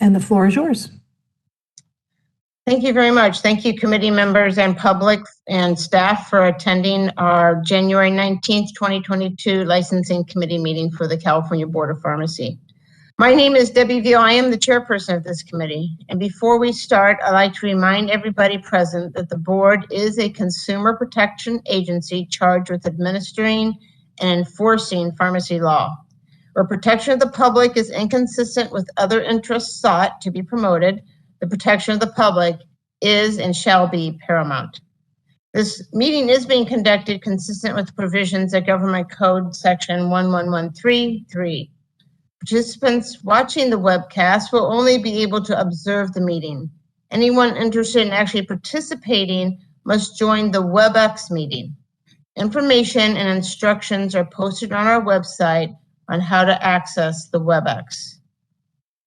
and the floor is yours. Thank you very much. Thank you, committee members and public and staff, for attending our January 19th, 2022 Licensing Committee meeting for the California Board of Pharmacy. My name is Debbie Veal. I am the chairperson of this committee. And before we start, I'd like to remind everybody present that the board is a consumer protection agency charged with administering and enforcing pharmacy law. Where protection of the public is inconsistent with other interests sought to be promoted, the protection of the public is and shall be paramount. This meeting is being conducted consistent with provisions of Government Code Section 11133. Participants watching the webcast will only be able to observe the meeting. Anyone interested in actually participating must join the WebEx meeting. Information and instructions are posted on our website on how to access the WebEx.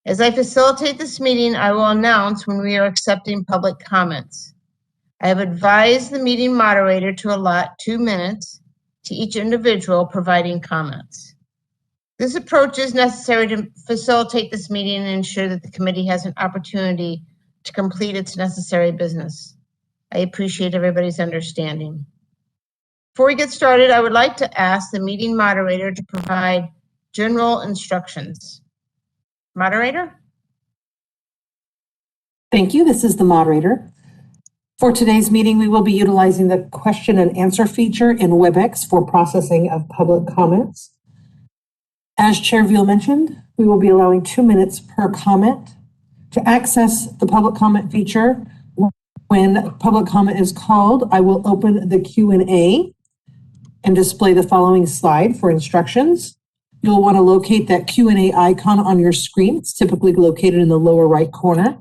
As I facilitate this meeting, I will announce when we are accepting public comments. I have advised the meeting moderator to allot 2 minutes to each individual providing comments. This approach is necessary to facilitate this meeting and ensure that the committee has an opportunity to complete its necessary business. I appreciate everybody's understanding. Before we get started, I would like to ask the meeting moderator to provide general instructions. Moderator? Thank you. This is the moderator. For today's meeting, we will be utilizing the question and answer feature in WebEx for processing of public comments. As Chair Veal mentioned, we will be allowing 2 minutes per comment. To access the public comment feature, when public comment is called, I will open the Q&A and display the following slide for instructions. You'll want to locate that Q&A icon on your screen. It's typically located in the lower right corner.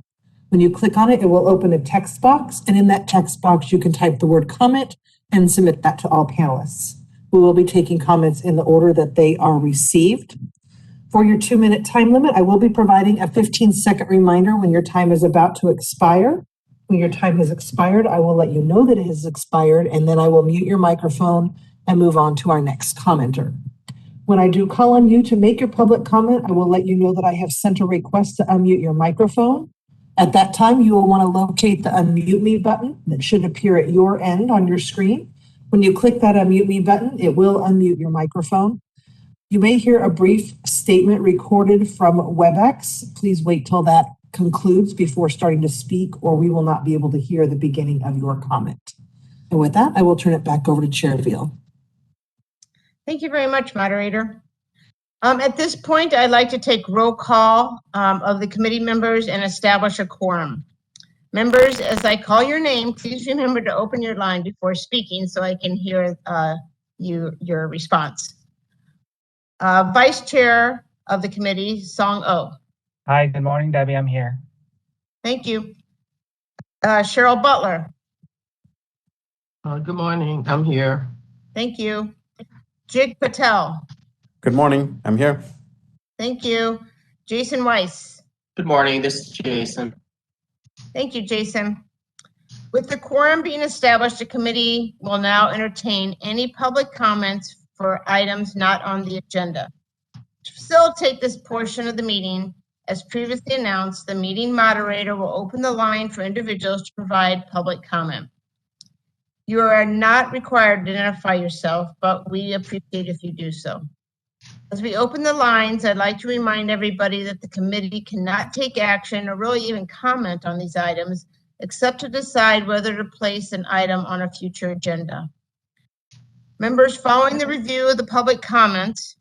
When you click on it, it will open a text box, and in that text box, you can type the word comment and submit that to all panelists. We will be taking comments in the order that they are received. For your 2-minute time limit, I will be providing a 15-second reminder when your time is about to expire. When your time has expired, I will let you know that it has expired, and then I will mute your microphone and move on to our next commenter. When I do call on you to make your public comment, I will let you know that I have sent a request to unmute your microphone. At that time, you will want to locate the Unmute Me button that should appear at your end on your screen. When you click that Unmute Me button, it will unmute your microphone. You may hear a brief statement recorded from WebEx. Please wait till that concludes before starting to speak, or we will not be able to hear the beginning of your comment. And with that, I will turn it back over to Chair Veal. Thank you very much, moderator. At this point, I'd like to take roll call of the committee members and establish a quorum. Members, as I call your name, please remember to open your line before speaking so I can hear your response. Vice Chair of the committee, Song O. Hi, good morning, Debbie. I'm here. Thank you. Cheryl Butler. Good morning. I'm here. Thank you. Jig Patel. Good morning. I'm here. Thank you. Jason Weiss. Good morning. This is Jason. Thank you, Jason. With the quorum being established, the committee will now entertain any public comments for items not on the agenda. To facilitate this portion of the meeting, as previously announced, the meeting moderator will open the line for individuals to provide public comment. You are not required to identify yourself, but we appreciate if you do so. As we open the lines, I'd like to remind everybody that the committee cannot take action or really even comment on these items, except to decide whether to place an item on a future agenda. Members, following the review of the public comments,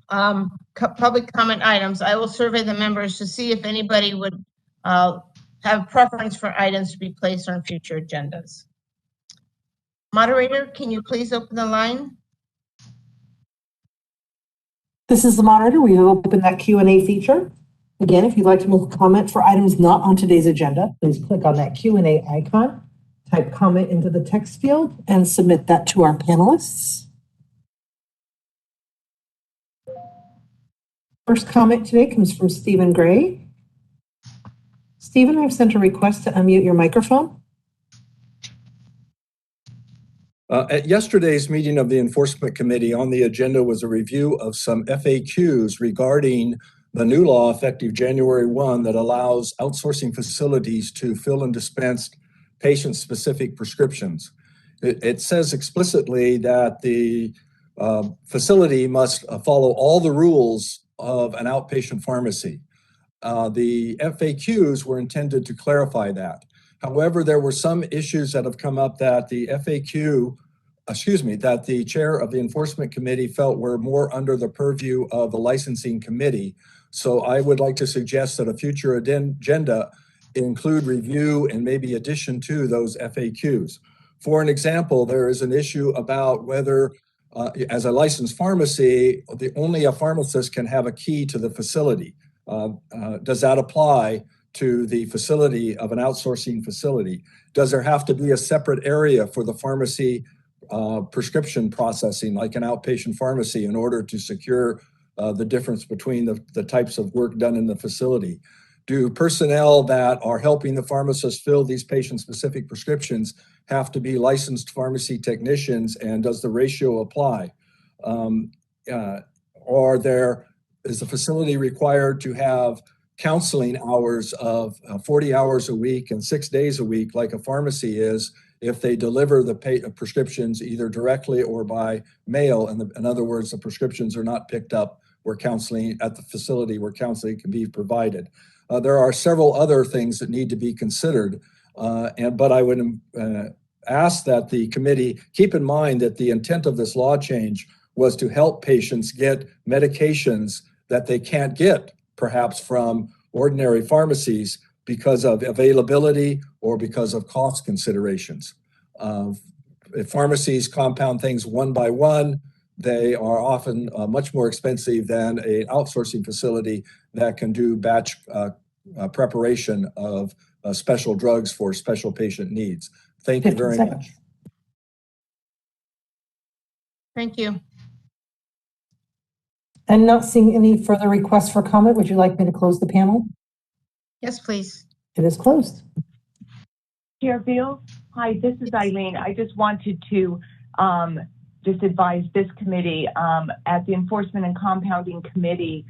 public comment items, I will survey the members to see if anybody would have preference for items to be placed on future agendas. Moderator, can you please open the line? This is the moderator. We have opened that Q&A feature. Again, if you'd like to make a comment for items not on today's agenda, please click on that Q&A icon, type comment into the text field, and submit that to our panelists. First comment today comes from Stephen Gray. Stephen, I've sent a request to unmute your microphone. At yesterday's meeting of the Enforcement Committee, on the agenda was a review of some FAQs regarding the new law effective January 1 that allows outsourcing facilities to fill and dispense patient-specific prescriptions. It says explicitly that the facility must follow all the rules of an outpatient pharmacy. The FAQs were intended to clarify that. However, there were some issues that have come up that the that the chair of the enforcement committee felt were more under the purview of the licensing committee. So I would like to suggest that a future agenda include review and maybe addition to those FAQs. For an example, there is an issue about whether as a licensed pharmacy, only a pharmacist can have a key to the facility. Does that apply to the facility of an outsourcing facility? Does there have to be a separate area for the pharmacy prescription processing, like an outpatient pharmacy, in order to secure the difference between the types of work done in the facility? Do personnel that are helping the pharmacist fill these patient-specific prescriptions have to be licensed pharmacy technicians, and does the ratio apply? Is the facility required to have counseling hours of 40 hours a week and 6 days a week, like a pharmacy is, if they deliver the prescriptions either directly or by mail? In other words, the prescriptions are not picked up where counseling at the facility where counseling can be provided. There are several other things that need to be considered, but I would ask that the committee keep in mind that the intent of this law change was to help patients get medications that they can't get perhaps from ordinary pharmacies because of availability or because of cost considerations. If pharmacies compound things one by one, they are often much more expensive than an outsourcing facility that can do batch preparation of special drugs for special patient needs. Thank you very much. Thank you. And not seeing any further requests for comment, would you like me to close the panel? Yes, please. It is closed. Chair Beal, hi, this is Eileen. I just wanted to just advise this committee at the Enforcement and Compounding Committee,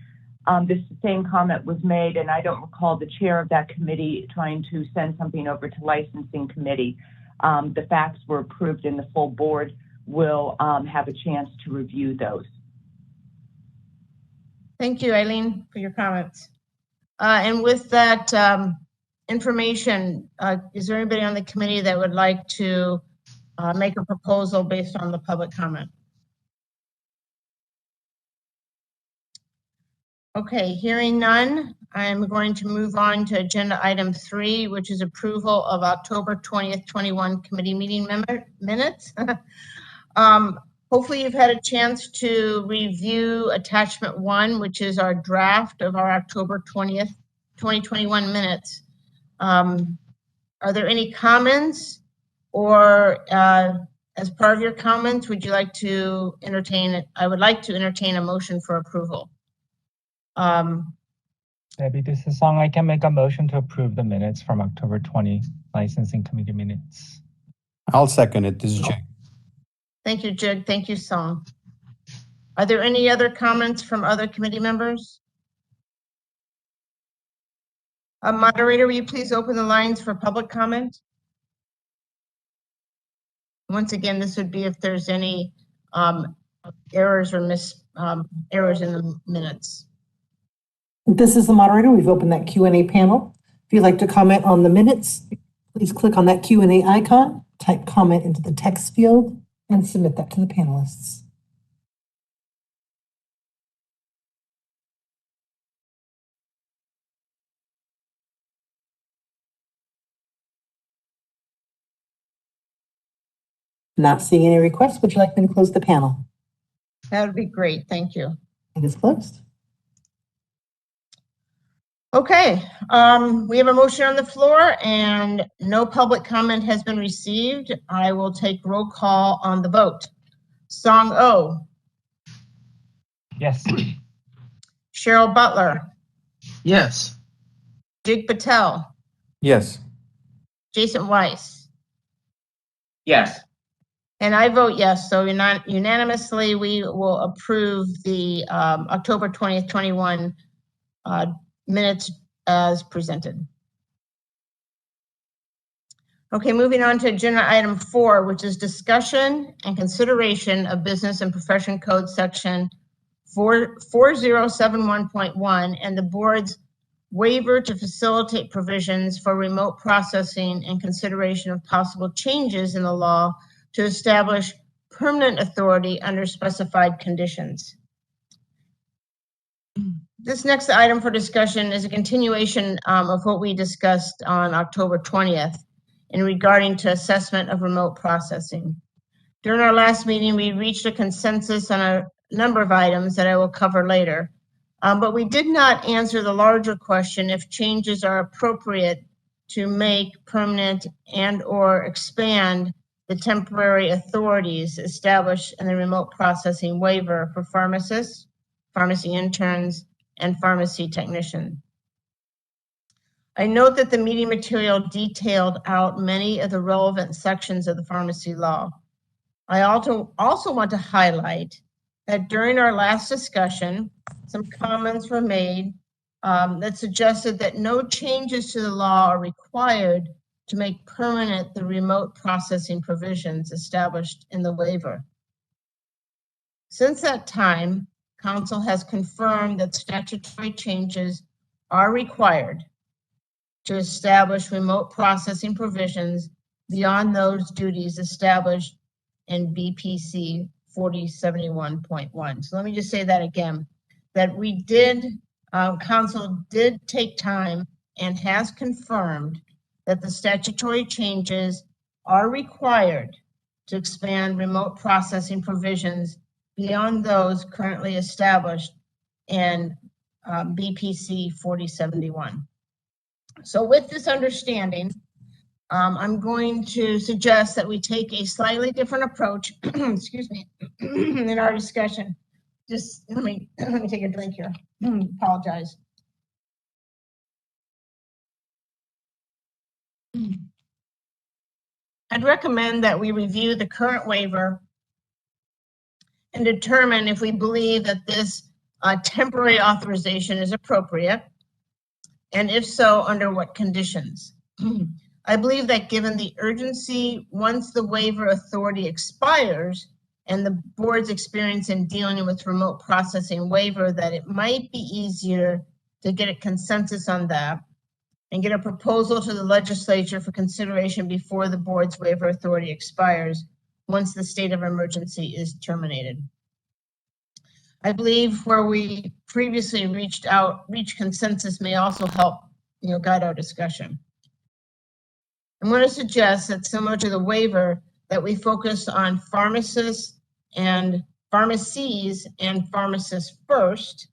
this same comment was made, and I don't recall the chair of that committee trying to send something over to licensing committee. The facts were approved and the full board will have a chance to review those. Thank you, Eileen, for your comments. And with that information, is there anybody on the committee that would like to make a proposal based on the public comment? Okay, hearing none, I'm going to move on to agenda item 3, which is approval of October 20th, 21 committee meeting minutes. Hopefully you've had a chance to review attachment 1, which is our draft of our October 20th, 2021 minutes. Are there any comments, or as part of your comments, would you like to entertain it? I would like to entertain a motion for approval. Debbie, this is Song. I can make a motion to approve the minutes from October 20 licensing committee minutes. I'll second it. This is Jay. Thank you, Jig. Thank you, Song. Are there any other comments from other committee members? Moderator, will you please open the lines for public comment? Once again, this would be if there's any errors or errors in the minutes. This is the moderator. We've opened that Q&A panel. If you'd like to comment on the minutes, please click on that Q&A icon, type comment into the text field, and submit that to the panelists. Not seeing any requests. Would you like me to close the panel? That would be great. Thank you. It is closed. Okay, we have a motion on the floor and no public comment has been received. I will take roll call on the vote. Song O. Yes. Cheryl Butler. Yes. Jig Patel. Yes. Jason Weiss. Yes. And I vote yes, so unanimously we will approve the October 20th, 21 minutes as presented. Okay, moving on to agenda item 4, which is discussion and consideration of Business and Profession Code section 4071.1 and the board's waiver to facilitate provisions for remote processing and consideration of possible changes in the law to establish permanent authority under specified conditions. This next item for discussion is a continuation of what we discussed on October 20th in regarding to assessment of remote processing. During our last meeting, we reached a consensus on a number of items that I will cover later, but we did not answer the larger question if changes are appropriate to make permanent and or expand the temporary authorities established in the remote processing waiver for pharmacists, pharmacy interns, and pharmacy technicians. I note that the meeting material detailed out many of the relevant sections of the pharmacy law. I also want to highlight that during our last discussion, some comments were made that suggested that no changes to the law are required to make permanent the remote processing provisions established in the waiver. Since that time, Council has confirmed that statutory changes are required to establish remote processing provisions beyond those duties established in BPC 4071.1. So let me just say that again, that we did, Council did take time and has confirmed that the statutory changes are required to expand remote processing provisions beyond those currently established in BPC 4071. So with this understanding, I'm going to suggest that we take a slightly different approach, excuse me, in our discussion. Just let me take a drink here. Apologize. I'd recommend that we review the current waiver and determine if we believe that this temporary authorization is appropriate, and if so, under what conditions. I believe that given the urgency, once the waiver authority expires and the board's experience in dealing with remote processing waiver, that it might be easier to get a consensus on that and get a proposal to the legislature for consideration before the board's waiver authority expires once the state of emergency is terminated. I believe where we previously reached consensus may also help, guide our discussion. I'm going to suggest that similar to the waiver, that we focus on pharmacists and pharmacies and pharmacists first.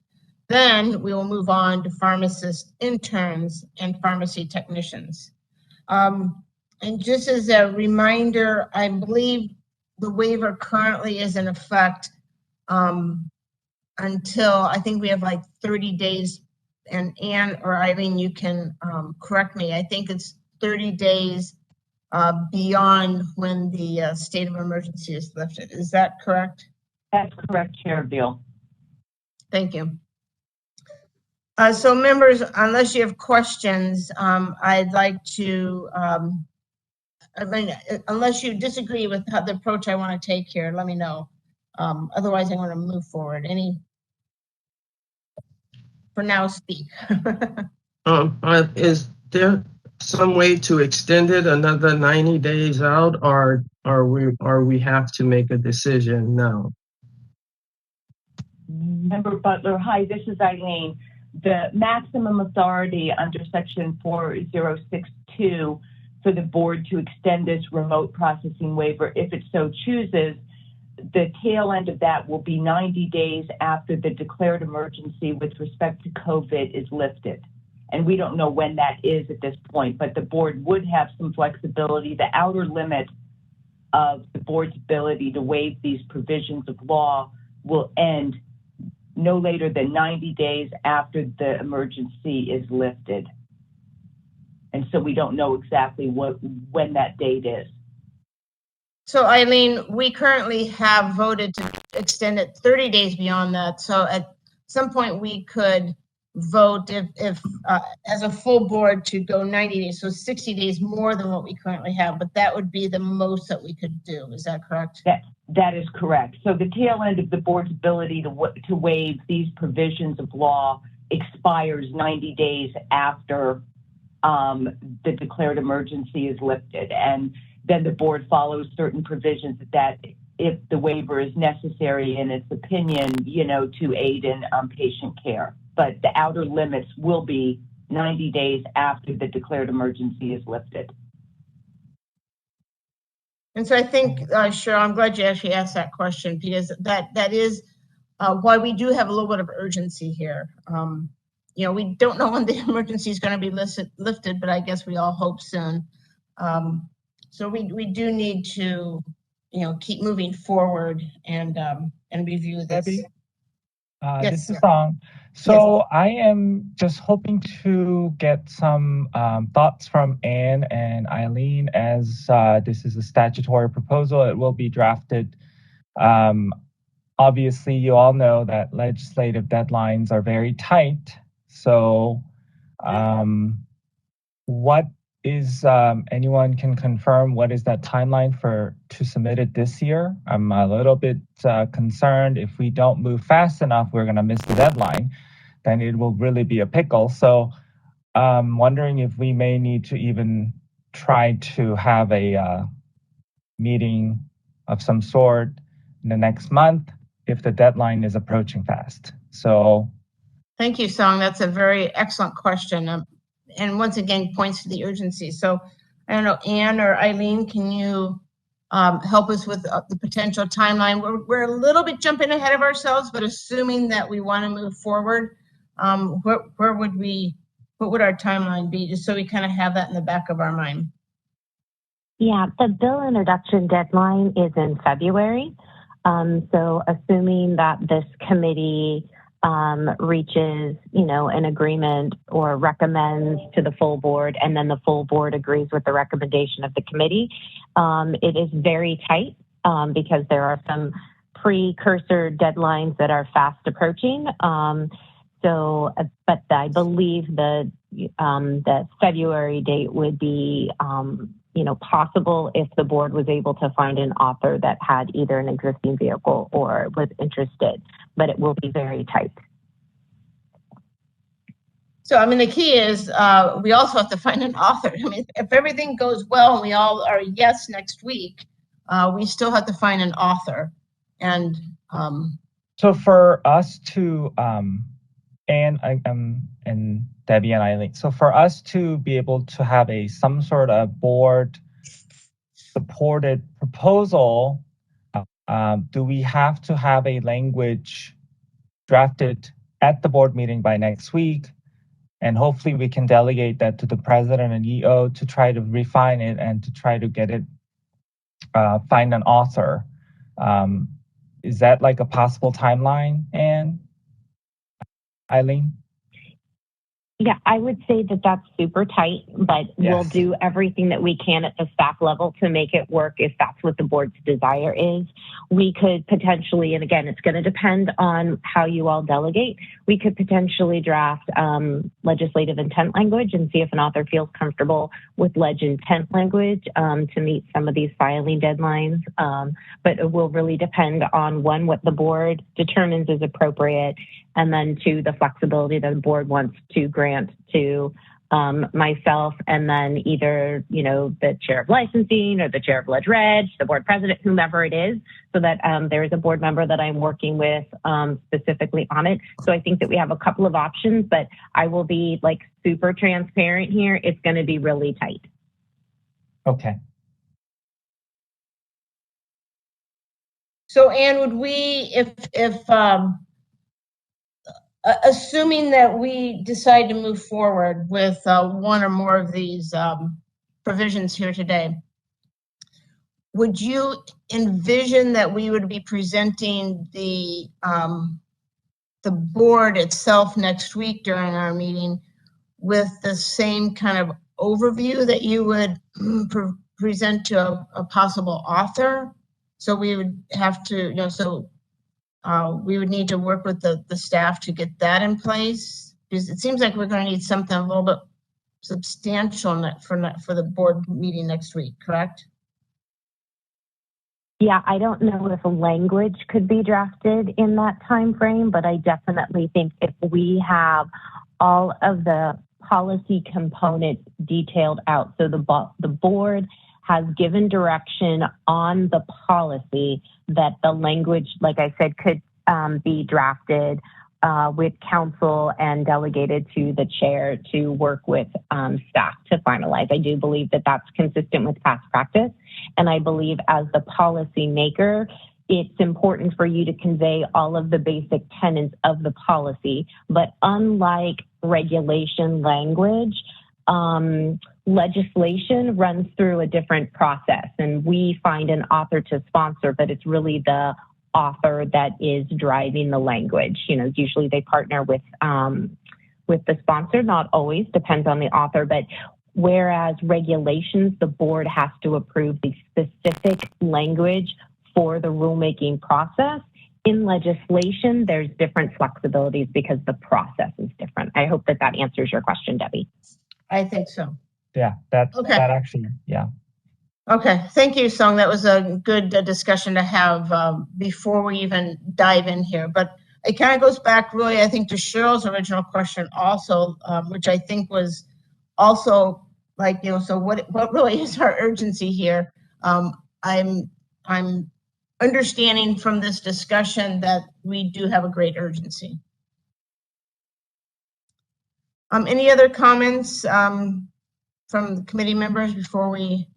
Then we will move on to pharmacist interns and pharmacy technicians. And just as a reminder, I believe the waiver currently is in effect until, I think we have like 30 days, and Ann or Eileen, you can correct me. I think it's 30 days beyond when the state of emergency is lifted. Is that correct? That's correct, Chair Beal. Thank you. So members, unless you have questions, I'd like to, unless you disagree with the approach I want to take here, let me know. Otherwise, I'm going to move forward. For now, speak. Is there some way to extend it another 90 days out, or we have to make a decision now? Member Butler, hi, this is Eileen. The maximum authority under section 4062 for the board to extend this remote processing waiver, if it so chooses, the tail end of that will be 90 days after the declared emergency with respect to COVID is lifted. And we don't know when that is at this point, but the board would have some flexibility. The outer limit of the board's ability to waive these provisions of law will end no later than 90 days after the emergency is lifted. And so we don't know exactly when that date is. So Eileen, we currently have voted to extend it 30 days beyond that. So at some point we could vote if as a full board to go 90 days, so 60 days more than what we currently have, but that would be the most that we could do. Is that correct? That is correct. So the tail end of the board's ability to waive these provisions of law expires 90 days after the declared emergency is lifted. And then the board follows certain provisions that if the waiver is necessary in its opinion, to aid in patient care. But the outer limits will be 90 days after the declared emergency is lifted. And so I think, Cheryl, I'm glad you actually asked that question, because that is why we do have a little bit of urgency here. We don't know when the emergency is going to be lifted, but I guess we all hope soon. So we do need to, keep moving forward and review this. Debbie? Yes, this is sir. Song. So I am just hoping to get some thoughts from Anne and Eileen, as this is a statutory proposal. It will be drafted. Obviously, you all know that legislative deadlines are very tight. So what is, anyone can confirm what is that timeline to submit it this year? I'm a little bit concerned if we don't move fast enough, we're gonna miss the deadline, then it will really be a pickle. So I'm wondering if we may need to even try to have a meeting of some sort in the next month if the deadline is approaching fast. So. Thank you, Song. That's a very excellent question. And once again, points to the urgency. So I don't know, Anne or Eileen, can you help us with the potential timeline? We're a little bit jumping ahead of ourselves, but assuming that we want to move forward, what would our timeline be, just so we kind of have that in the back of our mind? Yeah, the bill introduction deadline is in February. So assuming that this committee reaches, an agreement or recommends to the full board, and then the full board agrees with the recommendation of the committee, it is very tight because there are some precursor deadlines that are fast approaching. But I believe the February date would be, possible if the board was able to find an author that had either an existing vehicle or was interested, but it will be very tight. So, the key is we also have to find an author. If everything goes well and we all are yes next week, we still have to find an author. And so for us to, and Debbie and Eileen, so for us to be able to have some sort of board supported proposal, do we have to have a language drafted at the board meeting by next week? And hopefully we can delegate that to the president and EO to try to refine it and to try to get it, find an author. Is that like a possible timeline, Anne? Eileen? Yeah, I would say that that's super tight, but we'll do everything that we can at the staff level to make it work if that's what the board's desire is. We could potentially, and again, it's going to depend on how you all delegate, we could potentially draft legislative intent language and see if an author feels comfortable with leg intent language to meet some of these filing deadlines. But it will really depend on, one, what the board determines is appropriate, and then two, the flexibility that the board wants to grant to myself, and then either, the chair of licensing or the chair of Ledge Reg, the board president, whomever it is, so that there is a board member that I'm working with specifically on it. So I think that we have a couple of options, but I will be super transparent here. It's going to be really tight. Okay. So Anne, would we, if assuming that we decide to move forward with one or more of these provisions here today, would you envision that we would be presenting the board itself next week during our meeting with the same kind of overview that you would present to a possible author? So we would have to, we would need to work with the staff to get that in place. because it seems like we're going to need something a little bit substantial for the board meeting next week, correct? Yeah, I don't know if language could be drafted in that time frame, but I definitely think if we have all of the policy components detailed out, so the board has given direction on the policy that the language, like I said, could be drafted with council and delegated to the chair to work with staff to finalize. I do believe that that's consistent with past practice. And I believe as the policy maker, it's important for you to convey all of the basic tenets of the policy. But unlike regulation language, legislation runs through a different process. And we find an author to sponsor, but it's really the author that is driving the language. You know, usually they partner with the sponsor, not always, depends on the author, but whereas regulations, the board has to approve the specific language for the rulemaking process. In legislation, there's different flexibilities because the process is different. I hope that answers your question, Debbie. I think so. Yeah, that actually, yeah. Okay, thank you, Song. That was a good discussion to have before we even dive in here. But it kind of goes back really, I think, to Cheryl's original question also, which I think was also like, you know, so what really is our urgency here? I'm understanding from this discussion that we do have a great urgency. Any other comments from the committee members before we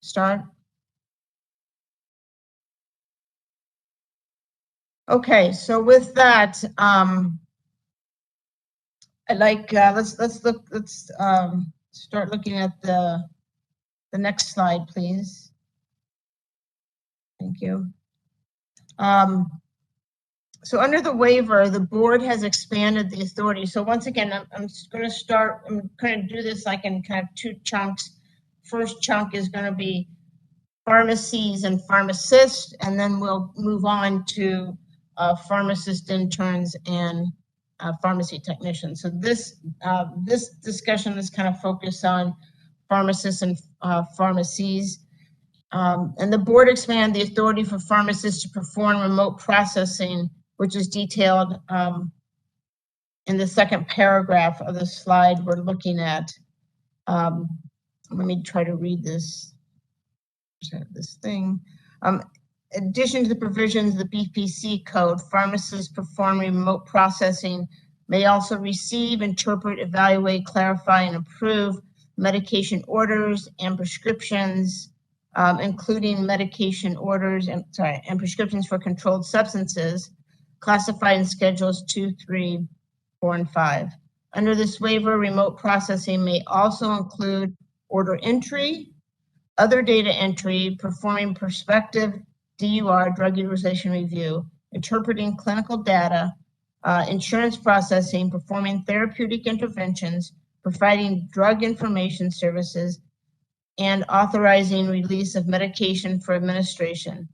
start? Okay, so with that, I'd like let's start looking at the next slide, please. Thank you. So under the waiver, the board has expanded the authority. So once again, I'm going to do this like in kind of two chunks. First chunk is going to be pharmacies and pharmacists, and then we'll move on to pharmacist interns and pharmacy technicians. So this discussion is kind of focused on pharmacists and pharmacies. And the board expanded the authority for pharmacists to perform remote processing, which is detailed in the second paragraph of the slide we're looking at. Let me try to read this thing. In addition to the provisions of the BPC code, pharmacists performing remote processing may also receive, interpret, evaluate, clarify, and approve medication orders and prescriptions, including medication orders and prescriptions for controlled substances, classified in schedules 2, 3, 4, and 5. Under this waiver, remote processing may also include order entry, other data entry, performing prospective DUR, drug utilization review, interpreting clinical data, insurance processing, performing therapeutic interventions, providing drug information services, and authorizing release of medication for administration.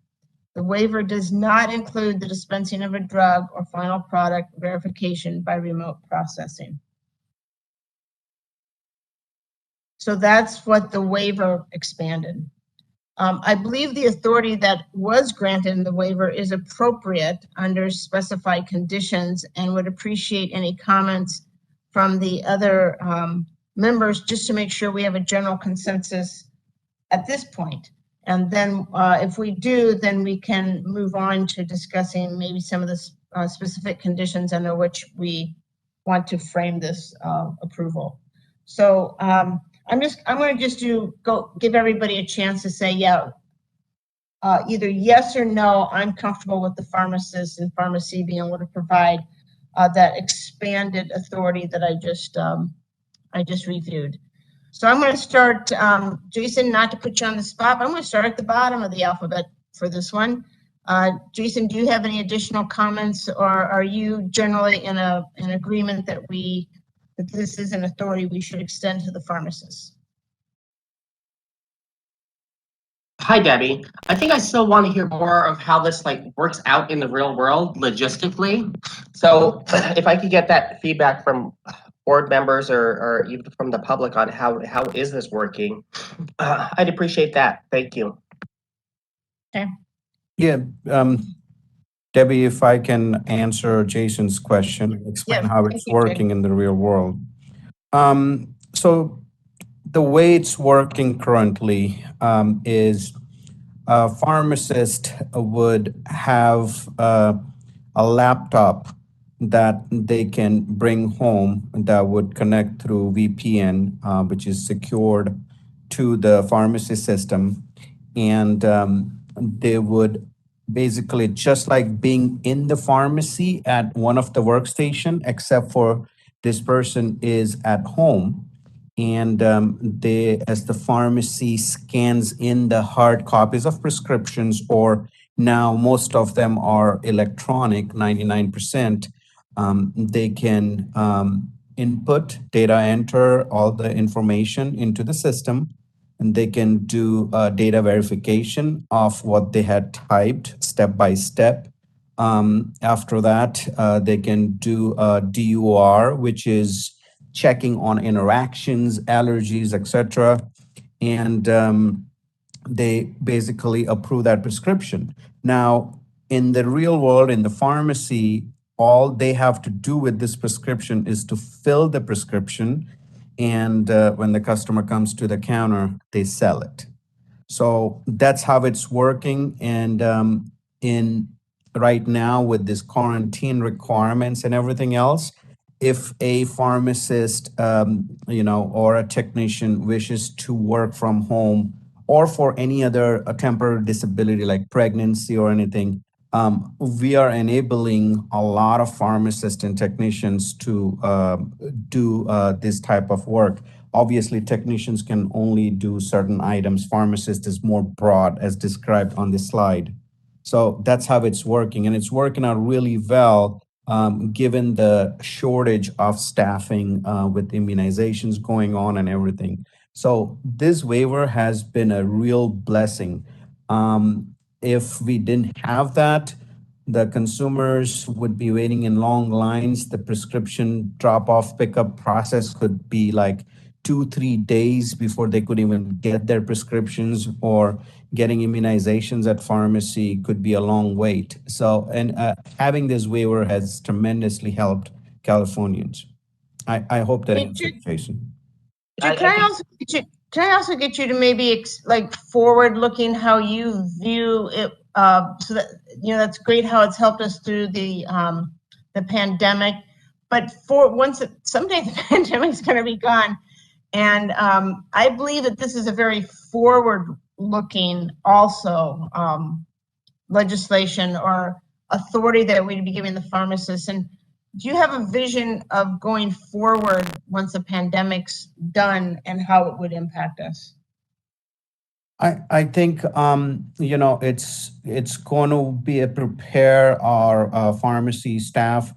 The waiver does not include the dispensing of a drug or final product verification by remote processing. So that's what the waiver expanded. I believe the authority that was granted in the waiver is appropriate under specified conditions, and would appreciate any comments from the other members just to make sure we have a general consensus at this point. And then if we do, then we can move on to discussing maybe some of the specific conditions under which we want to frame this approval. So I'm going to just give everybody a chance to say, yeah, either yes or no, I'm comfortable with the pharmacist and pharmacy being able to provide that expanded authority that I just reviewed. So I'm going to start, Jason, not to put you on the spot, but I'm going to start at the bottom of the alphabet for this one. Jason, do you have any additional comments, or are you generally in agreement that this is an authority we should extend to the pharmacists? Hi, Debbie. I think I still want to hear more of how this works out in the real world logistically. So if I could get that feedback from board members or even from the public on how is this working, I'd appreciate that. Thank you. Yeah, Debbie, if I can answer Jason's question, explain Yes, how thank it's you, Jake. working in the real world. So the way it's working currently is a pharmacist would have a laptop that they can bring home that would connect through VPN, which is secured to the pharmacy system. And they would basically just like being in the pharmacy at one of the workstation, except for this person is at home. And as the pharmacy scans in the hard copies of prescriptions, or now most of them are electronic, 99%, they can input, data enter all the information into the system, and they can do data verification of what they had typed step by step. After that, they can do a DUR, which is checking on interactions, allergies, etc. And they basically approve that prescription. Now, in the real world, in the pharmacy, all they have to do with this prescription is to fill the prescription. And when the customer comes to the counter, they sell it. So that's how it's working. And in right now with this quarantine requirements and everything else, if a pharmacist, or a technician wishes to work from home or for any other temporary disability like pregnancy or anything, we are enabling a lot of pharmacists and technicians to do this type of work. Obviously, technicians can only do certain items. Pharmacist is more broad, as described on this slide. So that's how it's working, and it's working out really well, given the shortage of staffing with immunizations going on and everything. So this waiver has been a real blessing. If we didn't have that, the consumers would be waiting in long lines. The prescription drop-off pickup process could be like 2-3 days before they could even get their prescriptions, or getting immunizations at pharmacy could be a long wait. So, and having this waiver has tremendously helped Californians. I hope that Hey, answered, Jason. Can I also get you to maybe forward looking how you view it, so that that's great how it's helped us through the pandemic, but someday the pandemic's going to be gone, and I believe that this is a very forward looking also legislation or authority that we'd be giving the pharmacists. And do you have a vision of going forward once the pandemic's done and how it would impact us? I think it's going to be a prepare our pharmacy staff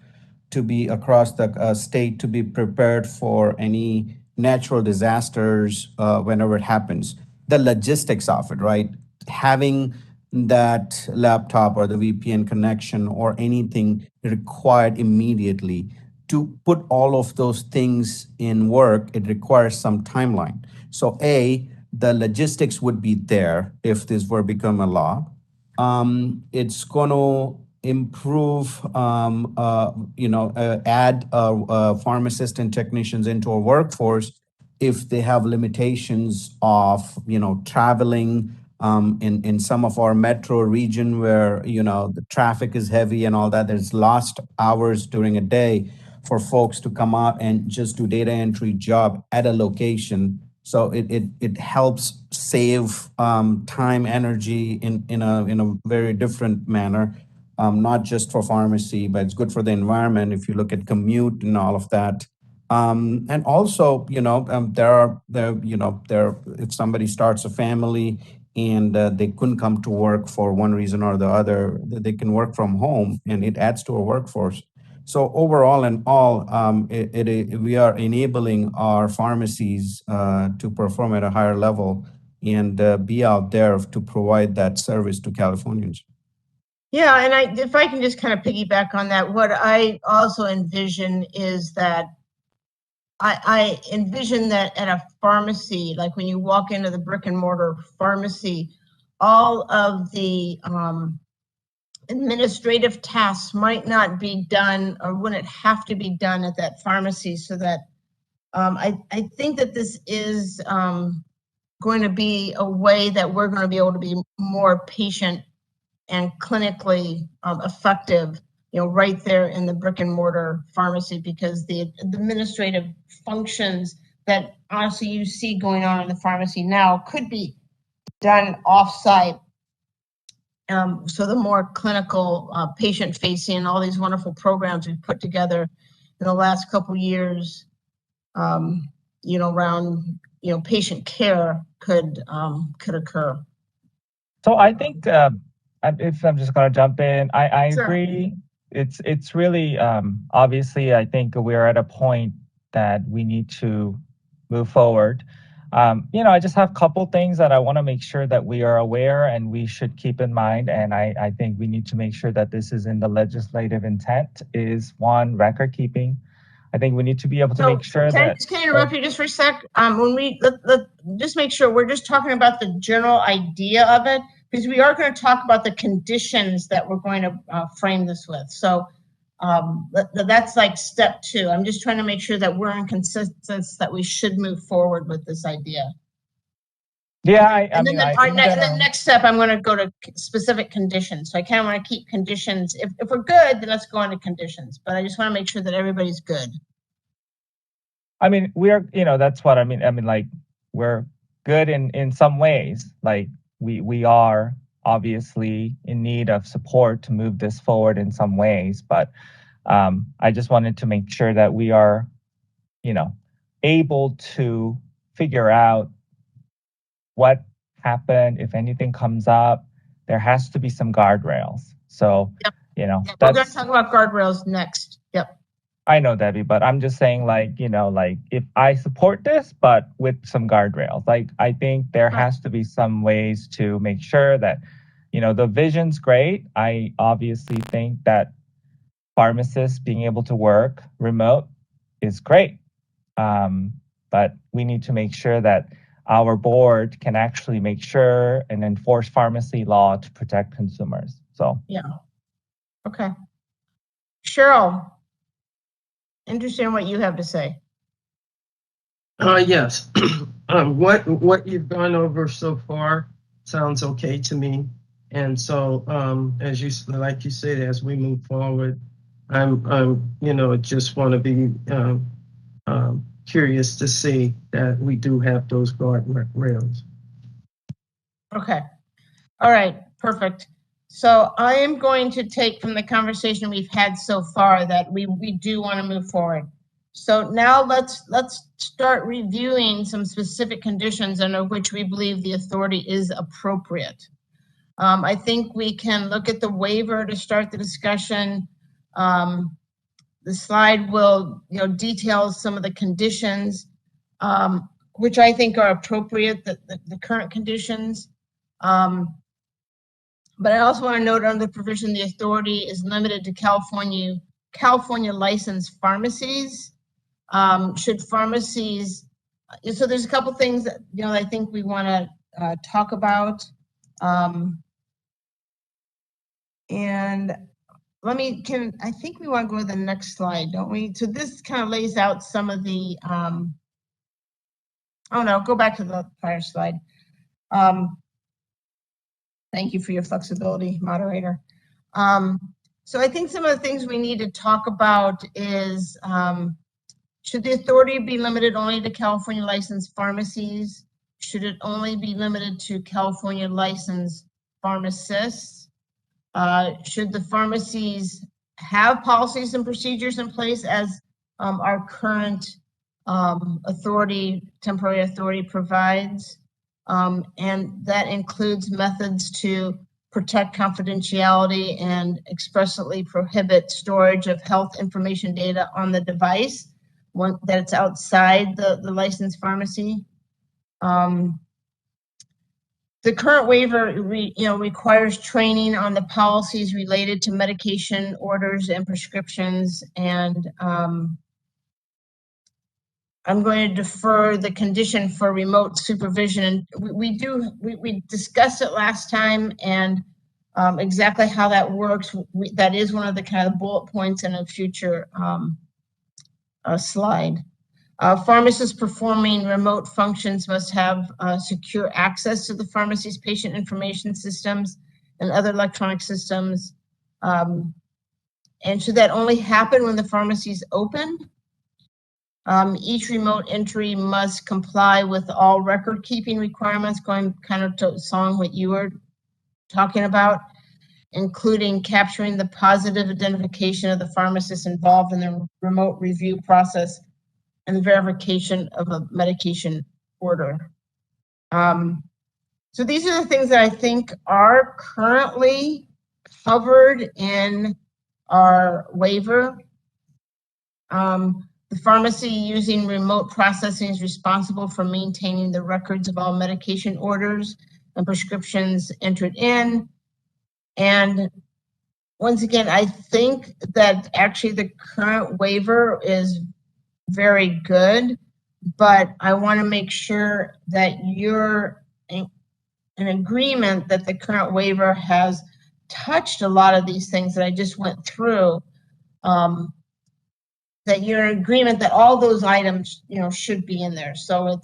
to be across the state to be prepared for any natural disasters whenever it happens. The logistics of it, right? Having that laptop or the VPN connection or anything required immediately to put all of those things in work, it requires some timeline. So the logistics would be there if this were become a law. It's going to improve, add pharmacists and technicians into our workforce if they have limitations of, traveling in some of our metro region where, the traffic is heavy and all that. There's lost hours during a day for folks to come out and just do data entry job at a location. So it helps save time, energy in a very different manner, not just for pharmacy, but it's good for the environment if you look at commute and all of that. And also, if somebody starts a family and they couldn't come to work for one reason or the other, they can work from home, and it adds to our workforce. So overall and all, we are enabling our pharmacies to perform at a higher level and be out there to provide that service to Californians. Yeah, and if I can just kind of piggyback on that, what I also envision is that I envision that at a pharmacy, like when you walk into the brick and mortar pharmacy, all of the administrative tasks might not be done or wouldn't have to be done at that pharmacy, so that I think that this is going to be a way that we're going to be able to be more patient and clinically effective, right there in the brick and mortar pharmacy, because the administrative functions that honestly you see going on in the pharmacy now could be done off-site. So the more clinical, patient-facing, all these wonderful programs we've put together in the last couple years, around patient care could occur. So I think if I'm just going to jump in, I Sure. agree. It's really obviously I think we're at a point that we need to move forward. I just have a couple things that I want to make sure that we are aware and we should keep in mind. And I think we need to make sure that this is in the legislative intent. Is one, record keeping. I think we need to be able to make sure that. Can I interrupt you just for a sec? When we let just make sure we're just talking about the general idea of it, because we are going to talk about the conditions that we're going to frame this with. So that's like step 2. I'm just trying to make sure that we're in consensus that we should move forward with this idea. Yeah, and then the next step, I'm going to go to specific conditions. So I kind of want to keep conditions. If we're good, then let's go on to conditions. But I just want to make sure that everybody's good. I mean, we are, that's what I mean. I mean, like, we're good in some ways. Like, we are obviously in need of support to move this forward in some ways. But I just wanted to make sure that we are, able to figure out what happened. If anything comes up, there has to be some guardrails. So, Yep. That's, we're going to talk about guardrails next. Yep. I know, Debbie, but I'm just saying, like, if I support this, but with some guardrails, like, I think there has to be some ways to make sure that, the vision's great. I obviously think that pharmacists being able to work remote is great. But we need to make sure that our board can actually make sure and enforce pharmacy law to protect consumers. So, yeah. Okay. Cheryl, interested in what you have to say. Yes. What you've gone over so far sounds okay to me. And so, as you said, as we move forward, I'm just want to be curious to see that we do have those guardrails. Okay. All right. Perfect. So I am going to take from the conversation we've had so far that we do want to move forward. So now let's start reviewing some specific conditions under which we believe the authority is appropriate. I think we can look at the waiver to start the discussion. The slide will, detail some of the conditions, which I think are appropriate, the current conditions. But I also want to note under the provision, the authority is limited to California licensed pharmacies. Should pharmacies, so there's a couple things that, I think we want to talk about. And I think we want to go to the next slide, don't we? So this kind of lays out some of the, go back to the prior slide. Thank you for your flexibility, moderator. So I think some of the things we need to talk about is, should the authority be limited only to California licensed pharmacies? Should it only be limited to California licensed pharmacists? Should the pharmacies have policies and procedures in place as our current temporary authority provides? And that includes methods to protect confidentiality and expressly prohibit storage of health information data on the device that's outside the licensed pharmacy. The current waiver, requires training on the policies related to medication orders and prescriptions, and I'm going to defer the condition for remote supervision. We discussed it last time, and exactly how that works. That is one of the kind of bullet points in a future slide. Pharmacists performing remote functions must have secure access to the pharmacy's patient information systems and other electronic systems. And should that only happen when the pharmacy is open? Each remote entry must comply with all record keeping requirements, going kind of to song what you were talking about, including capturing the positive identification of the pharmacist involved in the remote review process and verification of a medication order. So these are the things that I think are currently covered in our waiver. The pharmacy using remote processing is responsible for maintaining the records of all medication orders and prescriptions entered in. And once again, I think that actually the current waiver is very good, but I want to make sure that you're in agreement that the current waiver has touched a lot of these things that I just went through. That you're in agreement that all those items, should be in there. So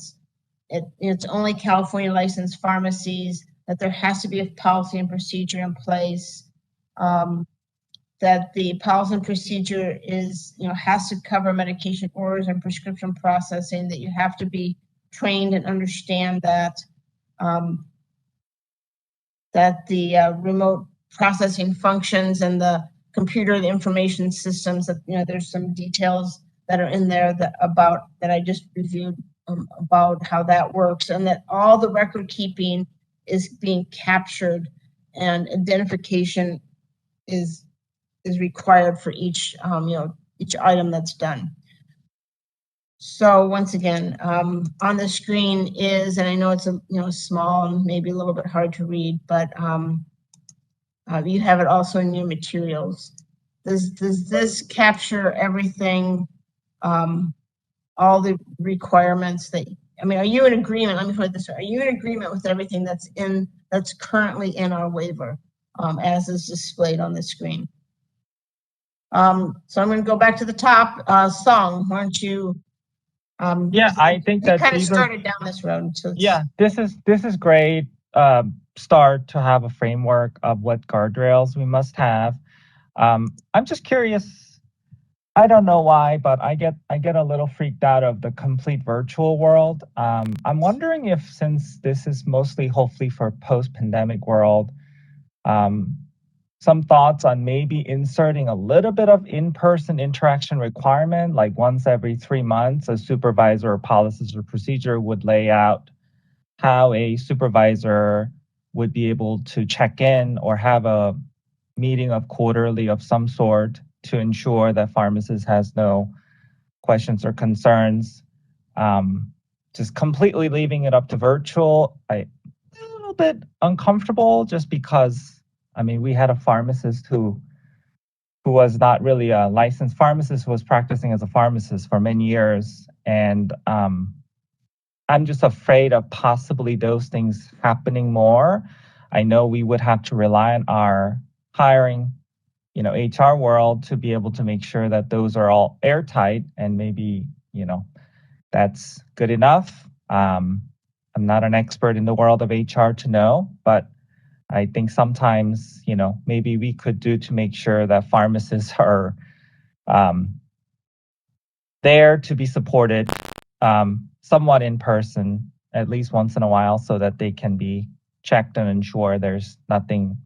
it's only California licensed pharmacies, that there has to be a policy and procedure in place, that the policy and procedure is, has to cover medication orders and prescription processing, that you have to be trained and understand that, that the remote processing functions and the computer, the information systems, that there's some details that are in there that I just reviewed about how that works, and that all the record keeping is being captured and identification is required for each each item that's done. So once again, on the screen is, and I know it's small and maybe a little bit hard to read, but you have it also in your materials. Does this capture everything, all the requirements that, are you in agreement? Let me put it this way. Are you in agreement with everything that's currently in our waiver, as is displayed on the screen? So I'm going to go back to the top. Song, why don't you? Yeah, I think that kind of started down this road. So yeah, this is great. Start to have a framework of what guardrails we must have. I'm just curious. I don't know why, but I get a little freaked out of the complete virtual world. I'm wondering if, since this is mostly hopefully for post-pandemic world, some thoughts on maybe inserting a little bit of in-person interaction requirement, like once every 3 months, a supervisor or policies or procedure would lay out how a supervisor would be able to check in or have a meeting of quarterly of some sort to ensure that pharmacist has no questions or concerns. Just completely leaving it up to virtual, I'm a little bit uncomfortable, just because we had a pharmacist who was not really a licensed pharmacist, who was practicing as a pharmacist for many years. And I'm just afraid of possibly those things happening more. I know we would have to rely on our hiring, HR world to be able to make sure that those are all airtight, and maybe, that's good enough. I'm not an expert in the world of HR to know, but I think sometimes, maybe we could do to make sure that pharmacists are there to be supported somewhat in person, at least once in a while, so that they can be checked and ensure there's nothing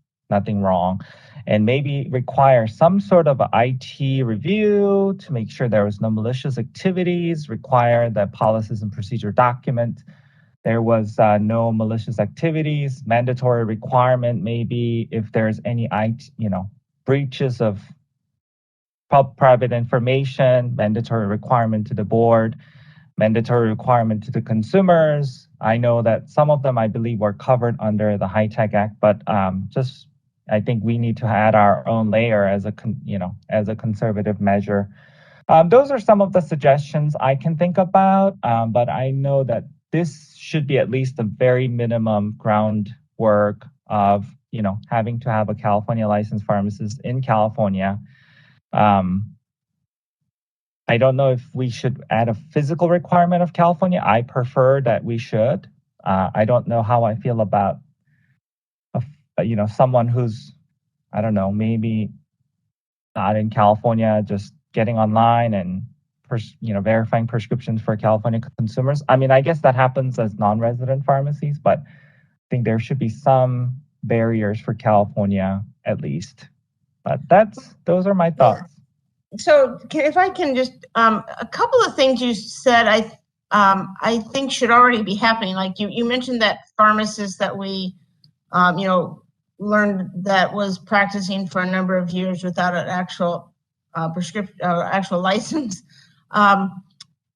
wrong. And maybe require some sort of IT review to make sure there was no malicious activities, require that policies and procedure document there was no malicious activities, mandatory requirement maybe if there's any breaches of private information, mandatory requirement to the board. mandatory requirement to the consumers. I know that some of them, I believe, were covered under the High Tech Act, but I think we need to add our own layer as a conservative measure. Those are some of the suggestions I can think about, but I know that this should be at least the very minimum groundwork of having to have a California licensed pharmacist in California. I don't know if we should add a physical requirement of California. I prefer that we should. I don't know how I feel about someone who's, I don't know, maybe not in California, just getting online and verifying prescriptions for California consumers. I mean, I guess that happens as non-resident pharmacies, but I think there should be some barriers for California at least. But those are my thoughts. So if I can just, a couple of things you said, I think should already be happening. Like you mentioned that pharmacist that we, learned that was practicing for a number of years without an actual actual license. Not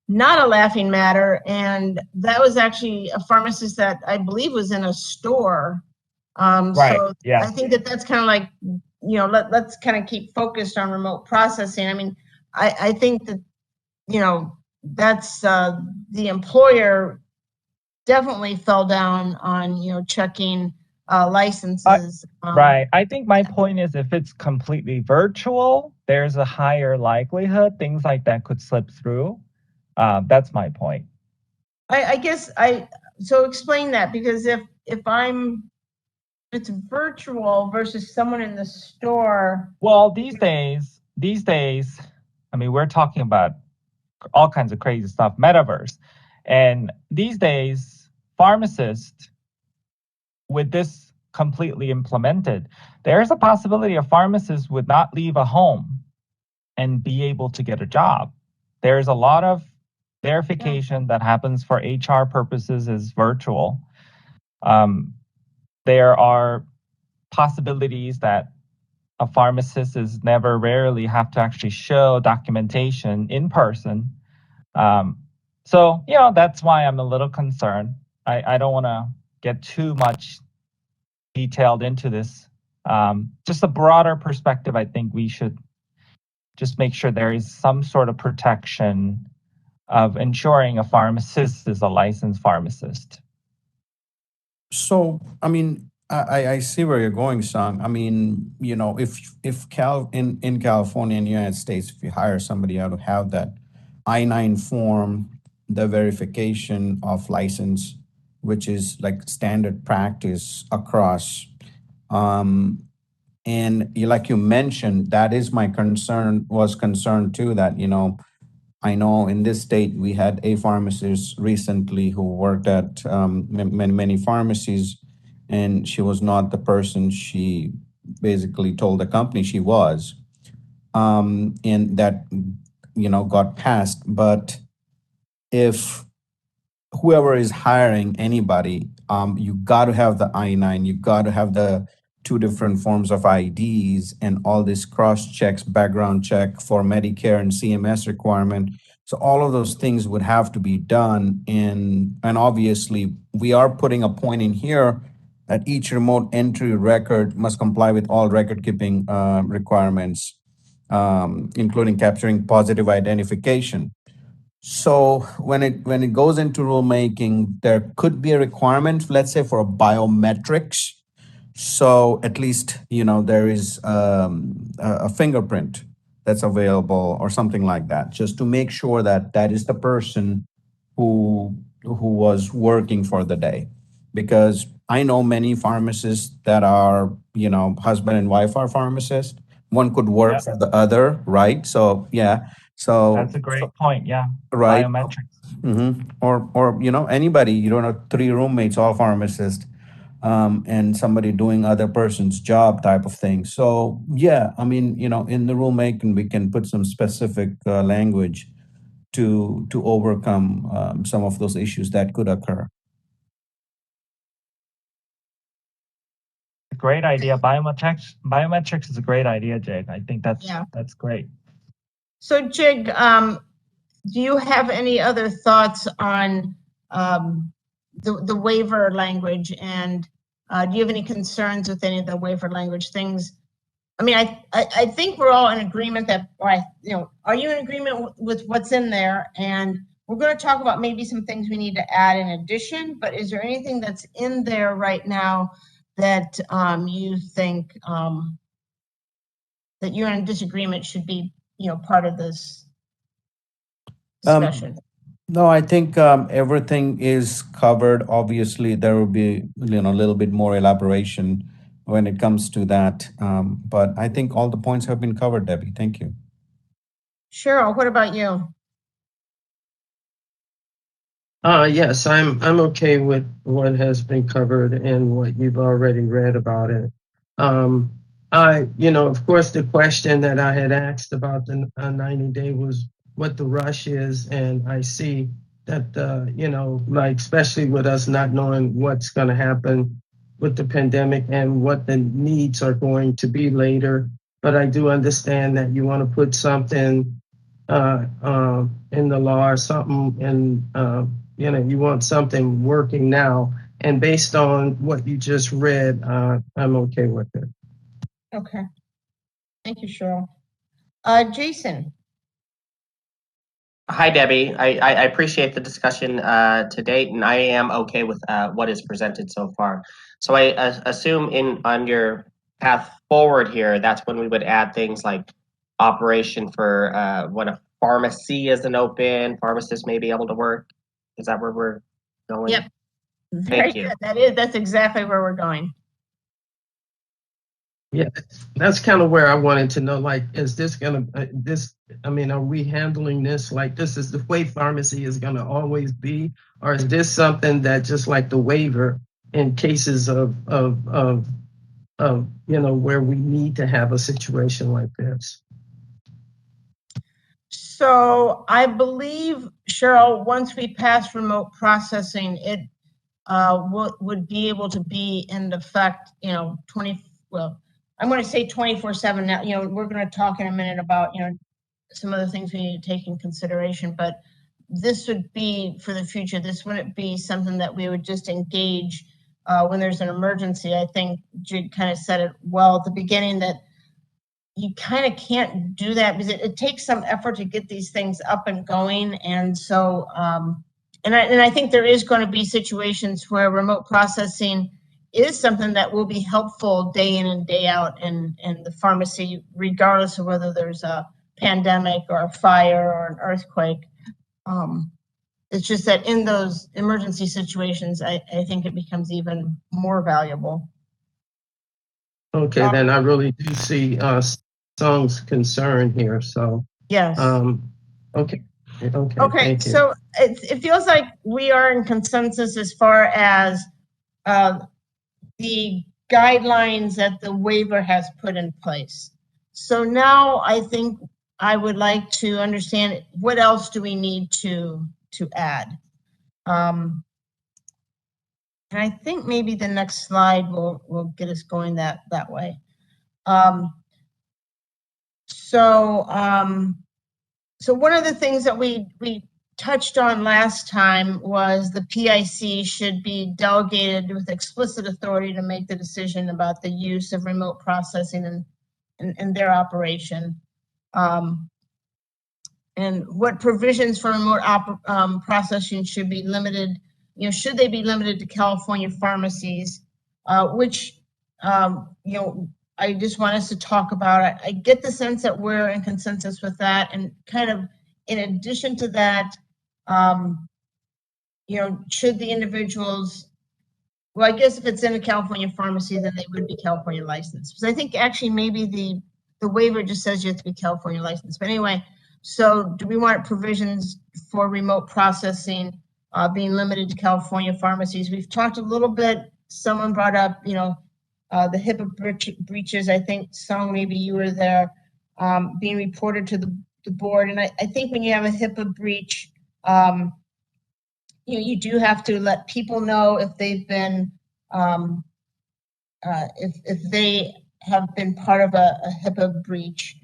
a laughing matter. And that was actually a pharmacist that I believe was in a store. Right. So yeah. I think that's kind of like, let's kind of keep focused on remote processing. I mean, I think that, that's the employer definitely fell down on, checking licenses. Right. I think my point is if it's completely virtual, there's a higher likelihood things like that could slip through. That's my point. I guess so explain that, because if it's virtual versus someone in the store. Well, these days, I mean, we're talking about all kinds of crazy stuff, metaverse. And these days, pharmacists, with this completely implemented, there's a possibility a pharmacist would not leave a home and be able to get a job. There's a lot of verification that happens for HR purposes is virtual. There are possibilities that a pharmacist rarely have to actually show documentation in person. So, that's why I'm a little concerned. I don't want to get too much detailed into this. Just a broader perspective, I think we should just make sure there is some sort of protection of ensuring a pharmacist is a licensed pharmacist. So, I mean, I see where you're going, Song. I mean, if in California and the United States, if you hire somebody out to have that I-9 form, the verification of license, which is like standard practice across, and like you mentioned, that is my concern too, that, I know in this state, we had a pharmacist recently who worked at many pharmacies, and she was not the person she basically told the company she was. And that, got passed. But if whoever is hiring anybody, you got to have the I-9, you got to have the two different forms of IDs and all this cross checks, background check for Medicare and CMS requirement. So all of those things would have to be done. And obviously we are putting a point in here that each remote entry record must comply with all record keeping requirements, including capturing positive identification. So when it goes into rulemaking, there could be a requirement, let's say for biometrics. So at least, there is a fingerprint that's available or something like that, just to make sure that that is the person who was working for the day. Because I know many pharmacists that are, husband and wife are pharmacists. One could work for the other, right? So, yeah. So that's a great point. Yeah. Right. Biometrics. Or anybody, you don't have three roommates, all pharmacists, and somebody doing other person's job type of thing. So yeah, I mean, in the rulemaking, we can put some specific language to overcome some of those issues that could occur. Great idea. Biometrics is a great idea, Jake. I think that's great. So Jig, do you have any other thoughts on the waiver language, and do you have any concerns with any of the waiver language things? I mean, I think we're all in agreement that, are you in agreement with what's in there? And we're going to talk about maybe some things we need to add in addition, but is there anything that's in there right now that you think that you're in disagreement should be, part of this discussion? No, I think everything is covered. Obviously, there will be a little bit more elaboration when it comes to that. But I think all the points have been covered, Debbie. Thank you. Cheryl, what about you? Yes, I'm okay with what has been covered and what you've already read about it. Of course, the question that I had asked about the 90-day was what the rush is, and I see that, especially with us not knowing what's going to happen with the pandemic and what the needs are going to be later. But I do understand that you want to put something in the law or something, and you want something working now. And based on what you just read, I'm okay with it. Okay. Thank you, Cheryl. Jason. Hi, Debbie. I appreciate the discussion to date, and I am okay with what is presented so far. So I assume on your path forward here, that's when we would add things like operation for when a pharmacy isn't open, pharmacists may be able to work. Is that where we're going? Yep. Very good. That's exactly where we're going. Yeah, that's kind of where I wanted to know, like, is this going to, are we handling this like this is the way pharmacy is going to always be? Or is this something that just like the waiver in cases of where we need to have a situation like this? So I believe, Cheryl, once we pass remote processing, it would be able to be in effect, I'm going to say 24/7 now. We're going to talk in a minute about, some of the things we need to take in consideration, but this would be for the future. This wouldn't be something that we would just engage when there's an emergency. I think Jig kind of said it well at the beginning that you kind of can't do that because it takes some effort to get these things up and going. And so, and I think there is going to be situations where remote processing is something that will be helpful day in and day out in the pharmacy, regardless of whether there's a pandemic or a fire or an earthquake. It's just that in those emergency situations, I think it becomes even more valuable. Okay, then I really do see some concern here. So yes. Okay. Okay. So it feels like we are in consensus as far as the guidelines that the waiver has put in place. So now I think I would like to understand what else do we need to add. And I think maybe the next slide will get us going that way. So one of the things that we touched on last time was the PIC should be delegated with explicit authority to make the decision about the use of remote processing and their operation. And what provisions for remote processing should be limited, should they be limited to California pharmacies, which, I just want us to talk about. I get the sense that we're in consensus with that, and kind of in addition to that, should the individuals, well, I guess if it's in a California pharmacy, then they would be California licensed. Because I think actually maybe the waiver just says you have to be California licensed. But anyway, so do we want provisions for remote processing being limited to California pharmacies? We've talked a little bit, someone brought up, the Hipaa breaches. I think, Song, maybe you were there, being reported to the board. And I think when you have a Hipaa breach, you do have to let people know if they've been, if they have been part of a Hipaa breach.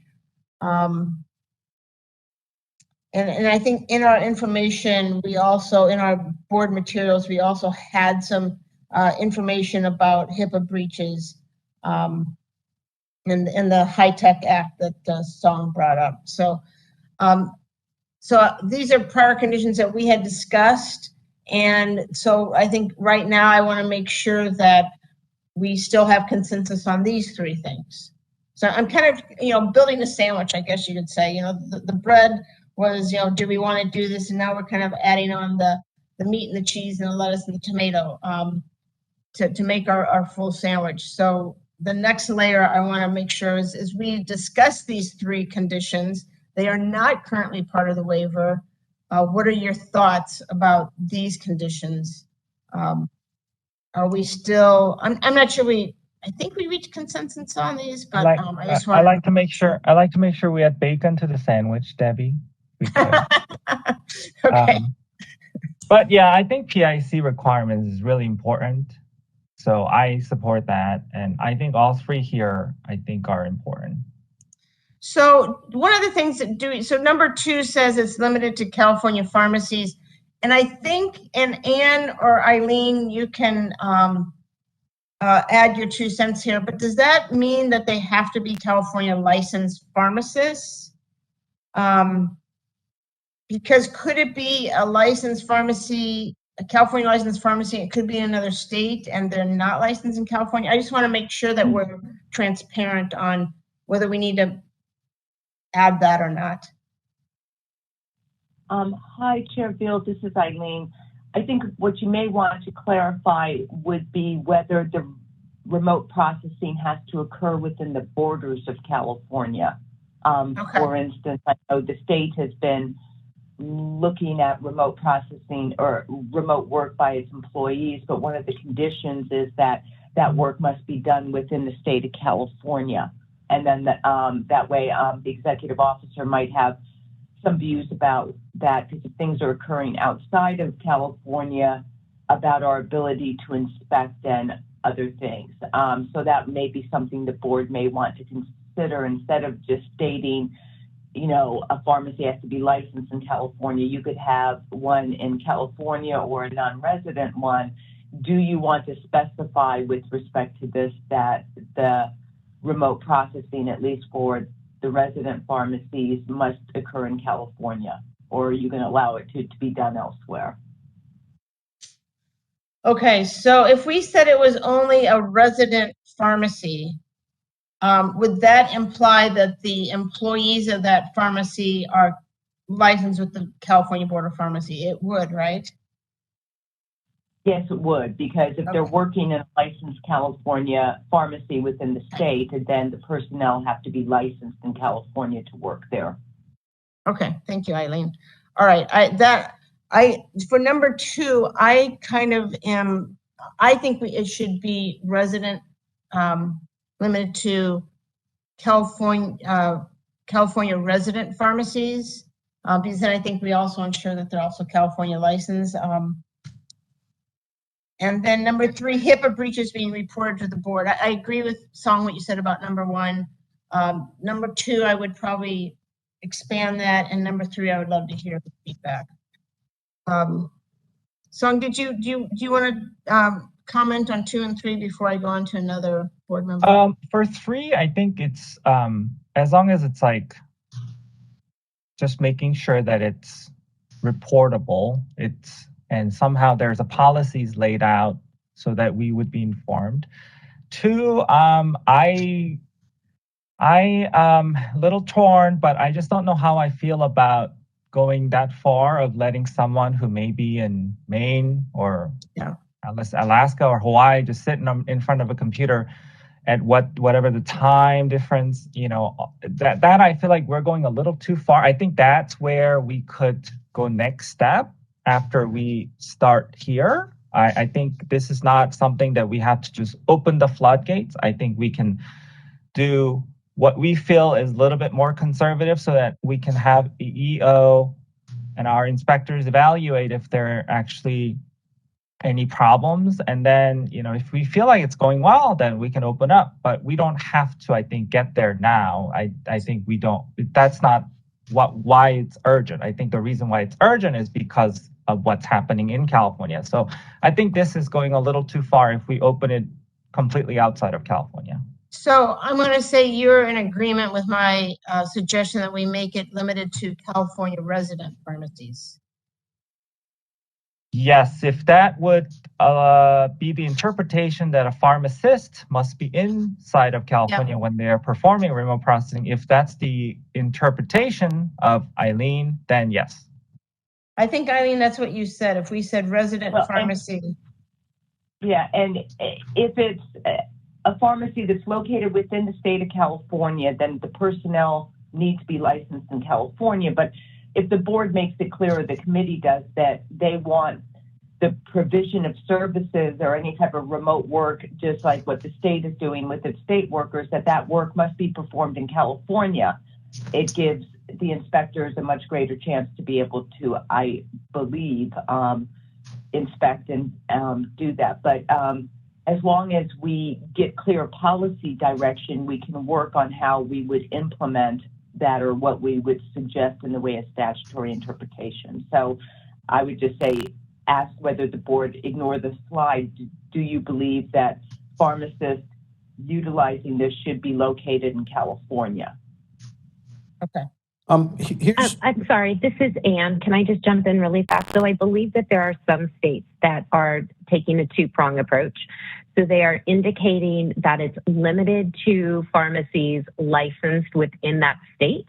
And And I think in our information, we also, in our board materials, we also had some information about Hipaa breaches in the High-Tech Act that Song brought up. So, these are prior conditions that we had discussed. And so I think right now I want to make sure that we still have consensus on these three things. So I'm kind of, building a sandwich, I guess you could say. The bread was, do we want to do this? And now we're kind of adding on the meat and the cheese and the lettuce and the tomato to make our full sandwich. So the next layer I want to make sure is we discuss these three conditions. They are not currently part of the waiver. What are your thoughts about these conditions? Are we still, I'm not sure I think we reached consensus on these, but I just want I like to make sure we add bacon to the sandwich, Debbie. Okay. But yeah, I think PIC requirements is really important. So I support that. And I think all three here, I think are important. So one of the things so number 2 says it's limited to California pharmacies. And I think, and Anne or Eileen, you can add your 2 cents here, but does that mean that they have to be California licensed pharmacists? Because could it be a licensed pharmacy, a California licensed pharmacy, it could be in another state and they're not licensed in California? I just want to make sure that we're transparent on whether we need to add that or not. Hi, Chair Beal, this is Eileen. I think what you may want to clarify would be whether the remote processing has to occur within the borders of California. Okay. For instance, I know the state has been looking at remote processing or remote work by its employees, but one of the conditions is that that work must be done within the state of California. And then that way the executive officer might have some views about that, because if things are occurring outside of California, about our ability to inspect and other things. So that may be something the board may want to consider, instead of just stating, a pharmacy has to be licensed in California. You could have one in California or a non-resident one. Do you want to specify with respect to this that the remote processing, at least for the resident pharmacies, must occur in California, or are you going to allow it to be done elsewhere? Okay, so if we said it was only a resident pharmacy, would that imply that the employees of that pharmacy are licensed with the California Board of Pharmacy? It would, right? Yes, it would, because if they're working in a licensed California pharmacy within the state, then the personnel have to be licensed in California to work there. Okay, thank you, Eileen. All right, for number 2, I kind of I think it should be resident, limited to California resident pharmacies, because then I think we also ensure that they're also California licensed. And then number 3, Hipaa breaches being reported to the board. I agree with Song what you said about number 1. Number 2, I would probably expand that, and number 3, I would love to hear the feedback. Song, do you want to comment on 2 and 3 before I go on to another board member? For 3, I think it's as long as it's like just making sure that it's reportable, and somehow there's a policies laid out so that we would be informed. 2, I a little torn, but I just don't know how I feel about going that far of letting someone who may be in Maine or Alaska or Hawaii just sitting in front of a computer at whatever the time difference, that I feel like we're going a little too far. I think that's where we could go next step after we start here. I think this is not something that we have to just open the floodgates. I think we can do what we feel is a little bit more conservative so that we can have the EO and our inspectors evaluate if there are actually any problems. And then, if we feel like it's going well, then we can open up. But we don't have to, I think, get there now. I think we don't. That's not why it's urgent. I think the reason why it's urgent is because of what's happening in California. So I think this is going a little too far if we open it completely outside of California. So I'm going to say you're in agreement with my suggestion that we make it limited to California resident pharmacies. Yes, if that would be the interpretation that a pharmacist must be inside of California when they're performing remote processing, if that's the interpretation of Eileen, then yes. I think, Eileen, that's what you said. If we said resident pharmacy. And if it's a pharmacy that's located within the state of California, then the personnel need to be licensed in California. But if the board makes it clear, or the committee does, that they want the provision of services or any type of remote work, just like what the state is doing with its state workers, that work must be performed in California, it gives the inspectors a much greater chance to be able to, I believe, inspect and do that. But as long as we get clear policy direction, we can work on how we would implement that, or what we would suggest in the way of statutory interpretation. So I would just say, ask whether the board ignore the slide. Do you believe that pharmacists utilizing this should be located in California? Okay. I'm sorry, this is Anne. Can I just jump in really fast? So I believe that there are some states that are taking a two-prong approach. So they are indicating that it's limited to pharmacies licensed within that state.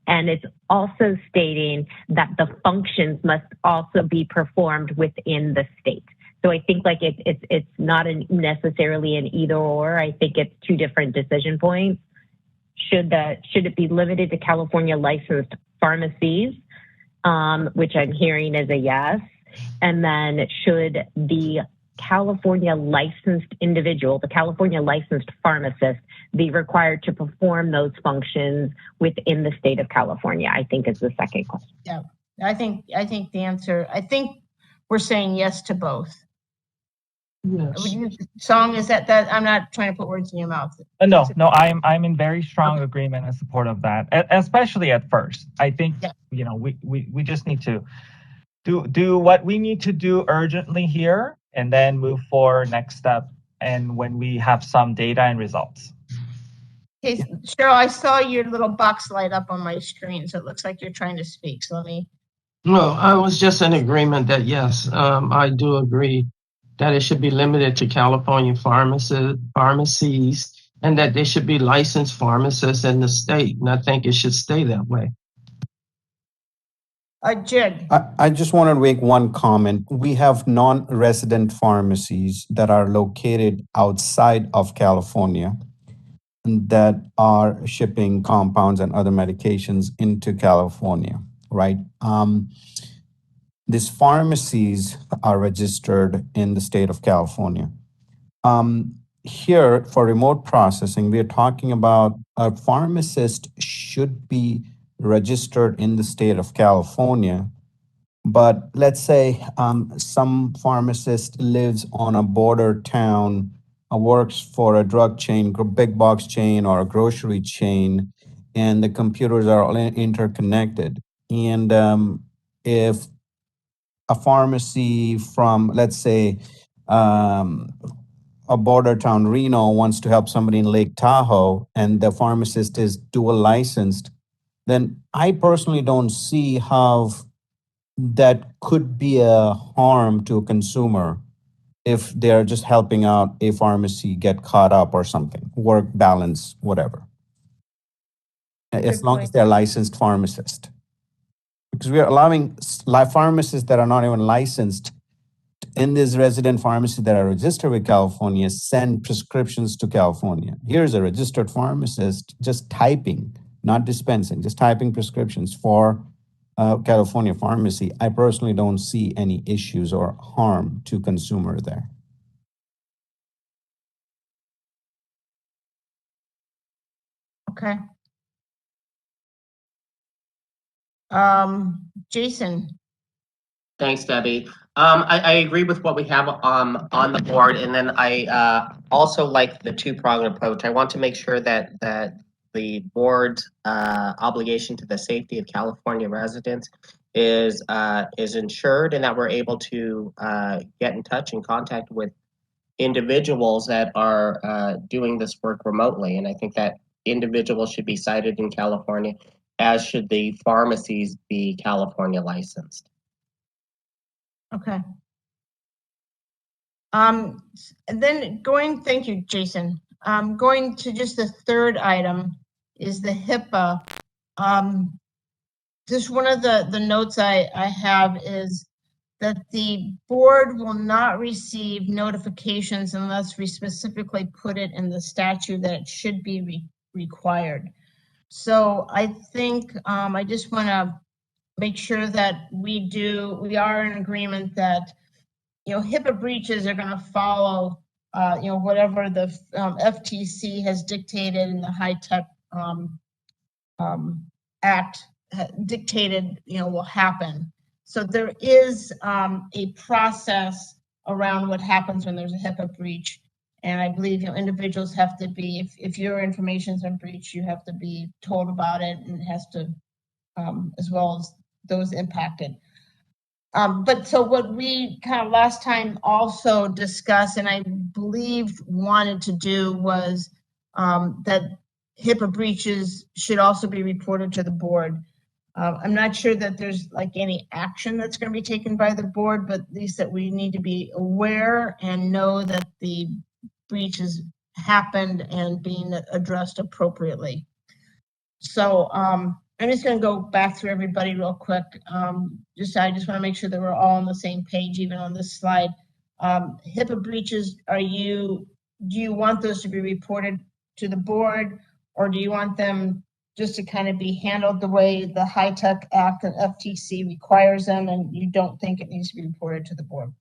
And it's also stating that the functions must also be performed within the state. So I think like it's not necessarily an either or. I think it's two different decision points. Should it be limited to California licensed pharmacies, which I'm hearing is a yes, and then should the California licensed individual, the California licensed pharmacist, be required to perform those functions within the state of California? I think is the second question. Yeah, I think the answer, I think we're saying yes to both. Yes. Song, is that I'm not trying to put words in your mouth. No, I'm in very strong agreement and support of that, especially at first. I think, we just need to do what we need to do urgently here, and then move forward next step, and when we have some data and results. Okay, Cheryl, I saw your little box light up on my screen, so it looks like you're trying to speak. So let me. No, I was just in agreement that yes, I do agree that it should be limited to California pharmacies, and that they should be licensed pharmacists in the state. And I think it should stay that way. Jed. I just want to make one comment. We have non-resident pharmacies that are located outside of California that are shipping compounds and other medications into California, right? These pharmacies are registered in the state of California. Here, for remote processing, we are talking about a pharmacist should be registered in the state of California. But let's say some pharmacist lives on a border town, works for a drug chain, big box chain, or a grocery chain, and the computers are all interconnected. And if a pharmacy from, let's say, a border town, Reno, wants to help somebody in Lake Tahoe, and the pharmacist is dual licensed, then I personally don't see how that could be a harm to a consumer if they're just helping out a pharmacy get caught up or something, work balance, whatever. As long as they're licensed pharmacist. Because we are allowing pharmacists that are not even licensed in these resident pharmacies that are registered with California send prescriptions to California. Here's a registered pharmacist just typing, not dispensing, just typing prescriptions for California pharmacy. I personally don't see any issues or harm to consumer there. Okay. Jason. Thanks, Debbie. I agree with what we have on the board, and then I also like the two-pronged approach. I want to make sure that the board's obligation to the safety of California residents is ensured, and that we're able to get in touch and contact with individuals that are doing this work remotely. And I think that individuals should be cited in California, as should the pharmacies be California licensed. Okay. And then thank you, Jason. Going to just the third item is the HIPAA. Just one of the notes I have is that the board will not receive notifications unless we specifically put it in the statute that it should be required. So I think I just want to make sure that we are in agreement that, HIPAA breaches are going to follow, whatever the FTC has dictated in the High-Tech Act dictated, will happen. So there is a process around what happens when there's a HIPAA breach. And I believe, individuals have to be, if your information's been breached, you have to be told about it, and it has to, as well as those impacted. But so what we kind of last time also discussed, and I believe wanted to do, was that HIPAA breaches should also be reported to the board. I'm not sure that there's like any action that's going to be taken by the board, but at least that we need to be aware and know that the breach has happened and being addressed appropriately. So I'm just going to go back through everybody real quick. I just want to make sure that we're all on the same page, even on this slide. HIPAA breaches, do you want those to be reported to the board, or do you want them just to kind of be handled the way the High-Tech Act and FTC requires them, and you don't think it needs to be reported to the board?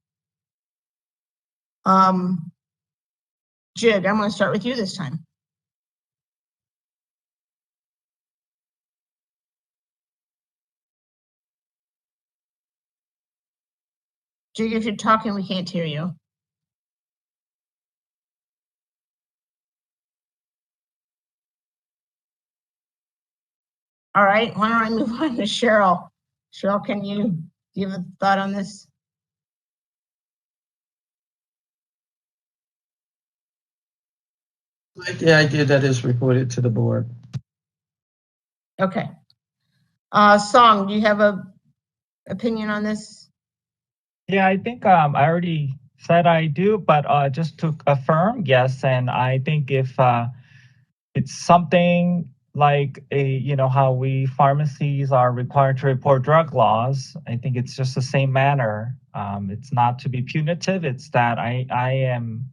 Jig, I'm going to start with you this time. Jig, if you're talking, we can't hear you. All right, why don't I move on to Cheryl? Cheryl, can you give a thought on this? I like the idea that is reported to the board. Okay. Song, do you have a opinion on this? Yeah, I think I already said I do, but just to affirm, yes. And I think if it's something like how we pharmacies are required to report drug laws, I think it's just the same manner. It's not to be punitive. It's that I am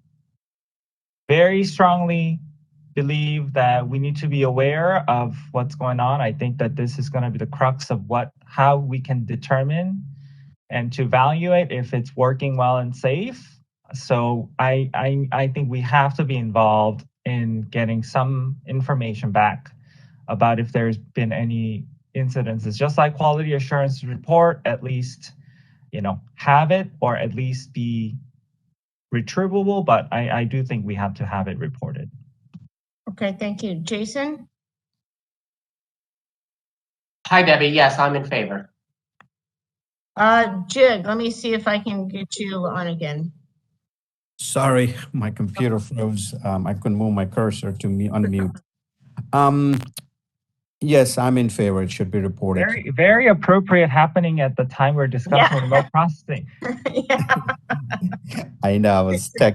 very strongly believe that we need to be aware of what's going on. I think that this is going to be the crux of how we can determine and to evaluate if it's working well and safe. So I think we have to be involved in getting some information back about if there's been any incidences. Just like quality assurance report, at least, have it, or at least be retrievable, but I do think we have to have it reported. Okay, thank you. Jason? Hi, Debbie. Yes, I'm in favor. Jig, let me see if I can get you on again. Sorry, my computer froze. I couldn't move my cursor to unmute. Yes, I'm in favor. It should be reported. Very, very appropriate happening at the time we're discussing remote processing. Yeah. I know. I was I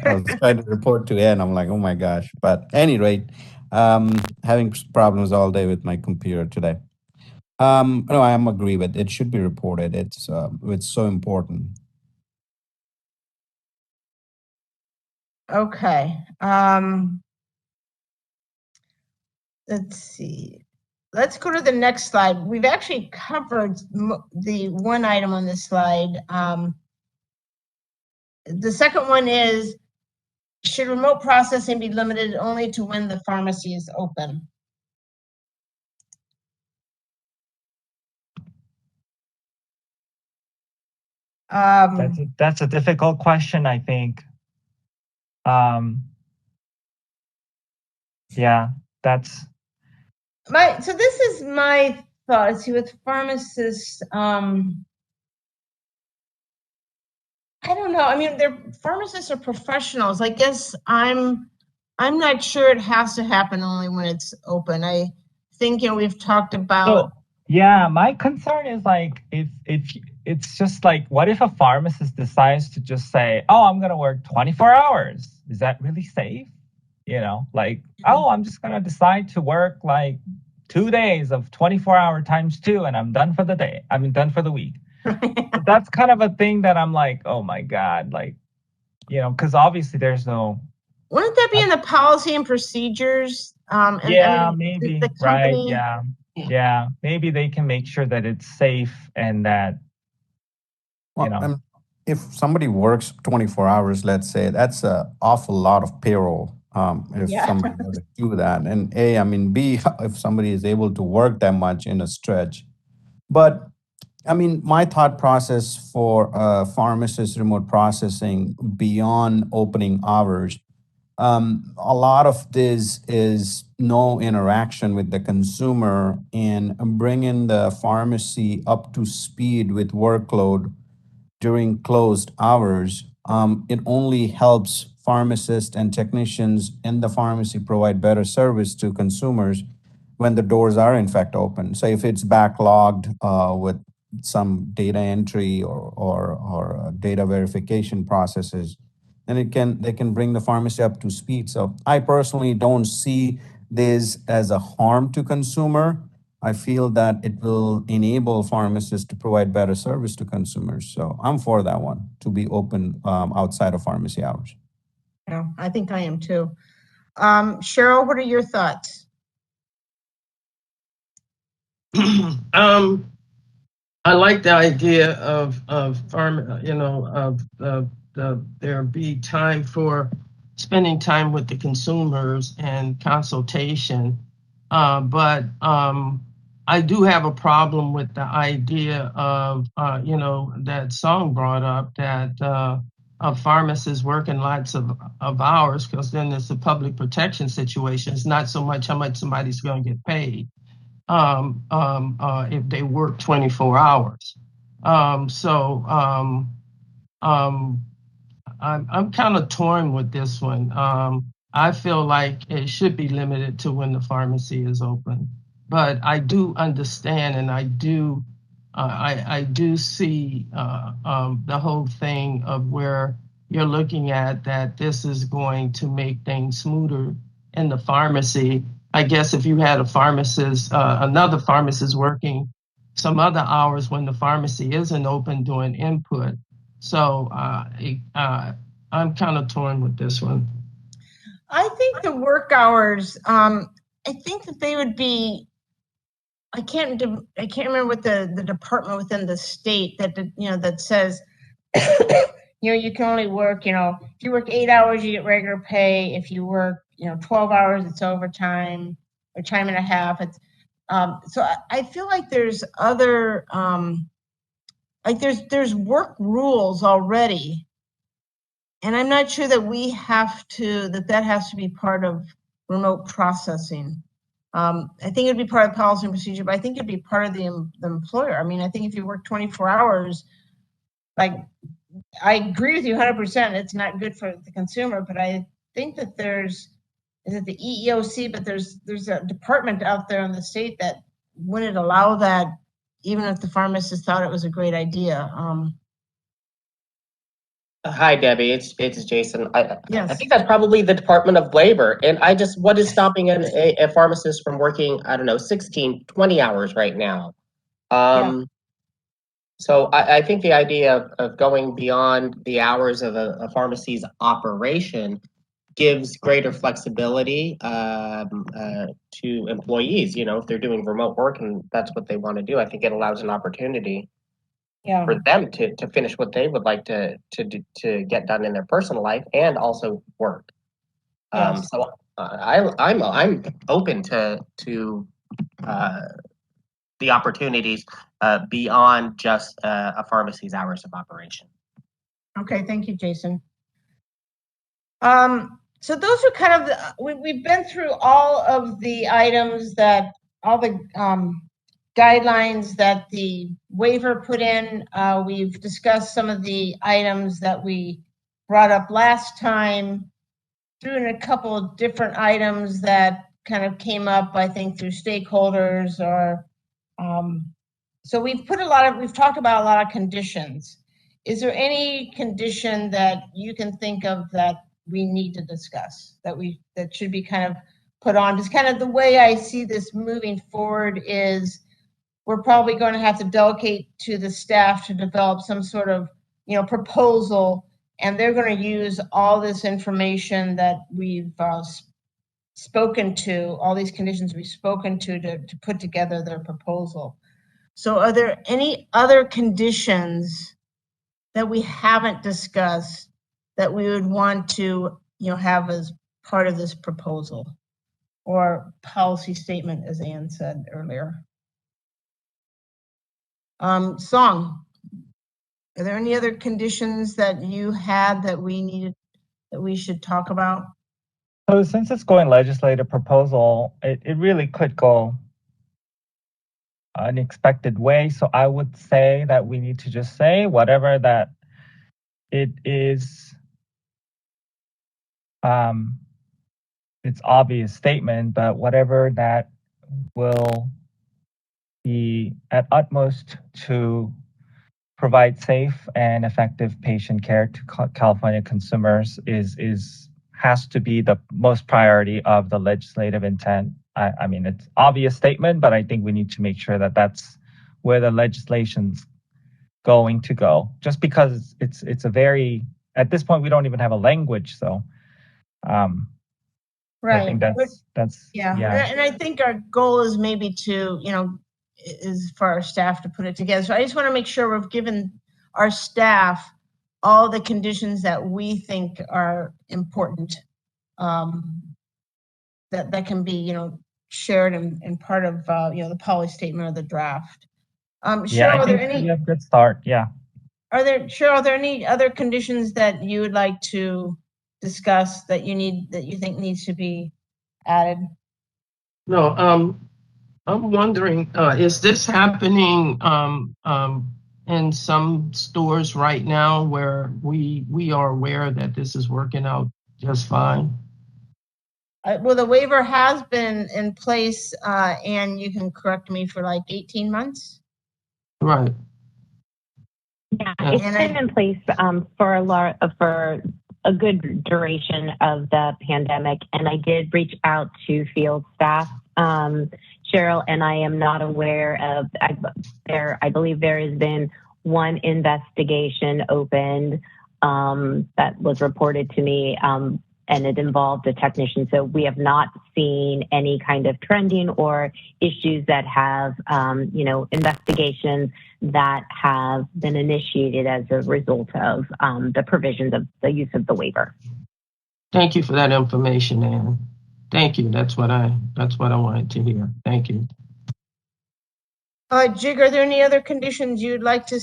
was trying to report to Ann. I'm like, oh my gosh. But at any rate, having problems all day with my computer today. No, I am agree with it. Should be reported. It's so important. Okay. Let's see. Let's go to the next slide. We've actually covered the one item on this slide. The second one is, should remote processing be limited only to when the pharmacy is open? That's a difficult question, I think. Yeah. that's So this is my thought. See, with pharmacists, I don't know. I mean, pharmacists are professionals. I guess I'm not sure it has to happen only when it's open. I think, we've talked about. so. Yeah, my concern is like if it's just like, what if a pharmacist decides to just say, "Oh, I'm gonna work 24 hours"? Is that really safe? Like, oh, I'm just gonna decide to work like 2 days of 24-hour times 2, and I'm done for the day. I mean, done for the week. That's kind of a thing that I'm like, oh my God, like, because obviously there's no. Wouldn't that be in the policy and procedures? Yeah, maybe. The Right. company. Yeah. Yeah. Maybe they can make sure that it's safe and that, Well, if somebody works 24 hours, let's say, that's an awful lot of payroll. If Yeah. somebody were to do that, and A, I mean, B, if somebody is able to work that much in a stretch. But I mean, my thought process for pharmacist remote processing beyond opening hours, a lot of this is no interaction with the consumer and bringing the pharmacy up to speed with workload during closed hours. It only helps pharmacists and technicians in the pharmacy provide better service to consumers when the doors are in fact open. So if it's backlogged with some data entry or data verification processes, then they can bring the pharmacy up to speed. So I personally don't see this as a harm to consumer. I feel that it will enable pharmacists to provide better service to consumers. So I'm for that one, to be open outside of pharmacy hours. Yeah, I think I am too. Cheryl, what are your thoughts? I like the idea of there be time for spending time with the consumers and consultation. But I do have a problem with the idea of, that Song brought up, that a pharmacist working lots of hours, because then it's a public protection situation. It's not so much how much somebody's going to get paid if they work 24 hours. I'm kind of torn with this one. I feel like it should be limited to when the pharmacy is open, but I do understand, and I do see the whole thing of where you're looking at that this is going to make things smoother in the pharmacy. I guess if you had a pharmacist, another pharmacist working some other hours when the pharmacy isn't open doing input. So I'm kind of torn with this one. I think the work hours, I think that they would be, I can't remember what the department within the state that says, you can only work, if you work 8 hours, you get regular pay. If you work, 12 hours, it's overtime or time and a half. It's, so I feel like there's other, like there's work rules already. And I'm not sure that that has to be part of remote processing. I think it'd be part of the policy and procedure, but I think it'd be part of the employer. I mean, I think if you work 24 hours, like, I agree with you 100%. It's not good for the consumer, but I think that is it the EEOC, but there's a department out there in the state that wouldn't allow that, even if the pharmacist thought it was a great idea. Hi, Debbie. It's Jason. Yes. I think that's probably the Department of Labor. And what is stopping a pharmacist from working, I don't know, 16, 20 hours right now? So I think the idea of going beyond the hours of a pharmacy's operation gives greater flexibility to employees. If they're doing remote work and that's what they want to do, I think it allows an opportunity for them to finish what they would like to get done in their personal life and also work. Yes. So I'm open to the opportunities beyond just a pharmacy's hours of operation. Okay, thank you, Jason. So those are kind of, we've been through all of the items that, all the guidelines that the waiver put in. We've discussed some of the items that we brought up last time, threw in a couple of different items that kind of came up, I think, through stakeholders or, so we've talked about a lot of conditions. Is there any condition that you can think of that we need to discuss, that should be kind of put on? Just kind of the way I see this moving forward is we're probably going to have to delegate to the staff to develop some sort of, proposal, and they're going to use all this information that we've spoken to, all these conditions we've spoken to put together their proposal. So are there any other conditions that we haven't discussed that we would want to, have as part of this proposal or policy statement, as Ann said earlier? Song, are there any other conditions that you had that we should talk about? So since it's going legislative proposal, it really could go unexpected way. So I would say that we need to just say whatever that it is, it's obvious statement, but whatever that will be at utmost to provide safe and effective patient care to California consumers has to be the most priority of the legislative intent. I mean, it's obvious statement, but I think we need to make sure that that's where the legislation's going to go. Just because it's a very, at this point we don't even have a language, so right. I think that's yeah. And I think our goal is maybe to, is for our staff to put it together. So I just want to make sure we've given our staff all the conditions that we think are important, that can be, shared and part of, the policy statement or the draft. Cheryl, I think a good start. Yeah. Are there any other conditions that you would like to discuss that you think needs to be added? No, I'm wondering, is this happening in some stores right now where we are aware that this is working out just fine? Well, the waiver has been in place, and you can correct me, for like 18 months. Right. Yeah, it's been in place for a good duration of the pandemic, and I did reach out to field staff, Cheryl, and I am not aware of. I believe there has been one investigation opened that was reported to me, and it involved a technician. So we have not seen any kind of trending or issues that have, investigations that have been initiated as a result of the provisions of the use of the waiver. Thank you for that information, Ann. Thank you. That's what I wanted to hear. Thank you. Jig, are there any other conditions you'd like for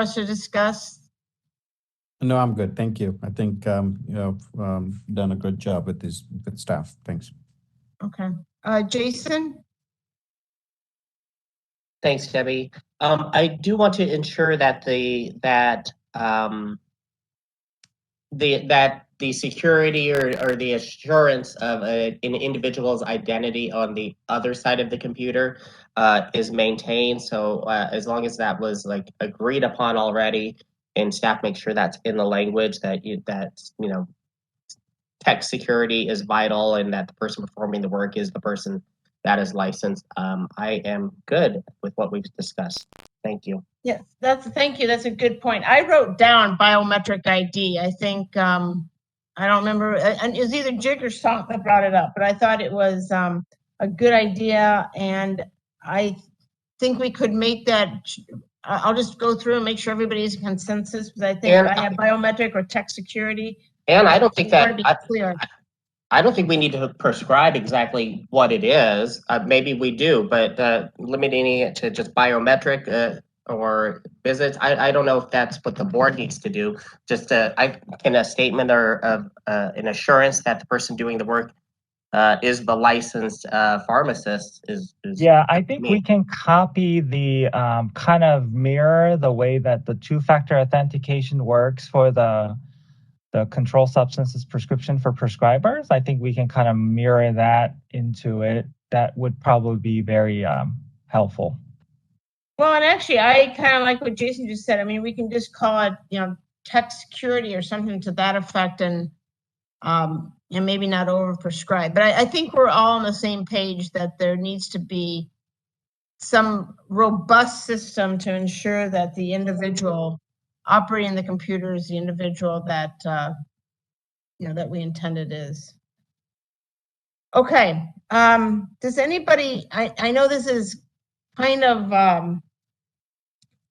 us to discuss? No, I'm good. Thank you. I think done a good job with staff. Thanks. Okay. Jason? Thanks, Debbie. I do want to ensure that the security or the assurance of an individual's identity on the other side of the computer is maintained. So as long as that was like agreed upon already, and staff make sure that's in the language that tech security is vital, and that the person performing the work is the person that is licensed. I am good with what we've discussed. Thank you. Yes, thank you. That's a good point. I wrote down biometric ID. I think, I don't remember, and it was either Jig or Song that brought it up, but I thought it was a good idea. And I think we could make that, I'll just go through and make sure everybody's consensus, because I think I have biometric or tech security. And I don't think that, clear. I don't think we need to prescribe exactly what it is. Maybe we do, but limiting it to just biometric or visits. I don't know if that's what the board needs to do. Just a statement or an assurance that the person doing the work is the licensed pharmacist is Yeah, I think me. we can copy the kind of mirror the way that the two-factor authentication works for the controlled substances prescription for prescribers. I think we can kind of mirror that into it. That would probably be very helpful. Well, and actually, I kind of like what Jason just said. I mean, we can just call it, tech security or something to that effect, and maybe not overprescribe. But I think we're all on the same page that there needs to be some robust system to ensure that the individual operating the computer is the individual that that we intended is. Okay. Does anybody? I know this is kind of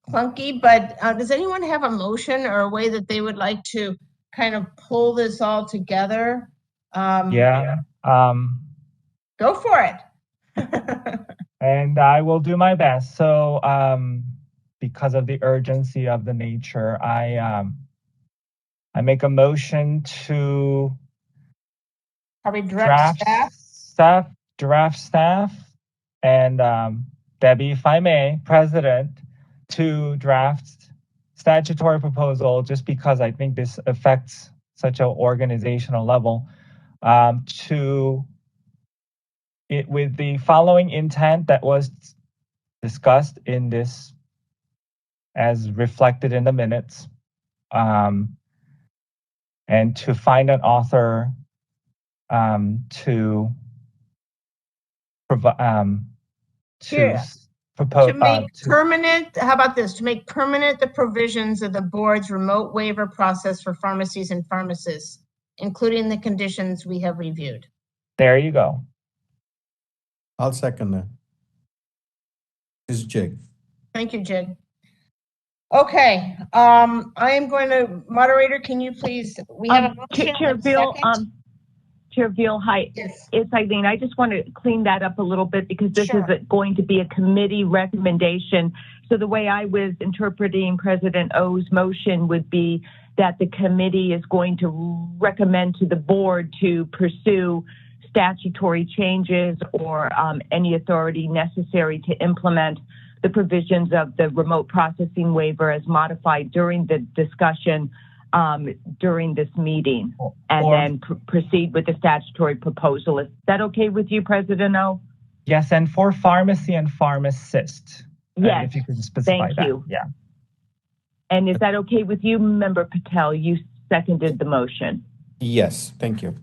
clunky, but does anyone have a motion or a way that they would like to kind of pull this all together? Yeah. Go for it. And I will do my best. So, because of the urgency of the nature, I make a motion to Probably direct draft staff, and Debbie, if I may, President, to draft statutory proposal, just because I think this affects such an organizational level, to it with the following intent that was discussed in this as reflected in the minutes, and to find an author to provide propose to make permanent. How about this? To make permanent the provisions of the board's remote waiver process for pharmacies and pharmacists, including the conditions we have reviewed. There you go. I'll second that. This is Jig. Thank you, Jig. Okay, I am going to, moderator, can you please, we have a motion. Chair Veal, Chair Veal, hi, yes. It's Eileen. I just want to clean that up a little bit because this is going to be a committee recommendation. So the way I was interpreting President O's motion would be that the committee is going to recommend to the board to pursue statutory changes or any authority necessary to implement the provisions of the remote processing waiver as modified during the discussion during this meeting, and then proceed with the statutory proposal. Is that okay with you, President O? Yes, and for pharmacy and pharmacist. Yes, if you could specify thank that. you. Yeah. And is that okay with you, Member Patel? You seconded the motion. Yes, thank you.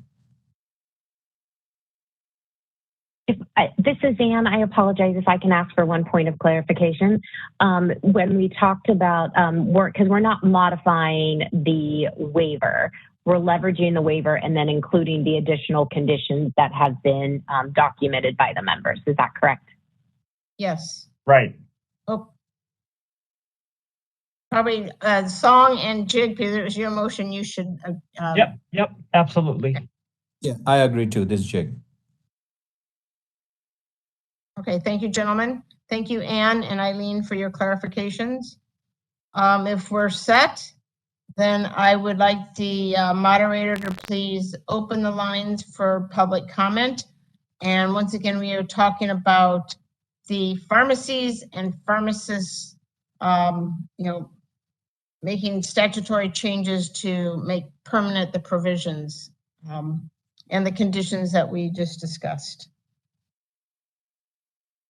This is Anne. I apologize if I can ask for one point of clarification. When we talked about because we're not modifying the waiver, we're leveraging the waiver and then including the additional conditions that have been documented by the members. Is that correct? Yes. Right. Oh. Probably Song and Jig, because it was your motion, you should. Yep, absolutely. Yeah, I agree too. This is Jig. Okay, thank you, gentlemen. Thank you, Anne and Eileen, for your clarifications. If we're set, then I would like the moderator to please open the lines for public comment. And once again, we are talking about the pharmacies and pharmacists, making statutory changes to make permanent the provisions and the conditions that we just discussed.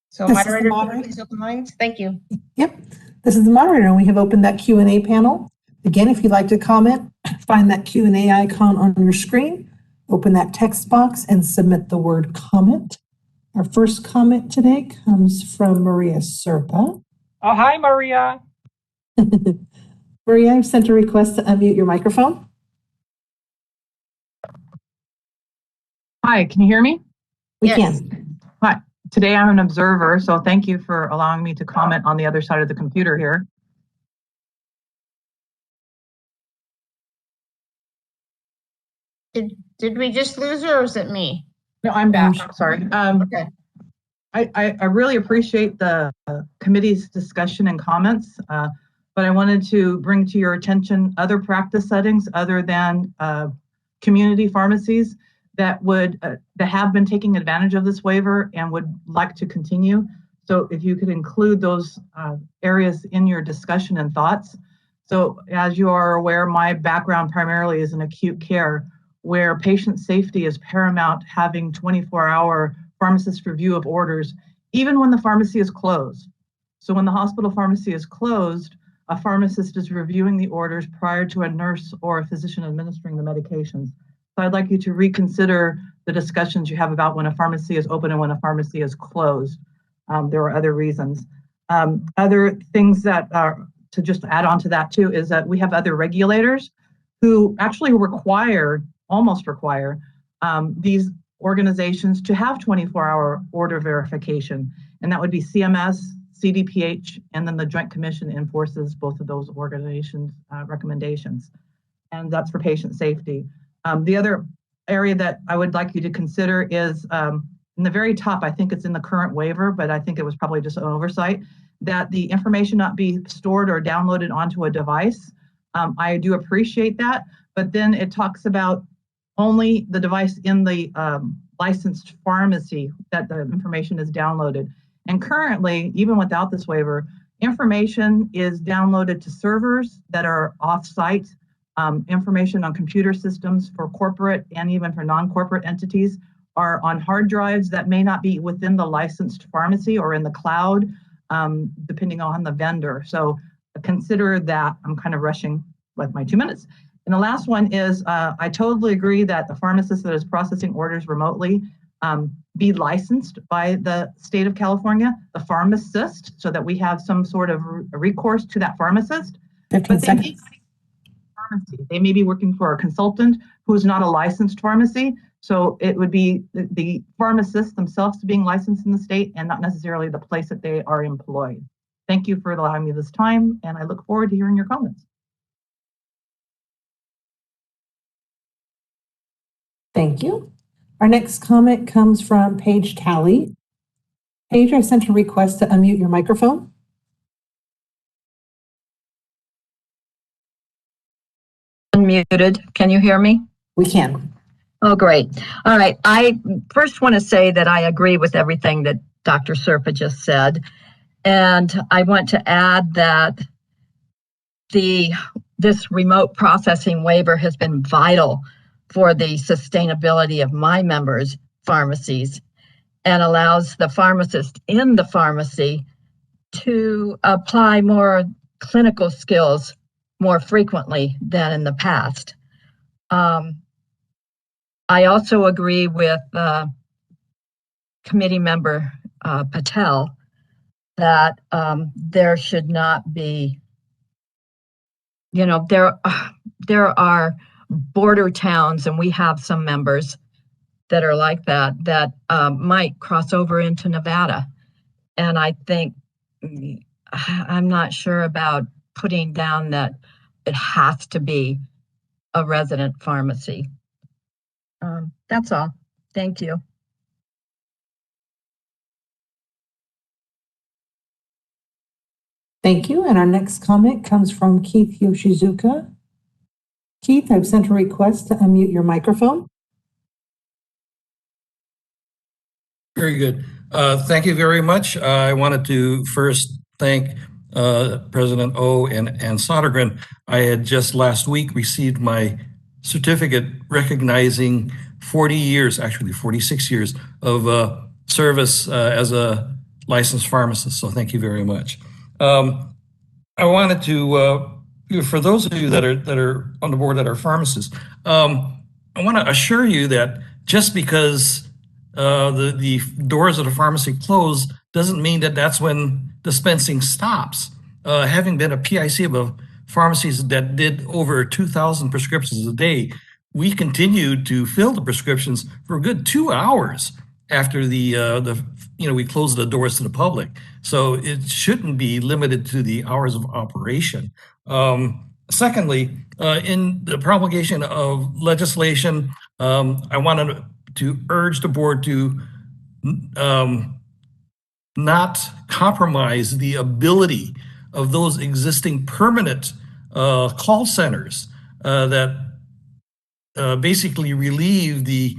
So moderator, please open lines. Thank you. Yep, this is the moderator, and we have opened that Q&A panel. Again, if you'd like to comment, find that Q&A icon on your screen, open that text box and submit the word comment. Our first comment today comes from Maria Serpa. Oh, hi, Maria. Maria, I've sent a request to unmute your microphone. Hi, can you hear me? We Yes. can. Hi. Today I'm an observer, so thank you for allowing me to comment on the other side of the computer here. Did we just lose her, or is it me? No, I'm back. Sorry. Okay. I really appreciate the committee's discussion and comments, but I wanted to bring to your attention other practice settings other than community pharmacies that have been taking advantage of this waiver and would like to continue. So if you could include those areas in your discussion and thoughts. So as you are aware, my background primarily is in acute care, where patient safety is paramount, having 24-hour pharmacist review of orders, even when the pharmacy is closed. So when the hospital pharmacy is closed, a pharmacist is reviewing the orders prior to a nurse or a physician administering the medications. So I'd like you to reconsider the discussions you have about when a pharmacy is open and when a pharmacy is closed. There are other reasons. Other things that are, to just add on to that too, is that we have other regulators who actually almost require these organizations to have 24-hour order verification. And that would be CMS, CDPH, and then the Joint Commission enforces both of those organizations' recommendations. And that's for patient safety. The other area that I would like you to consider is in the very top, I think it's in the current waiver, but I think it was probably just an oversight, that the information not be stored or downloaded onto a device. I do appreciate that, but then it talks about only the device in the licensed pharmacy that the information is downloaded. And currently, even without this waiver, information is downloaded to servers that are off-site. Information on computer systems for corporate and even for non-corporate entities are on hard drives that may not be within the licensed pharmacy or in the cloud, depending on the vendor. So consider that. I'm kind of rushing with my 2 minutes. And the last one is, I totally agree that the pharmacist that is processing orders remotely be licensed by the state of California, the pharmacist, so that we have some sort of recourse to that pharmacist. 15 seconds. They may be working for a consultant who is not a licensed pharmacy. So it would be the pharmacists themselves being licensed in the state and not necessarily the place that they are employed. Thank you for allowing me this time, and I look forward to hearing your comments. Thank you. Our next comment comes from Paige Talley. Paige, I sent a request to unmute your microphone. Unmuted. Can you hear me? We can. Oh, great. All right. I first want to say that I agree with everything that Dr. Serpa just said. And I want to add that this remote processing waiver has been vital for the sustainability of my members' pharmacies and allows the pharmacist in the pharmacy to apply more clinical skills more frequently than in the past. I also agree with committee member Patel that there should not be, there are border towns, and we have some members that are like that might cross over into Nevada. And I think, I'm not sure about putting down that it has to be a resident pharmacy. That's all. Thank you. Thank you. And our next comment comes from Keith Yoshizuka. Keith, I've sent a request to unmute your microphone. Very good. Thank you very much. I wanted to first thank President O and Sodergren. I had just last week received my certificate recognizing 40 years, actually 46 years of service as a licensed pharmacist. So thank you very much. I wanted to, for those of you that are on the board that are pharmacists, I want to assure you that just because the doors of the pharmacy close doesn't mean that that's when dispensing stops. Having been a PIC of a pharmacies that did over 2,000 prescriptions a day, we continued to fill the prescriptions for a good 2 hours after we closed the doors to the public. So it shouldn't be limited to the hours of operation. Secondly, in the promulgation of legislation, I wanted to urge the board to not compromise the ability of those existing permanent call centers that basically relieve the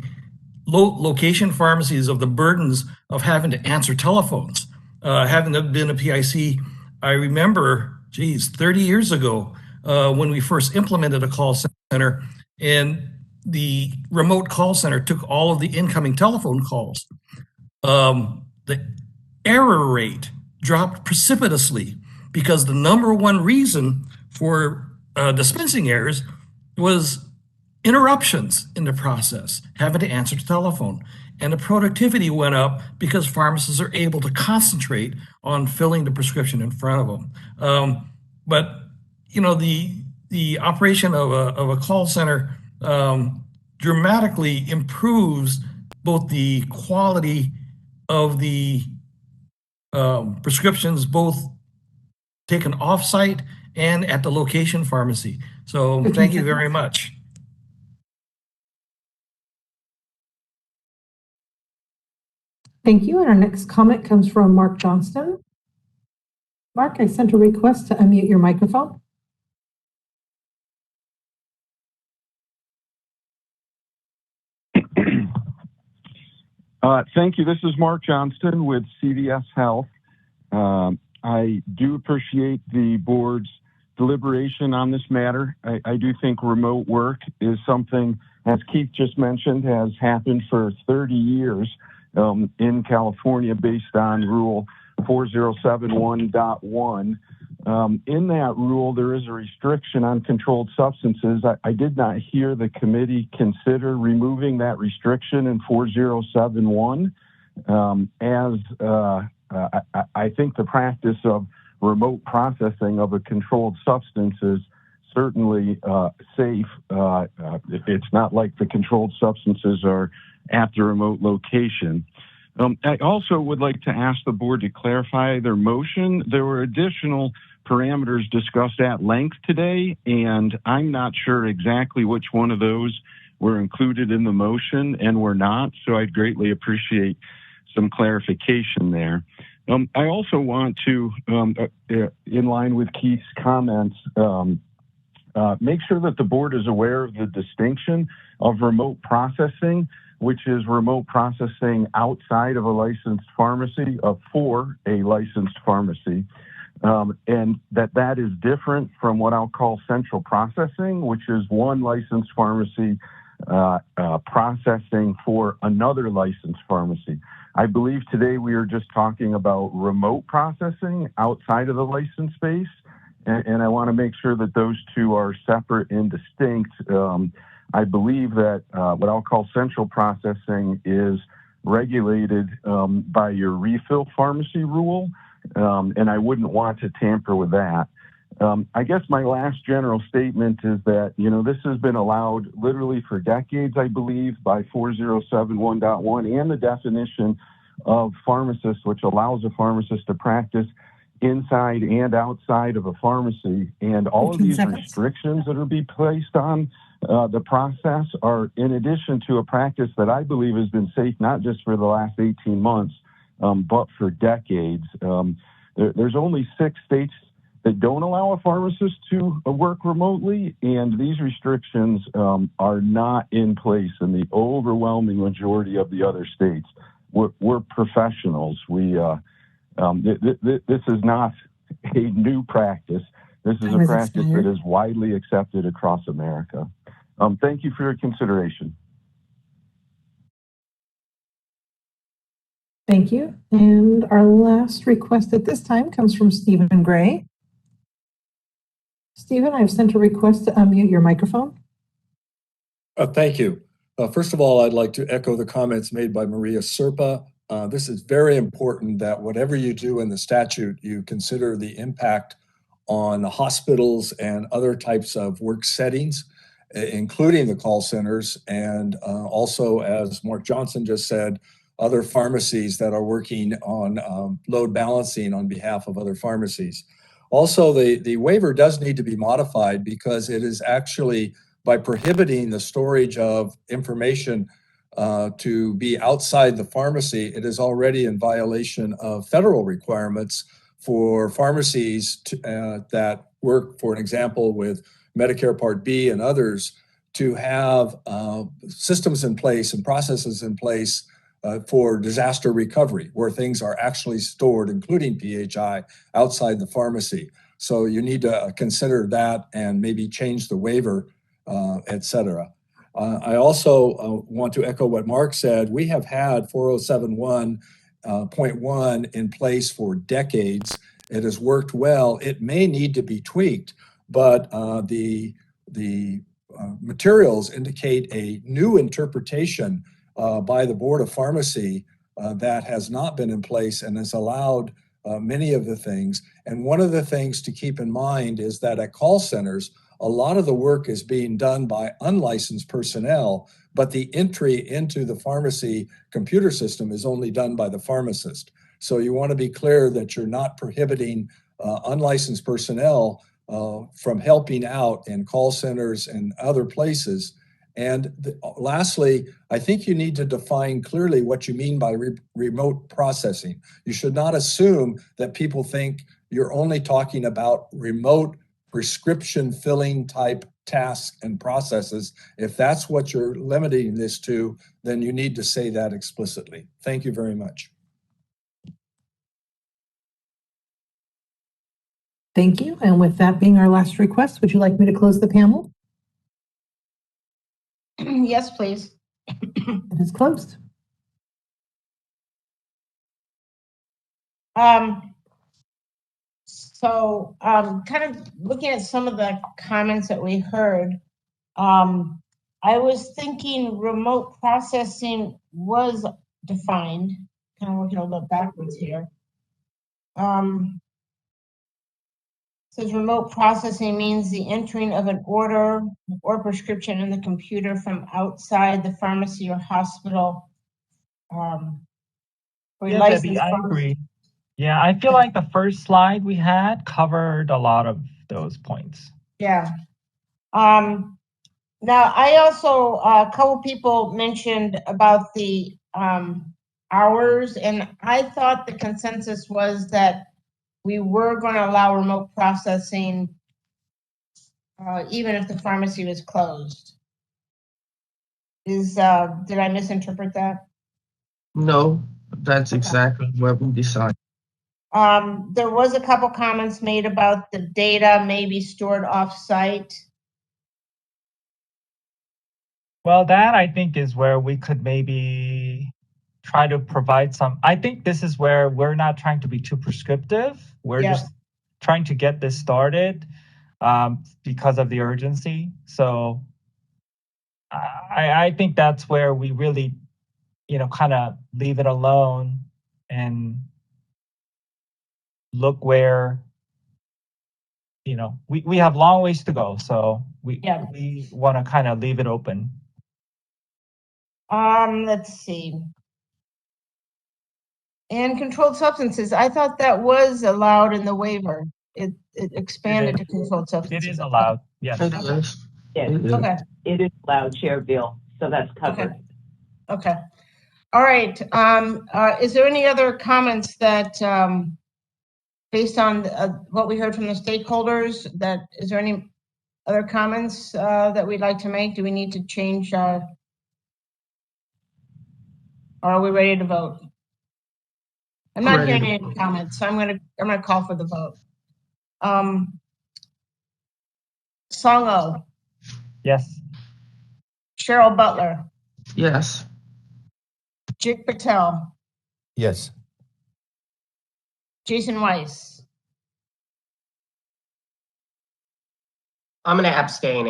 location pharmacies of the burdens of having to answer telephones. Having been a PIC, I remember, 30 years ago, when we first implemented a call center, and the remote call center took all of the incoming telephone calls. The error rate dropped precipitously because the number one reason for dispensing errors was interruptions in the process, having to answer the telephone. And the productivity went up because pharmacists are able to concentrate on filling the prescription in front of them. But you know, the operation of a call center dramatically improves both the quality of the prescriptions, both taken off-site and at the location pharmacy. So thank you very much. Thank you. And our next comment comes from Mark Johnston. Mark, I sent a request to unmute your microphone. Thank you. This is Mark Johnston with CVS Health. I do appreciate the board's deliberation on this matter. I do think remote work is something, as Keith just mentioned, has happened for 30 years in California based on Rule 4071.1. In that rule, there is a restriction on controlled substances. I did not hear the committee consider removing that restriction in 4071. I think the practice of remote processing of a controlled substance is certainly safe. It's not like the controlled substances are at the remote location. I also would like to ask the board to clarify their motion. There were additional parameters discussed at length today, and I'm not sure exactly which one of those were included in the motion and were not, so I'd greatly appreciate some clarification there. I also want to, in line with Keith's comments, make sure that the board is aware of the distinction of remote processing, which is remote processing outside of a licensed pharmacy for a licensed pharmacy. And that is different from what I'll call central processing, which is one licensed pharmacy processing for another licensed pharmacy. I believe today we are just talking about remote processing outside of the license space, and I want to make sure that those two are separate and distinct. I believe that what I'll call central processing is regulated by your refill pharmacy rule, and I wouldn't want to tamper with that. I guess my last general statement is that, you know, this has been allowed literally for decades, I believe, by 4071.1 and the definition of pharmacist, which allows a pharmacist to practice inside and outside of a pharmacy. And all of these restrictions that are being placed on the process are in addition to a practice that I believe has been safe, not just for the last 18 months, but for decades. There's only 6 states that don't allow a pharmacist to work remotely, and these restrictions are not in place in the overwhelming majority of the other states. We're professionals. This is not a new practice. This is a practice that is widely accepted across America. Thank you for your consideration. Thank you. And our last request at this time comes from Stephen Gray. Stephen, I've sent a request to unmute your microphone. Thank you. First of all, I'd like to echo the comments made by Maria Serpa. This is very important that whatever you do in the statute, you consider the impact on hospitals and other types of work settings, including the call centers, and also, as Mark Johnson just said, other pharmacies that are working on load balancing on behalf of other pharmacies. Also, the waiver does need to be modified because it is actually, by prohibiting the storage of information to be outside the pharmacy, it is already in violation of federal requirements for pharmacies that work, for an example, with Medicare Part B and others, to have systems in place and processes in place for disaster recovery, where things are actually stored, including PHI, outside the pharmacy. So you need to consider that and maybe change the waiver, et cetera. I also want to echo what Mark said. We have had 4071.1 in place for decades. It has worked well. It may need to be tweaked, but the materials indicate a new interpretation by the Board of Pharmacy that has not been in place and has allowed many of the things. And one of the things to keep in mind is that at call centers, a lot of the work is being done by unlicensed personnel, but the entry into the pharmacy computer system is only done by the pharmacist. So you want to be clear that you're not prohibiting unlicensed personnel from helping out in call centers and other places. And lastly, I think you need to define clearly what you mean by remote processing. You should not assume that people think you're only talking about remote prescription filling type tasks and processes. If that's what you're limiting this to, then you need to say that explicitly. Thank you very much. Thank you. And with that being our last request, would you like me to close the panel? Yes, please. It is closed. Kind of looking at some of the comments that we heard, I was thinking remote processing was defined, kind of working a little backwards here. Says remote processing means the entering of an order or prescription in the computer from outside the pharmacy or hospital. Yeah, Debbie, I agree. Yeah, I feel like the first slide we had covered a lot of those points. Yeah. Now, I also, a couple people mentioned about the hours, and I thought the consensus was that we were going to allow remote processing even if the pharmacy was closed. Did I misinterpret that? No, that's exactly what we decided. There was a couple comments made about the data may be stored off-site. Well, that I think is where we could maybe try to provide some. I think this is where we're not trying to be too prescriptive. We're just trying to get this started because of the urgency. So I think that's where we really, kind of leave it alone and look where, we have long ways to go. So we want to kind of leave it open. Let's see. And controlled substances, I thought that was allowed in the waiver. It expanded to controlled substances. It is allowed, yes. Okay. It is allowed, Chair Bill, so that's covered. Okay. All right. Is there any other comments that, based on what we heard from the stakeholders, is there any other comments that we'd like to make? Do we need to change or are we ready to vote? I'm not hearing any comments, so I'm gonna call for the vote. Song-O. Yes. Cheryl Butler. Yes. Jig Patel. Yes. Jason Weiss. I'm going to abstain,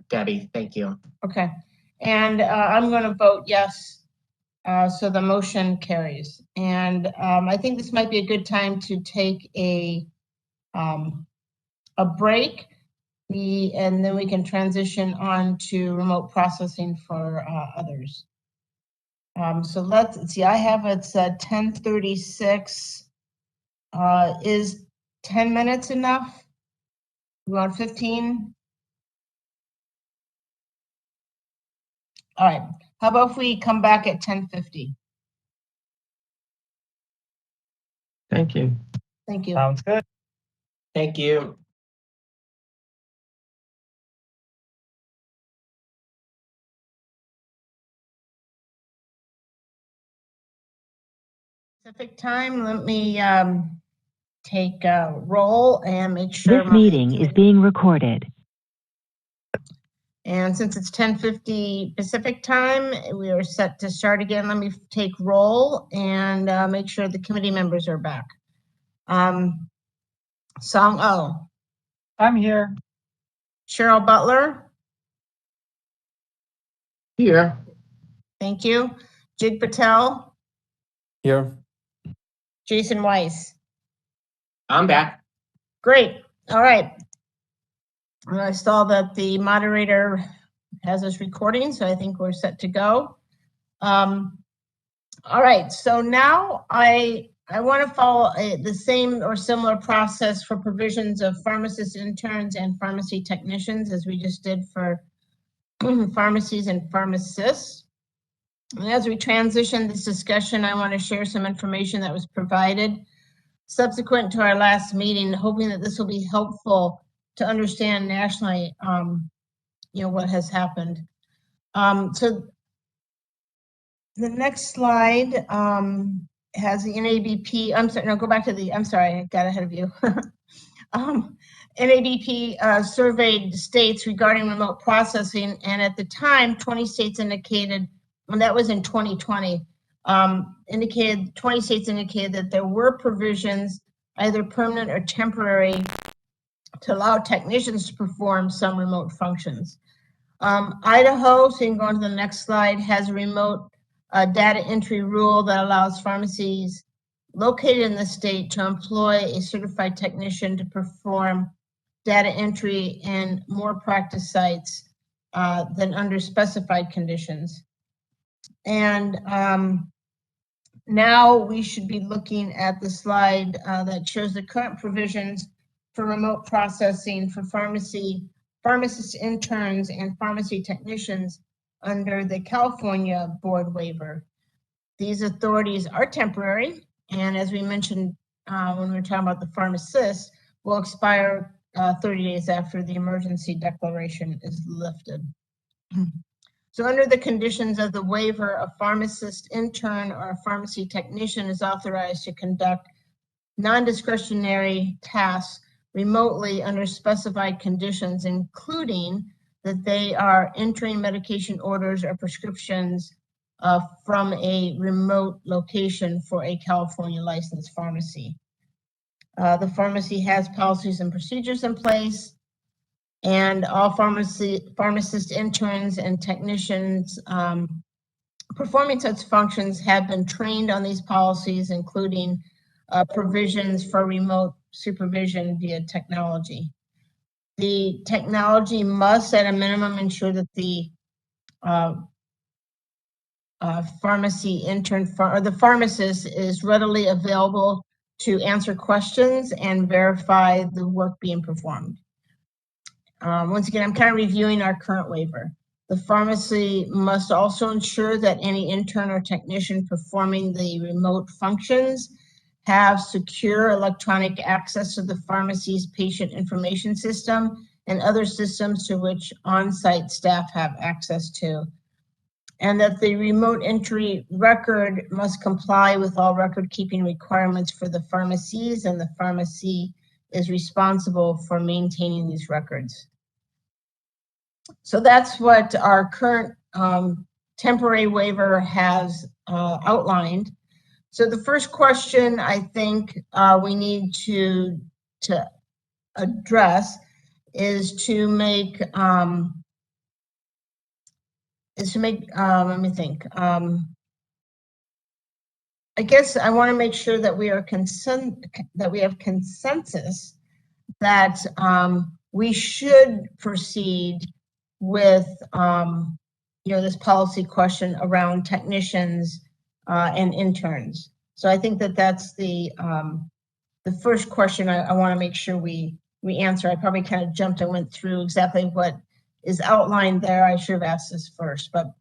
Debbie. Thank you. Okay. And I'm going to vote yes. So the motion carries. And I think this might be a good time to take a break. And then we can transition on to remote processing for others. So let's see, I have it's 10:36. Is 10 minutes enough? We want 15? All right. How about if we come back at 10:50? Thank you. Thank you. Sounds good. Thank you. Pacific time, let me take a roll and make sure. This meeting is being recorded. And since it's 10:50 Pacific time, we are set to start again. Let me take roll and make sure the committee members are back. Song O. I'm here. Cheryl Butler. Here. Thank you. Jig Patel. Here. Jason Weiss. I'm back. Great. All right. I saw that the moderator has us recording, so I think we're set to go. All right. So now I want to follow the same or similar process for provisions of pharmacists, interns, and pharmacy technicians as we just did for pharmacies and pharmacists. And as we transition this discussion, I want to share some information that was provided subsequent to our last meeting, hoping that this will be helpful to understand nationally, what has happened. So the next slide has the NABP. I'm sorry, no, go back to the, I'm sorry, I got ahead of you. NABP surveyed states regarding remote processing, and at the time, 20 states indicated, and that was in 2020, 20 states indicated that there were provisions, either permanent or temporary, to allow technicians to perform some remote functions. Idaho, so you can go on to the next slide, has a remote data entry rule that allows pharmacies located in the state to employ a certified technician to perform data entry in more practice sites than under specified conditions. And now we should be looking at the slide that shows the current provisions for remote processing for pharmacists, interns, and pharmacy technicians under the California board waiver. These authorities are temporary, and as we mentioned when we were talking about the pharmacists, will expire 30 days after the emergency declaration is lifted. So under the conditions of the waiver, a pharmacist, intern, or a pharmacy technician is authorized to conduct non-discretionary tasks remotely under specified conditions, including that they are entering medication orders or prescriptions from a remote location for a California licensed pharmacy. The pharmacy has policies and procedures in place, and all pharmacists, interns, and technicians performing such functions have been trained on these policies, including provisions for remote supervision via technology. The technology must, at a minimum, ensure that the pharmacy intern or the pharmacist is readily available to answer questions and verify the work being performed. Once again, I'm kind of reviewing our current waiver. The pharmacy must also ensure that any intern or technician performing the remote functions have secure electronic access to the pharmacy's patient information system and other systems to which on-site staff have access to. And that the remote entry record must comply with all record-keeping requirements for the pharmacies, and the pharmacy is responsible for maintaining these records. So that's what our current temporary waiver has outlined. So the first question I think we need to address is to make, let me think. I guess I want to make sure that we are that we have consensus that we should proceed with this policy question around technicians and interns. So I think that that's the first question I want to make sure we answer. I probably kind of jumped and went through exactly what is outlined there. I should have asked this first, but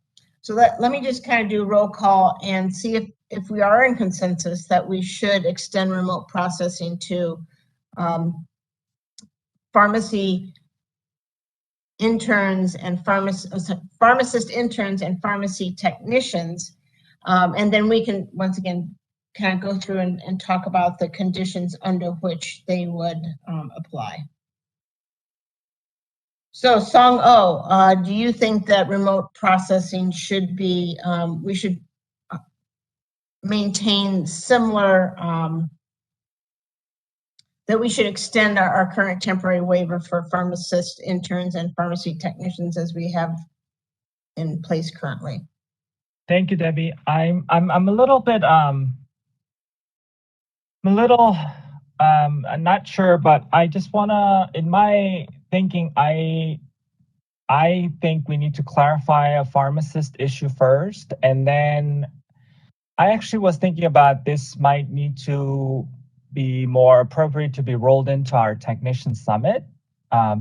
So let me just kind of do a roll call and see if we are in consensus that we should extend remote processing to pharmacy interns and pharmacist interns and pharmacy technicians. And then we can, once again, kind of go through and talk about the conditions under which they would apply. So Song O, do you think that remote processing should be, we should maintain similar, that we should extend our current temporary waiver for pharmacist interns and pharmacy technicians as we have in place currently? Thank you, Debbie. I'm a little bit I'm not sure, but I just wanna, in my thinking, I think we need to clarify a pharmacist issue first, and then I actually was thinking about this might need to be more appropriate to be rolled into our technician summit,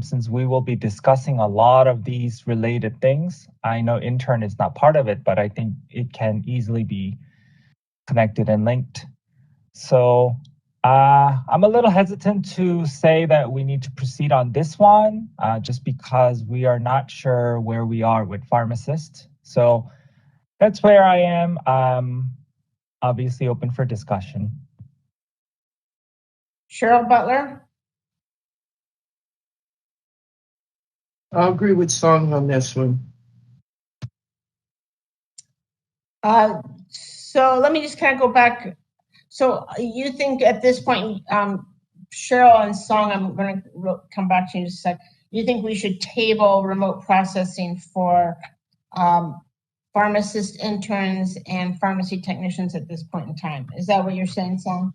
since we will be discussing a lot of these related things. I know intern is not part of it, but I think it can easily be connected and linked. So I'm a little hesitant to say that we need to proceed on this one, just because we are not sure where we are with pharmacists. So that's where I am. Obviously open for discussion. Cheryl Butler? I'll agree with Song on this one. So let me just kind of go back. So you think at this point, Cheryl and Song, I'm going to come back to you in a sec. You think we should table remote processing for pharmacist interns and pharmacy technicians at this point in time? Is that what you're saying, Song?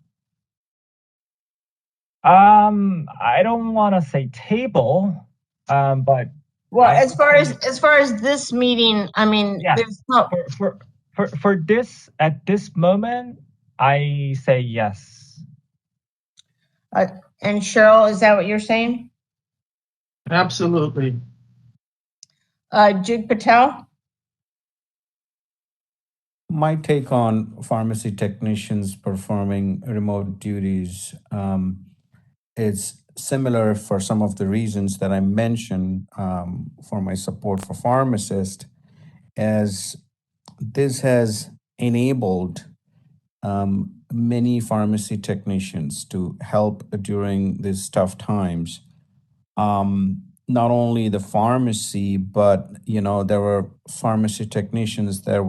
I don't want to say table, but well, as far as this meeting, I mean, yeah, there's no for this at this moment, I say yes. And Cheryl, is that what you're saying? Absolutely. Jig Patel? My take on pharmacy technicians performing remote duties is similar for some of the reasons that I mentioned for my support for pharmacists, as this has enabled many pharmacy technicians to help during these tough times. Not only the pharmacy, but there were pharmacy technicians that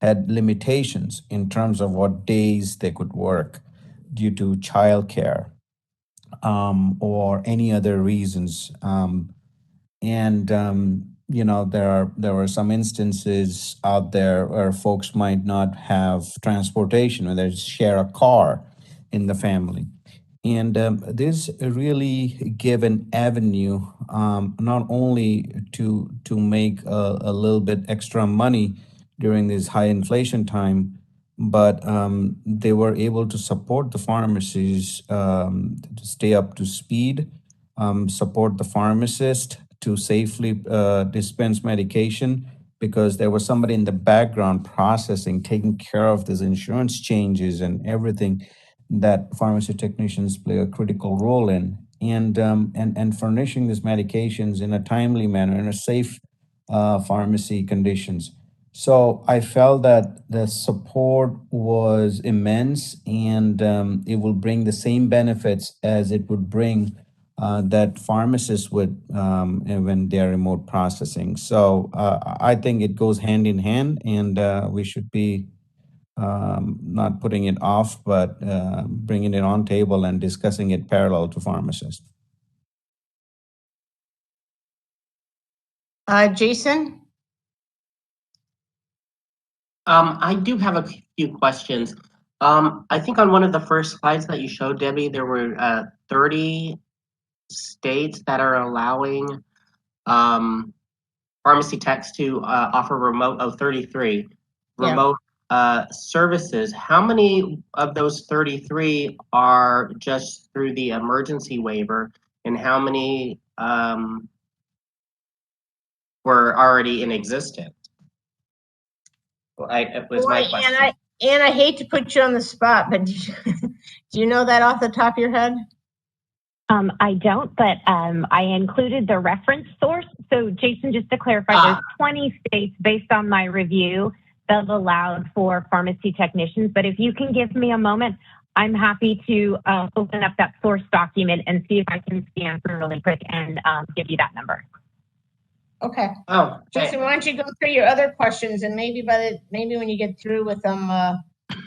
had limitations in terms of what days they could work due to childcare or any other reasons. There were some instances out there where folks might not have transportation, or they share a car in the family. And this really gave an avenue, not only to make a little bit extra money during this high inflation time, but they were able to support the pharmacies to stay up to speed, support the pharmacist to safely dispense medication, because there was somebody in the background processing, taking care of these insurance changes and everything that pharmacy technicians play a critical role in, and furnishing these medications in a timely manner, in a safe pharmacy conditions. So I felt that the support was immense, and it will bring the same benefits as it would bring that pharmacists would when they're remote processing. So I think it goes hand in hand, and we should be not putting it off, but bringing it on table and discussing it parallel to pharmacists. Jason? I do have a few questions. I think on one of the first slides that you showed, Debbie, there were 30 states that are allowing pharmacy techs to offer remote, 33 remote services. How many of those 33 are just through the emergency waiver, and how many were already in existence? It was my question. And I hate to put you on the spot, but do you know that off the top of your head? I don't, but I included the reference source. So Jason, just to clarify, there's 20 states based on my review that have allowed for pharmacy technicians. But if you can give me a moment, I'm happy to open up that source document and see if I can scan through really quick and give you that number. Okay. Oh, Jason, why don't you go through your other questions, and maybe when you get through with them,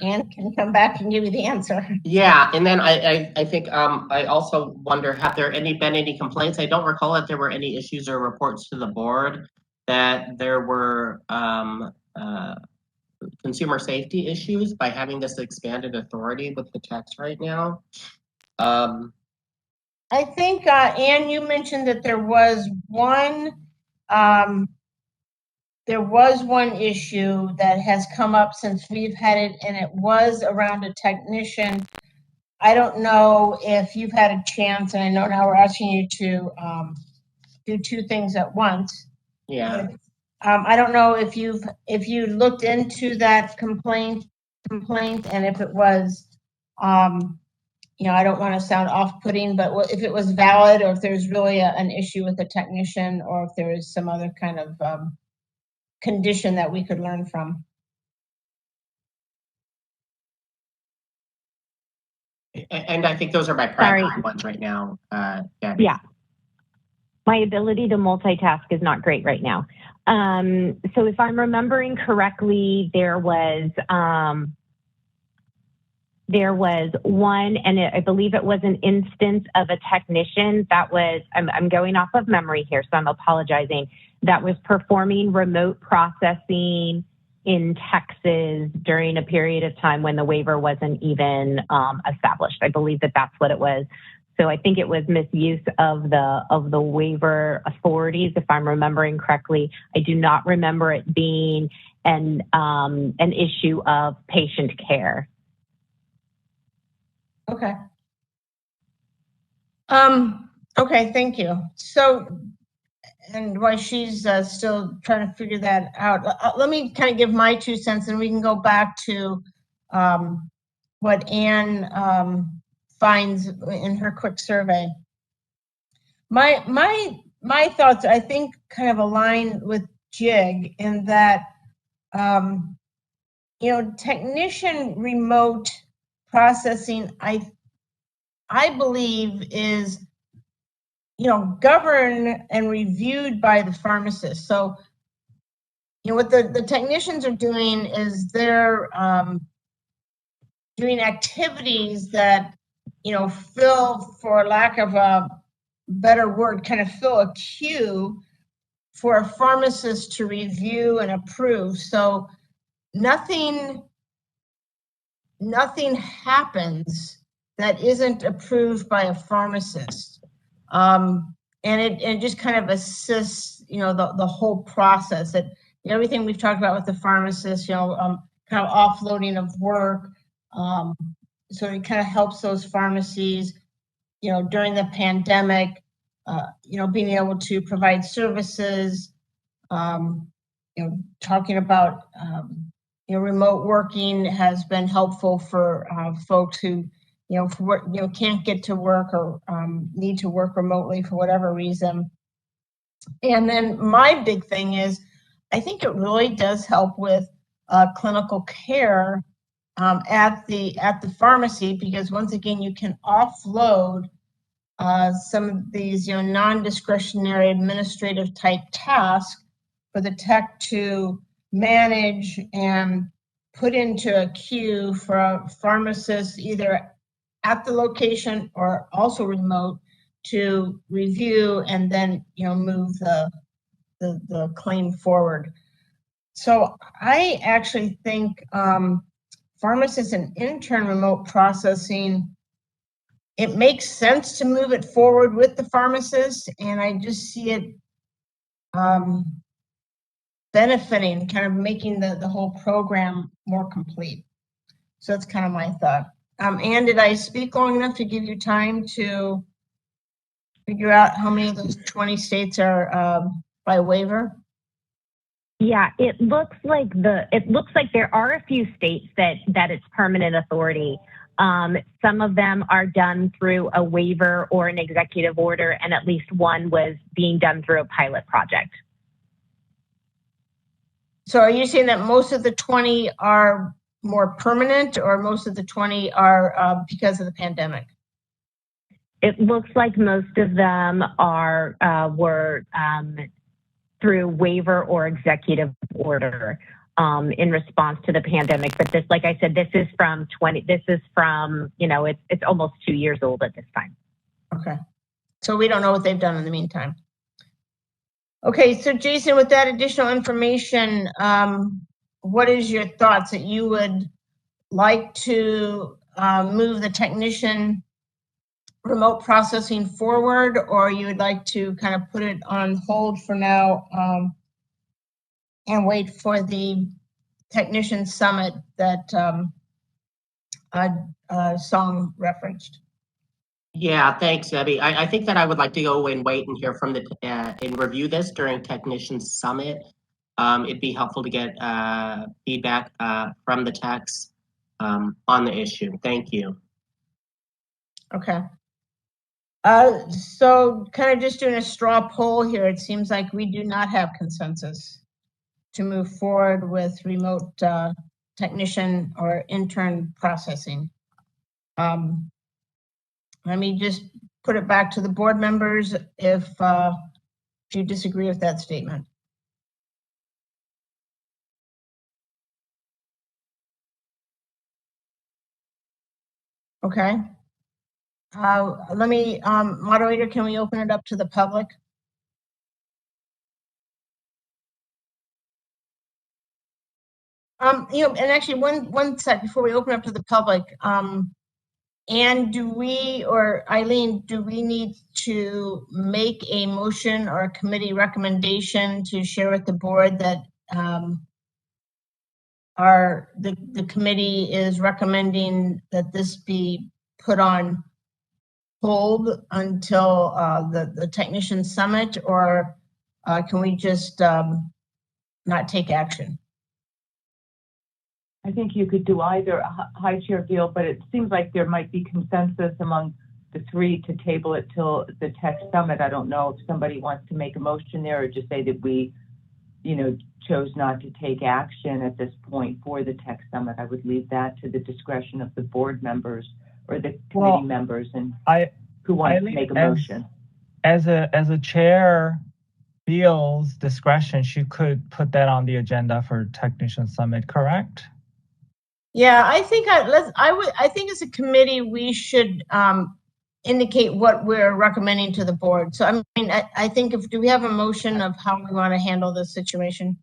Ann can come back and give you the answer. Yeah, and then I think I also wonder, have there been any complaints? I don't recall that there were any issues or reports to the board that there were consumer safety issues by having this expanded authority with the text right now. I think Ann, you mentioned that there was one issue that has come up since we've had it, and it was around a technician. I don't know if you've had a chance, and I know now we're asking you to do two things at once. Yeah. I don't know if you looked into that complaint, and if it was, I don't want to sound off-putting, but if it was valid, or if there's really an issue with the technician, or if there is some other kind of condition that we could learn from. And I think those are my primary ones right now, Debbie. Yeah. My ability to multitask is not great right now. So if I'm remembering correctly, there was one, and I believe it was an instance of a technician that was, I'm going off of memory here, so I'm apologizing, that was performing remote processing in Texas during a period of time when the waiver wasn't even established. I believe that that's what it was. So I think it was misuse of the waiver authorities, if I'm remembering correctly. I do not remember it being an issue of patient care. Okay. Okay, thank you. So, and while she's still trying to figure that out, let me kind of give my 2 cents, and we can go back to what Ann finds in her quick survey. My thoughts, I think, kind of align with JIG in that, technician remote processing, I believe is, governed and reviewed by the pharmacist. So, what the technicians are doing is they're doing activities that, fill, for lack of a better word, kind of fill a queue for a pharmacist to review and approve. So nothing happens that isn't approved by a pharmacist. And it just kind of assists, the whole process. That everything we've talked about with the pharmacist, kind of offloading of work. So it kind of helps those pharmacies, during the pandemic, being able to provide services, talking about, remote working has been helpful for folks who, can't get to work or need to work remotely for whatever reason. And then my big thing is, I think it really does help with clinical care at the pharmacy, because once again, you can offload some of these, non-discretionary administrative type tasks for the tech to manage and put into a queue for pharmacists, either at the location or also remote, to review and then, move the claim forward. So I actually think pharmacists and intern remote processing, it makes sense to move it forward with the pharmacist, and I just see it benefiting, kind of making the whole program more complete. So that's kind of my thought. Ann, did I speak long enough to give you time to figure out how many of those 20 states are by waiver? Yeah, it looks like there are a few states that it's permanent authority. Some of them are done through a waiver or an executive order, and at least one was being done through a pilot project. So are you saying that most of the 20 are more permanent, or most of the 20 are because of the pandemic? It looks like most of them were through waiver or executive order in response to the pandemic. But this, like I said, this is from, it's almost 2 years old at this time. Okay. So we don't know what they've done in the meantime. Okay, so Jason, with that additional information, what is your thoughts that you would like to move the technician remote processing forward, or you would like to kind of put it on hold for now and wait for the technician summit that Song referenced? Yeah, thanks, Debbie. I think that I would like to go and wait and hear from the and review this during Technician Summit. It'd be helpful to get feedback from the techs on the issue. Thank you. Okay. So kind of just doing a straw poll here, it seems like we do not have consensus to move forward with remote technician or intern processing. Let me just put it back to the board members if you disagree with that statement. Okay. Let me, moderator, can we open it up to the public? And actually one sec before we open up to the public, and do we, or Eileen, do we need to make a motion or a committee recommendation to share with the board that the committee is recommending that this be put on hold until the technician summit, or can we just not take action? I think you could do either. Hi, Chair Veal, but it seems like there might be consensus among the three to table it till the tech summit. I don't know if somebody wants to make a motion there or just say that we, chose not to take action at this point for the tech summit. I would leave that to the discretion of the board members or the committee members and who wants to make a motion. As a chair feels discretion, she could put that on the agenda for technician summit, correct? Yeah, I think I think as a committee we should indicate what we're recommending to the board. So I think do we have a motion of how we want to handle this situation?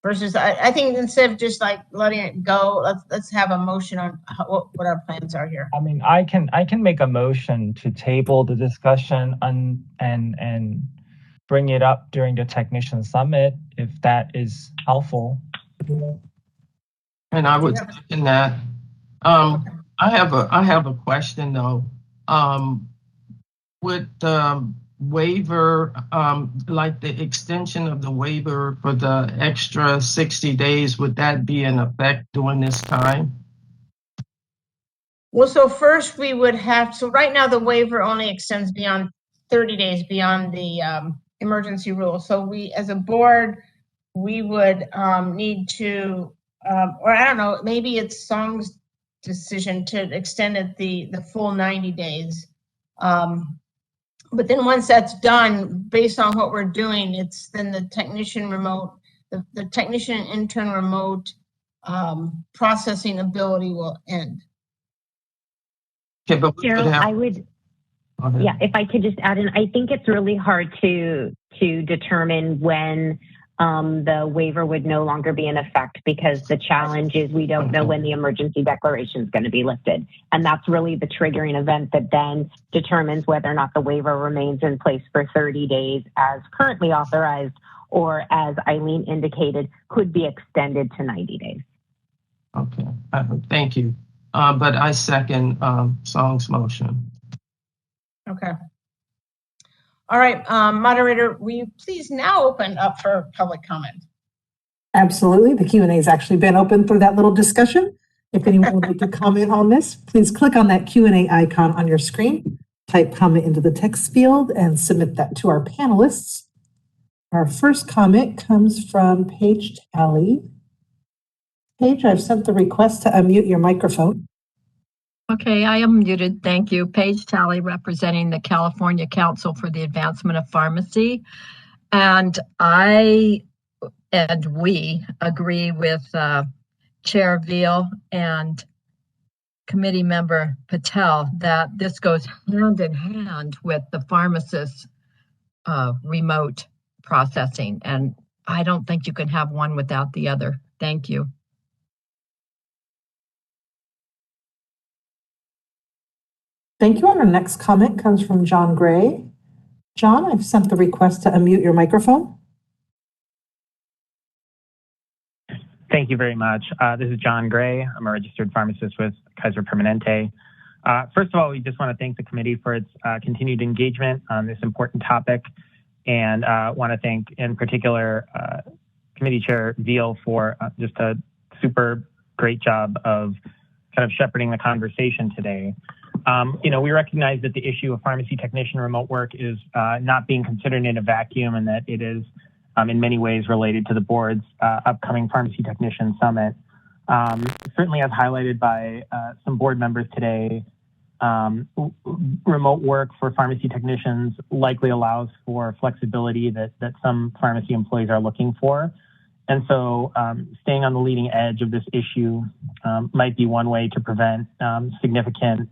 Versus I think instead of just like letting it go, let's have a motion on what our plans are here. I mean, I can make a motion to table the discussion and bring it up during the technician summit if that is helpful. And I would second that. I have a question though. With the waiver, like the extension of the waiver for the extra 60 days, would that be in effect during this time? Well, so first we would have, so right now the waiver only extends beyond 30 days beyond the emergency rule. So we, as a board, we would need to, or I don't know, maybe it's Song's decision to extend it the full 90 days. But then once that's done, based on what we're doing, it's then the technician remote, the technician and intern remote processing ability will end. Okay, but Cheryl, I would, yeah, if I could just add in, I think it's really hard to determine when the waiver would no longer be in effect, because the challenge is we don't know when the emergency declaration is going to be lifted. And that's really the triggering event that then determines whether or not the waiver remains in place for 30 days as currently authorized, or as Eileen indicated, could be extended to 90 days. Okay, thank you. But I second Song's motion. Okay. All right, moderator, will you please now open up for public comment? Absolutely. The Q&A has actually been open through that little discussion. If anyone would like to comment on this, please click on that Q&A icon on your screen, type comment into the text field, and submit that to our panelists. Our first comment comes from Paige Talley. Paige, I've sent the request to unmute your microphone. Okay, I am muted. Thank you. Paige Talley, representing the California Council for the Advancement of Pharmacy. And we agree with Chair Veal and Committee Member Patel that this goes hand in hand with the pharmacists' remote processing. And I don't think you can have one without the other. Thank you. Thank you. And our next comment comes from John Gray. John, I've sent the request to unmute your microphone. Thank you very much. This is John Gray. I'm a registered pharmacist with Kaiser Permanente. First of all, we just want to thank the committee for its continued engagement on this important topic, and want to thank in particular Committee Chair Veal for just a super great job of kind of shepherding the conversation today. We recognize that the issue of pharmacy technician remote work is not being considered in a vacuum, and that it is in many ways related to the board's upcoming Pharmacy Technician Summit. Certainly as highlighted by some board members today, remote work for pharmacy technicians likely allows for flexibility that some pharmacy employees are looking for. And so staying on the leading edge of this issue might be one way to prevent significant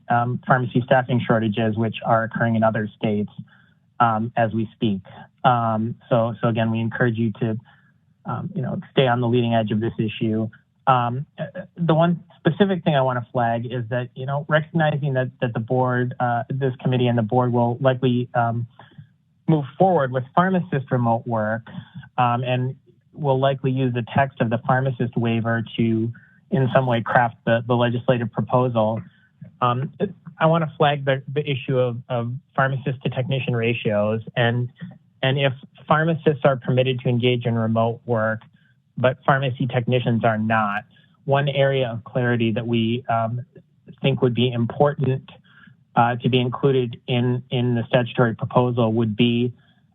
pharmacy staffing shortages, which are occurring in other states as we speak. So again, we encourage you to stay on the leading edge of this issue. The one specific thing I want to flag is that, recognizing that the board, this committee and the board will likely move forward with pharmacist remote work, and will likely use the text of the pharmacist waiver to in some way craft the legislative proposal. I want to flag the issue of pharmacist to technician ratios, and if pharmacists are permitted to engage in remote work, but pharmacy technicians are not, one area of clarity that we think would be important to be included in the statutory proposal would be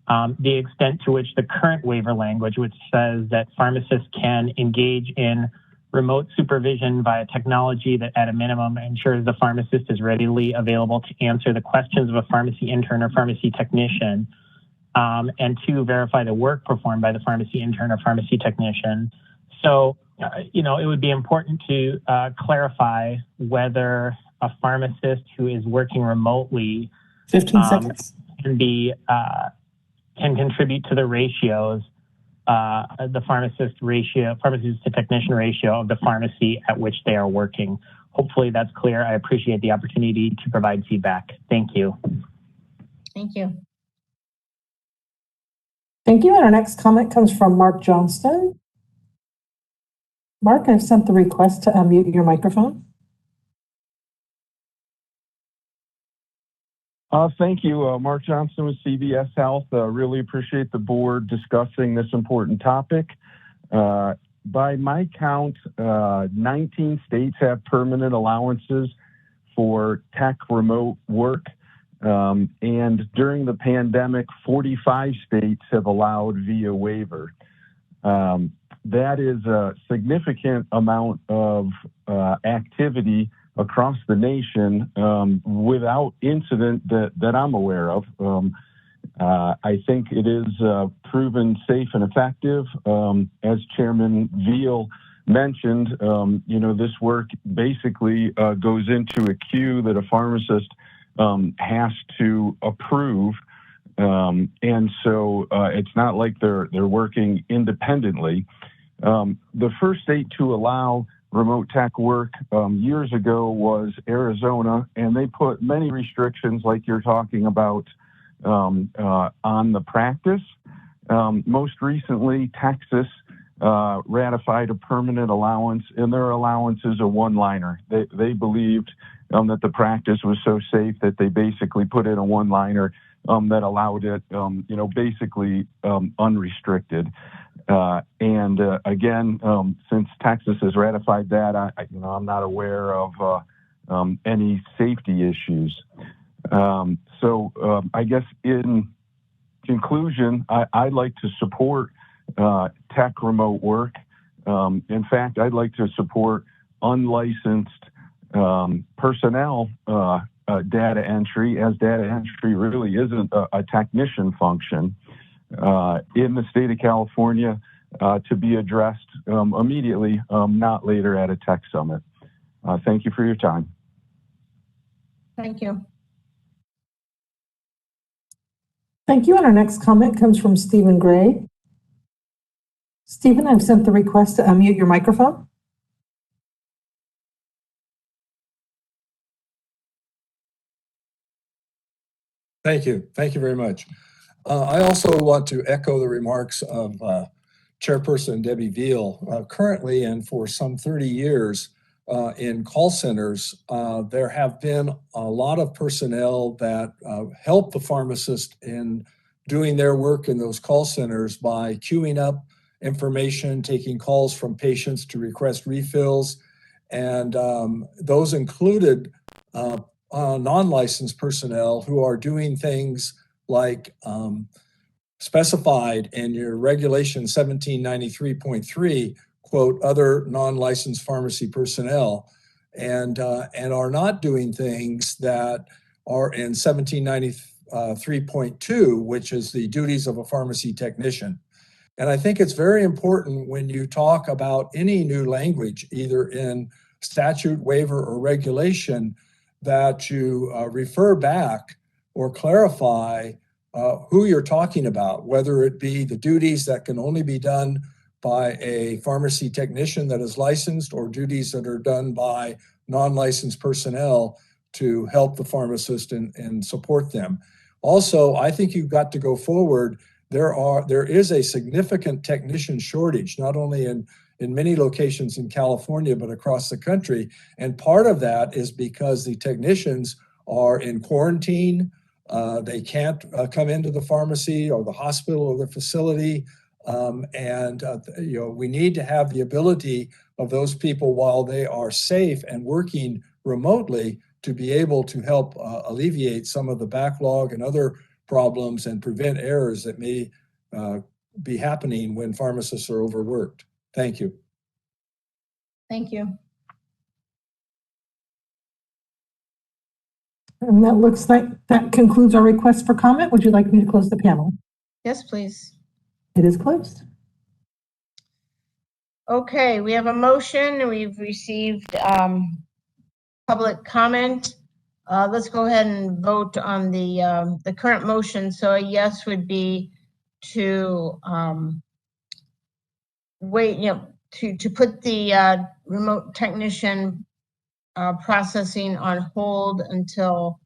the extent to which the current waiver language, which says that pharmacists can engage in remote supervision via technology that at a minimum ensures the pharmacist is readily available to answer the questions of a pharmacy intern or pharmacy technician, and to verify the work performed by the pharmacy intern or pharmacy technician. So, it would be important to clarify whether a pharmacist who is working remotely 15 seconds. Can contribute to the ratios, the pharmacist to technician ratio of the pharmacy at which they are working. Hopefully that's clear. I appreciate the opportunity to provide feedback. Thank you. Thank you. Thank you. And our next comment comes from Mark Johnston. Mark, I've sent the request to unmute your microphone. Thank you. Mark Johnston with CVS Health. Really appreciate the board discussing this important topic. By my count, 19 states have permanent allowances for tech remote work. And during the pandemic, 45 states have allowed via waiver. That is a significant amount of activity across the nation without incident that I'm aware of. I think it is proven safe and effective. As Chairman Veal mentioned, this work basically goes into a queue that a pharmacist has to approve. And so it's not like they're working independently. The first state to allow remote tech work years ago was Arizona, and they put many restrictions like you're talking about on the practice. Most recently, Texas ratified a permanent allowance, and their allowance is a one-liner. They believed that the practice was so safe that they basically put in a one-liner that allowed it, basically unrestricted. Again, since Texas has ratified that, I'm not aware of any safety issues. I guess in conclusion, I'd like to support tech remote work. In fact, I'd like to support unlicensed personnel data entry, as data entry really isn't a technician function in the state of California, to be addressed immediately, not later at a tech summit. Thank you for your time. Thank you. Thank you. And our next comment comes from Stephen Gray. Stephen, I've sent the request to unmute your microphone. Thank you. Thank you very much. I also want to echo the remarks of Chairperson Debbie Veal. Currently, and for some 30 years, in call centers, there have been a lot of personnel that help the pharmacist in doing their work in those call centers by queuing up information, taking calls from patients to request refills. And those included non-licensed personnel who are doing things like specified in your regulation 1793.3, quote, other non-licensed pharmacy personnel, and are not doing things that are in 1793.2, which is the duties of a pharmacy technician. And I think it's very important when you talk about any new language, either in statute, waiver, or regulation, that you refer back or clarify who you're talking about, whether it be the duties that can only be done by a pharmacy technician that is licensed, or duties that are done by non-licensed personnel to help the pharmacist and support them. Also, I think you've got to go forward. There is a significant technician shortage, not only in many locations in California, but across the country. And part of that is because the technicians are in quarantine. They can't come into the pharmacy or the hospital or the facility. We need to have the ability of those people, while they are safe and working remotely, to be able to help alleviate some of the backlog and other problems and prevent errors that may be happening when pharmacists are overworked. Thank you. Thank you. And that looks like that concludes our request for comment. Would you like me to close the panel? Yes, please. It is closed. Okay, we have a motion. We've received public comment. Let's go ahead and vote on the current motion. So a yes would be to wait, to put the remote technician processing on hold until,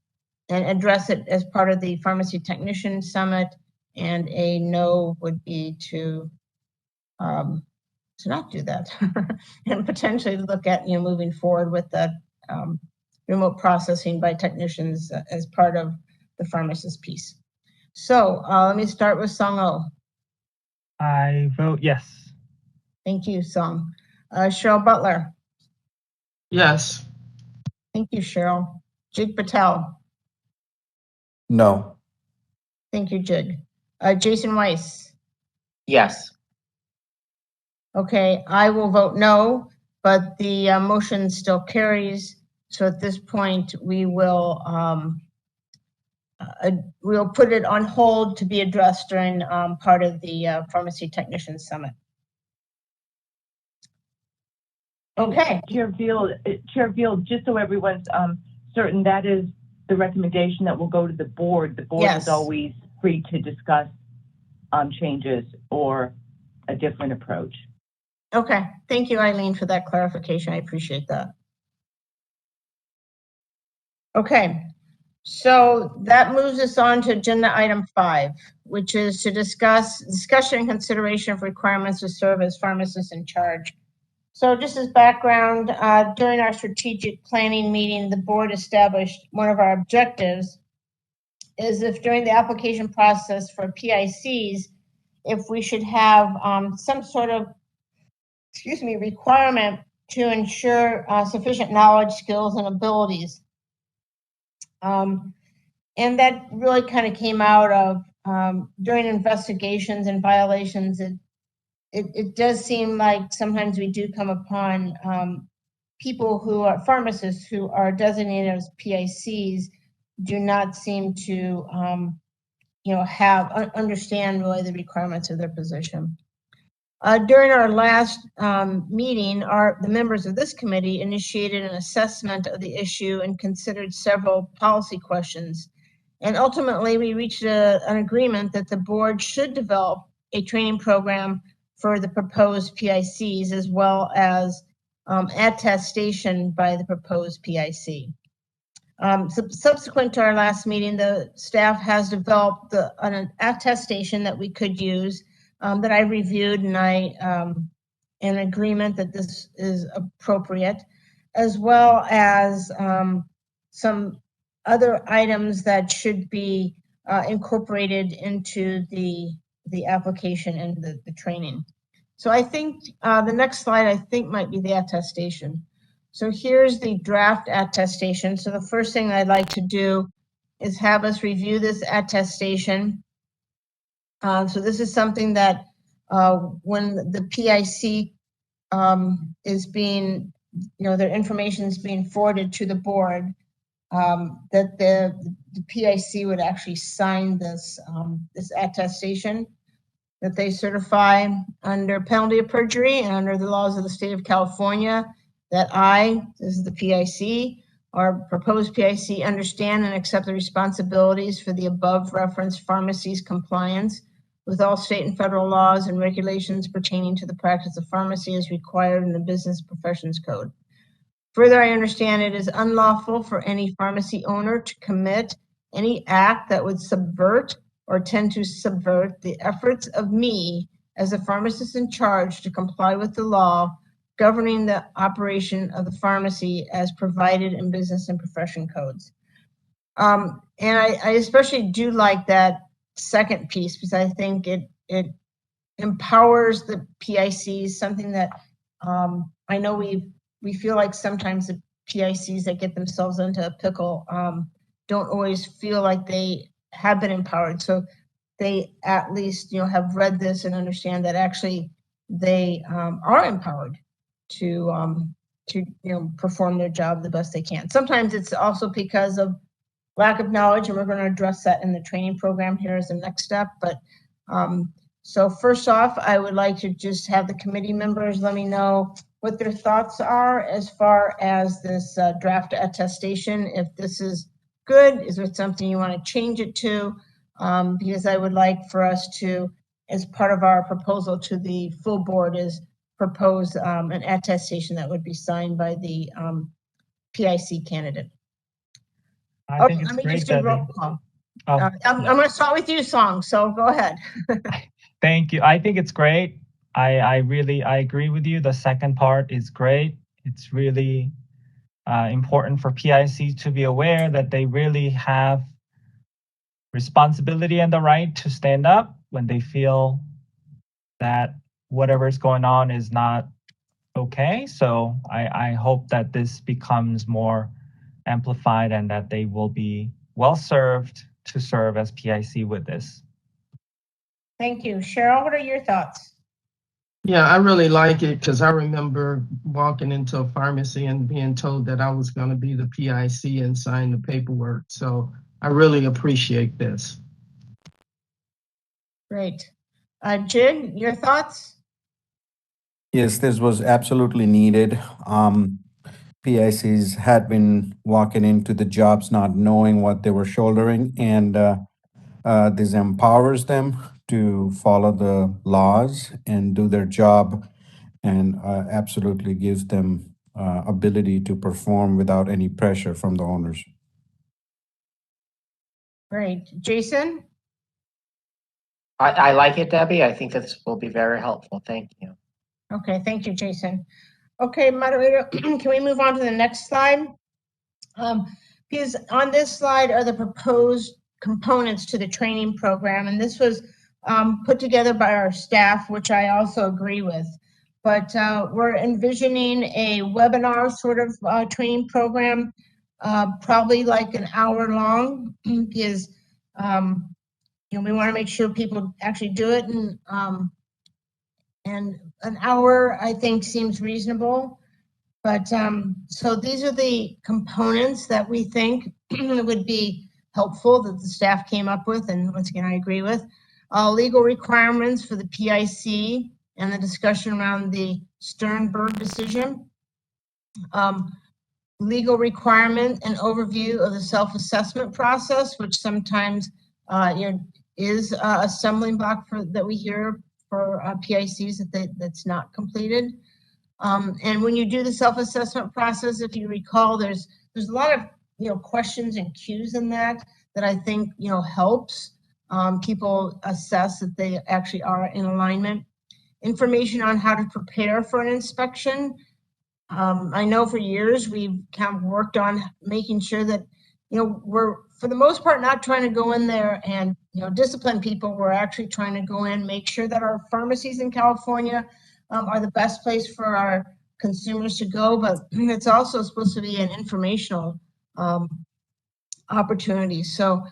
and address it as part of the Pharmacy Technician Summit. And a no would be to not do that and potentially look at moving forward with that remote processing by technicians as part of the pharmacist piece. So let me start with Song O. I vote yes. Thank you, Song. Cheryl Butler. Yes. Thank you, Cheryl. Jig Patel. No. Thank you, Jig. Jason Weiss. Yes. Okay, I will vote no, but the motion still carries. So at this point, we will we'll put it on hold to be addressed during part of the Pharmacy Technician Summit. Okay. Chair Veal, just so everyone's certain, that is the recommendation that will go to the board. The board is always free to discuss changes or a different approach. Okay, thank you, Eileen, for that clarification. I appreciate that. Okay, so that moves us on to agenda item 5, which is to discussion and consideration of requirements to serve as pharmacists in charge. So just as background, during our strategic planning meeting, the board established one of our objectives is if during the application process for PICs, if we should have some sort of, requirement to ensure sufficient knowledge, skills, and abilities. And that really kind of came out of during investigations and violations. It does seem like sometimes we do come upon people who are pharmacists who are designated as PICs do not seem to understand really the requirements of their position. During our last meeting, the members of this committee initiated an assessment of the issue and considered several policy questions. And ultimately, we reached an agreement that the board should develop a training program for the proposed PICs, as well as attestation by the proposed PIC. Subsequent to our last meeting, the staff has developed an attestation that we could use that I reviewed, and I in agreement that this is appropriate, as well as some other items that should be incorporated into the application and the training. So I think the next slide, I think, might be the attestation. So here's the draft attestation. So the first thing I'd like to do is have us review this attestation. So this is something that when the PIC is being, their information is being forwarded to the board, that the PIC would actually sign this this attestation, that they certify under penalty of perjury and under the laws of the state of California that this is the PIC, or proposed PIC, understand and accept the responsibilities for the above referenced pharmacies compliance with all state and federal laws and regulations pertaining to the practice of pharmacy as required in the Business Professions Code. Further, I understand it is unlawful for any pharmacy owner to commit any act that would subvert or tend to subvert the efforts of me as a pharmacist in charge to comply with the law governing the operation of the pharmacy as provided in business and profession codes. And I especially do like that second piece because I think it empowers the PICs, something that I know we feel like sometimes the PICs that get themselves into a pickle don't always feel like they have been empowered. So they at least have read this and understand that actually they are empowered to perform their job the best they can. Sometimes it's also because of lack of knowledge, and we're going to address that in the training program here as the next step. But so first off, I would like to just have the committee members let me know what their thoughts are as far as this draft attestation. If this is good, is there something you want to change it to? Because I would like for us to, as part of our proposal to the full board, is propose an attestation that would be signed by the PIC candidate. I think it's great, Debbie. I'm going to start with you, Song, so go ahead. Thank you. I think it's great. I agree with you. The second part is great. It's really important for PICs to be aware that they really have responsibility and the right to stand up when they feel that whatever is going on is not okay. So I hope that this becomes more amplified and that they will be well served to serve as PIC with this. Thank you. Cheryl, what are your thoughts? Yeah, I really like it because I remember walking into a pharmacy and being told that I was going to be the PIC and sign the paperwork. So I really appreciate this. Great. Jid, your thoughts? Yes, this was absolutely needed. PICs had been walking into the jobs not knowing what they were shouldering, and this empowers them to follow the laws and do their job, and absolutely gives them ability to perform without any pressure from the owners. Great. Jason? I like it, Debbie. I think this will be very helpful. Thank you. Okay, thank you, Jason. Okay, moderator, can we move on to the next slide? Because on this slide are the proposed components to the training program, and this was put together by our staff, which I also agree with. But we're envisioning a webinar sort of training program, probably like an hour long, because we want to make sure people actually do it, and an hour I think seems reasonable. But so these are the components that we think would be helpful that the staff came up with, and once again I agree with. Legal requirements for the PIC and the discussion around the Sternberg decision. Legal requirement and overview of the self-assessment process, which sometimes is a stumbling block that we hear for PICs that's not completed. And when you do the self-assessment process, if you recall, there's a lot of questions and cues in that I think helps people assess that they actually are in alignment. Information on how to prepare for an inspection. I know for years we've kind of worked on making sure that we're for the most part not trying to go in there and discipline people. We're actually trying to go in, make sure that our pharmacies in California are the best place for our consumers to go, but it's also supposed to be an informational opportunity. So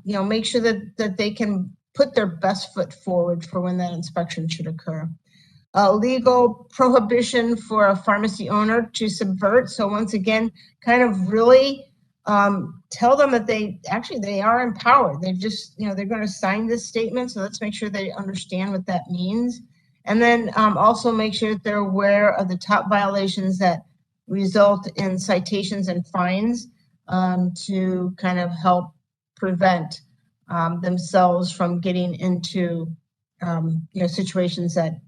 make sure that they can put their best foot forward for when that inspection should occur. Legal prohibition for a pharmacy owner to subvert. So once again, kind of really tell them that they are empowered. They've just, they're going to sign this statement. So let's make sure they understand what that means. And then also make sure that they're aware of the top violations that result in citations and fines to kind of help prevent themselves from getting into situations that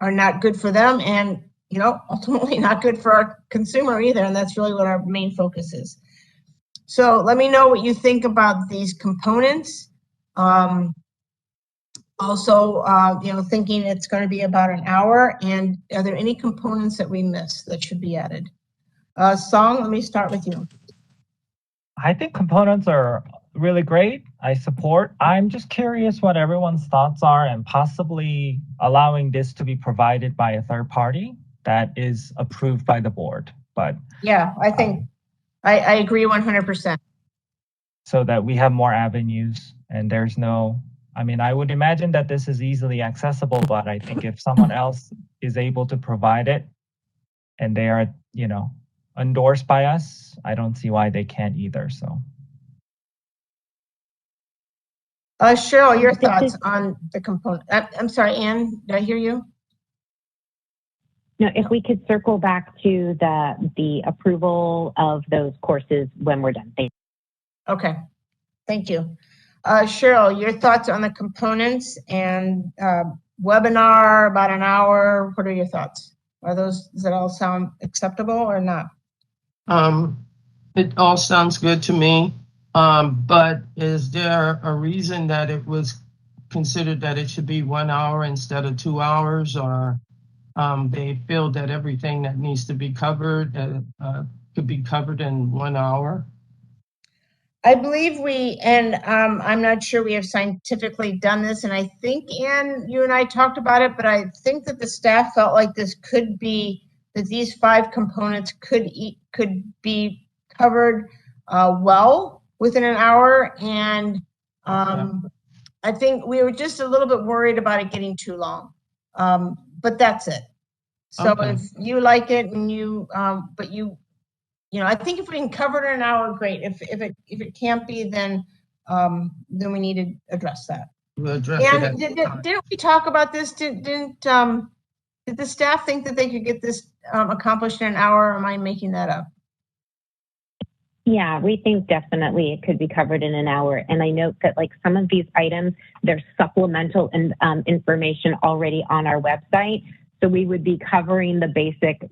are not good for them and ultimately not good for our consumer either. And that's really what our main focus is. So let me know what you think about these components. Also, thinking it's going to be about an hour, and are there any components that we missed that should be added? Song, let me start with you. I think components are really great. I support. I'm just curious what everyone's thoughts are and possibly allowing this to be provided by a third party that is approved by the board. But yeah, I think I agree 100%. So that we have more avenues and there's no, I would imagine that this is easily accessible, but I think if someone else is able to provide it and they are, endorsed by us, I don't see why they can't either, so. Cheryl, your thoughts on the component. I'm sorry, Anne, did I hear you? No, if we could circle back to the approval of those courses when we're done. Thank you. Okay, thank you. Cheryl, your thoughts on the components and webinar, about an hour, what are your thoughts? Does that all sound acceptable or not? It all sounds good to me. But is there a reason that it was considered that it should be 1 hour instead of 2 hours, or they feel that everything that needs to be covered could be covered in 1 hour? I believe I'm not sure we have scientifically done this, and I think, Anne, you and I talked about it, but I think that the staff felt like this could be, that these 5 components could be covered well within an hour, and I think we were just a little bit worried about it getting too long, but that's it. So if you like it and I think if we can cover it in an hour, great. If it can't be, then we need to address that. We'll address it. Didn't we talk about this? Did the staff think that they could get this accomplished in an hour? Or am I making that up? Yeah, we think definitely it could be covered in an hour. And I note that some of these items, there's supplemental information already on our website. So we would be covering the basic,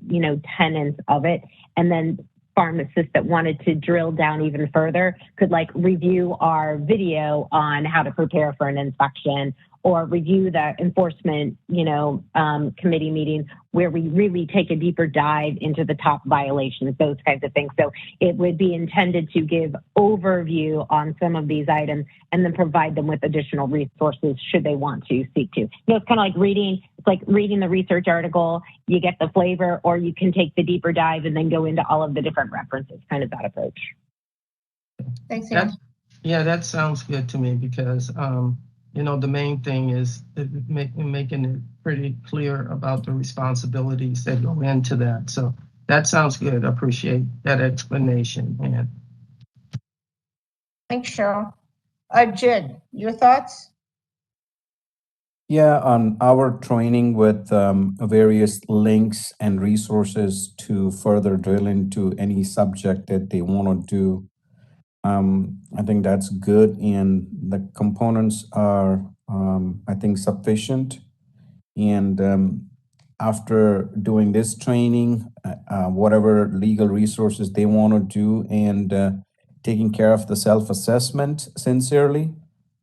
tenets of it. And then pharmacists that wanted to drill down even further could review our video on how to prepare for an inspection or review the enforcement, committee meetings where we really take a deeper dive into the top violations, those kinds of things. So it would be intended to give overview on some of these items and then provide them with additional resources should they want to seek to. It's kind of like reading the research article, you get the flavor, or you can take the deeper dive and then go into all of the different references, kind of that approach. Thanks, Anne. Yeah, that sounds good to me because, the main thing is making it pretty clear about the responsibilities that go into that. So that sounds good. I appreciate that explanation, Ann. Thanks, Cheryl. Jid, your thoughts? Yeah, on our training with various links and resources to further drill into any subject that they want to do. I think that's good, and the components are, I think, sufficient. And after doing this training, whatever legal resources they want to do, and taking care of the self-assessment sincerely,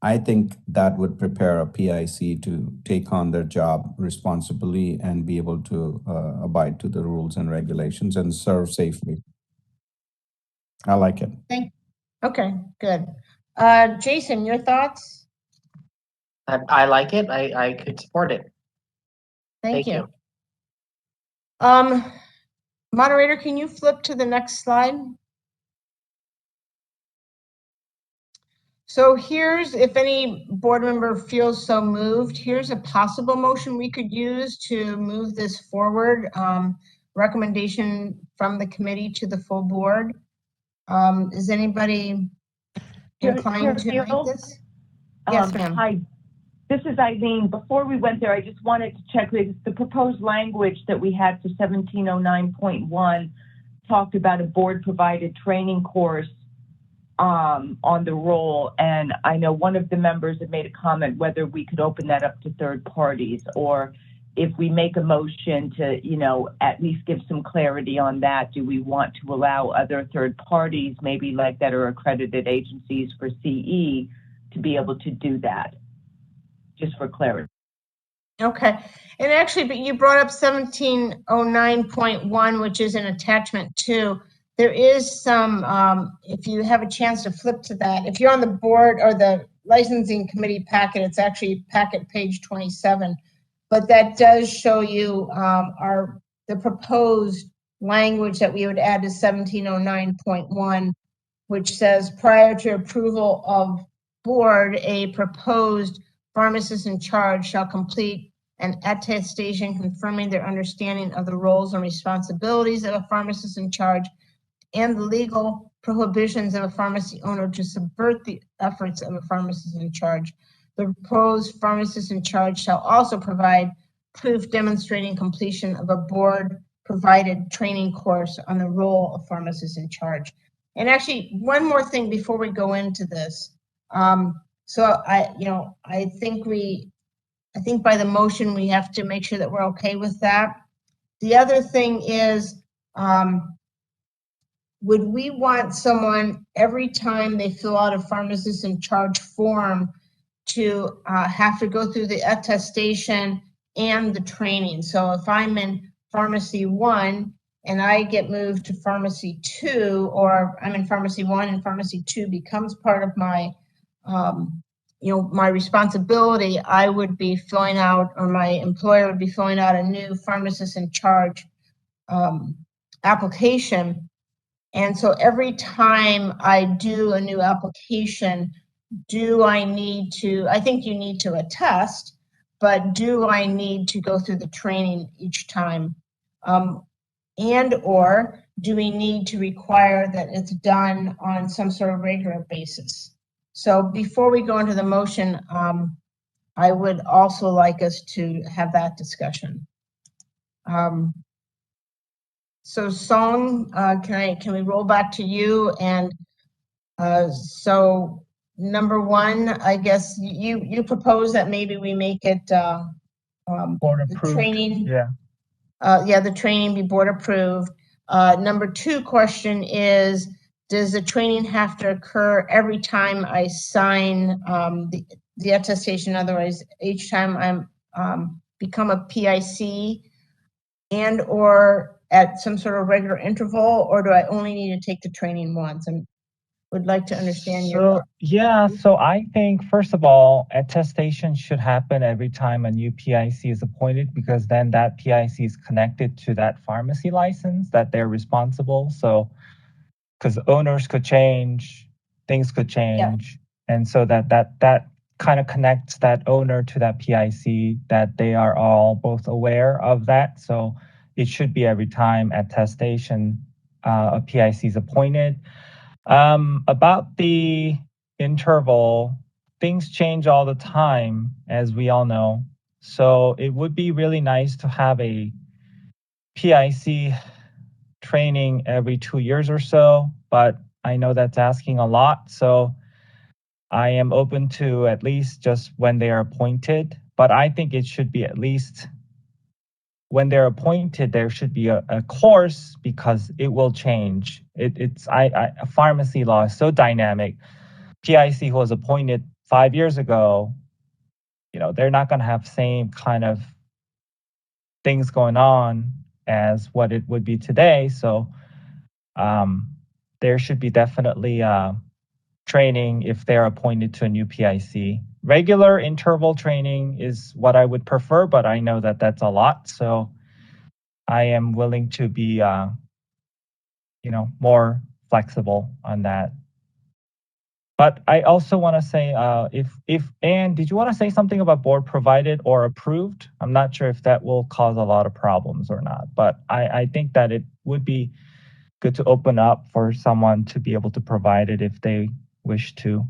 I think that would prepare a PIC to take on their job responsibly and be able to abide to the rules and regulations and serve safely. I like it. Okay, good. Jason, your thoughts? I like it. I could support it. Thank you. Moderator, can you flip to the next slide? So here's, if any board member feels so moved, here's a possible motion we could use to move this forward. Recommendation from the committee to the full board. Is anybody inclined to make this? Yes, ma'am. Hi, this is Eileen. Before we went there, I just wanted to check the proposed language that we had for 1709.1 talked about a board-provided training course on the role, and I know one of the members had made a comment whether we could open that up to third parties, or if we make a motion to, at least give some clarity on that. Do we want to allow other third parties, maybe like that are accredited agencies for CE, to be able to do that? Just for clarity. Okay, and actually, but you brought up 1709.1, which is an attachment 2. There is some, if you have a chance to flip to that, if you're on the board or the licensing committee packet, it's actually packet page 27, but that does show you the proposed language that we would add to 1709.1, which says prior to approval of board, a proposed pharmacist in charge shall complete an attestation confirming their understanding of the roles and responsibilities of a pharmacist in charge and the legal prohibitions of a pharmacy owner to subvert the efforts of a pharmacist in charge. The proposed pharmacist in charge shall also provide proof demonstrating completion of a board-provided training course on the role of pharmacist in charge. And actually, one more thing before we go into this. So I think by the motion we have to make sure that we're okay with that. The other thing is, would we want someone every time they fill out a pharmacist in charge form to have to go through the attestation and the training? So if I'm in pharmacy 1 and I get moved to pharmacy 2, or I'm in pharmacy 1 and pharmacy 2 becomes part of my my responsibility, I would be filling out, or my employer would be filling out a new pharmacist in charge application. And so every time I do a new application, I think you need to attest, but do I need to go through the training each time? And or do we need to require that it's done on some sort of regular basis? So before we go into the motion, I would also like us to have that discussion. So Song, can we roll back to you? And so number 1, I guess you propose that maybe we make it board approved. Training. Yeah. The training be board approved. Number 2 question is, does the training have to occur every time I sign the attestation. Otherwise, each time I'm become a PIC and or at some sort of regular interval, or do I only need to take the training once? And would like to understand your thoughts. Yeah, so I think, first of all, attestation should happen every time a new PIC is appointed, because then that PIC is connected to that pharmacy license that they're responsible. So, because owners could change, things could change. And so that kind of connects that owner to that PIC, that they are all both aware of that. So it should be every time attestation, a PIC is appointed. About the interval, things change all the time, as we all know. So it would be really nice to have a PIC training every 2 years or so, but I know that's asking a lot. So I am open to at least just when they are appointed, but I think it should be at least when they're appointed, there should be a course, because it will change. Pharmacy law is so dynamic. PIC who was appointed 5 years ago, they're not going to have same kind of things going on as what it would be today. So there should be definitely training if they're appointed to a new PIC. Regular interval training is what I would prefer, but I know that that's a lot. So I am willing to be, more flexible on that. But I also want to say, Anne, did you want to say something about board provided or approved? I'm not sure if that will cause a lot of problems or not, but I think that it would be good to open up for someone to be able to provide it if they wish to.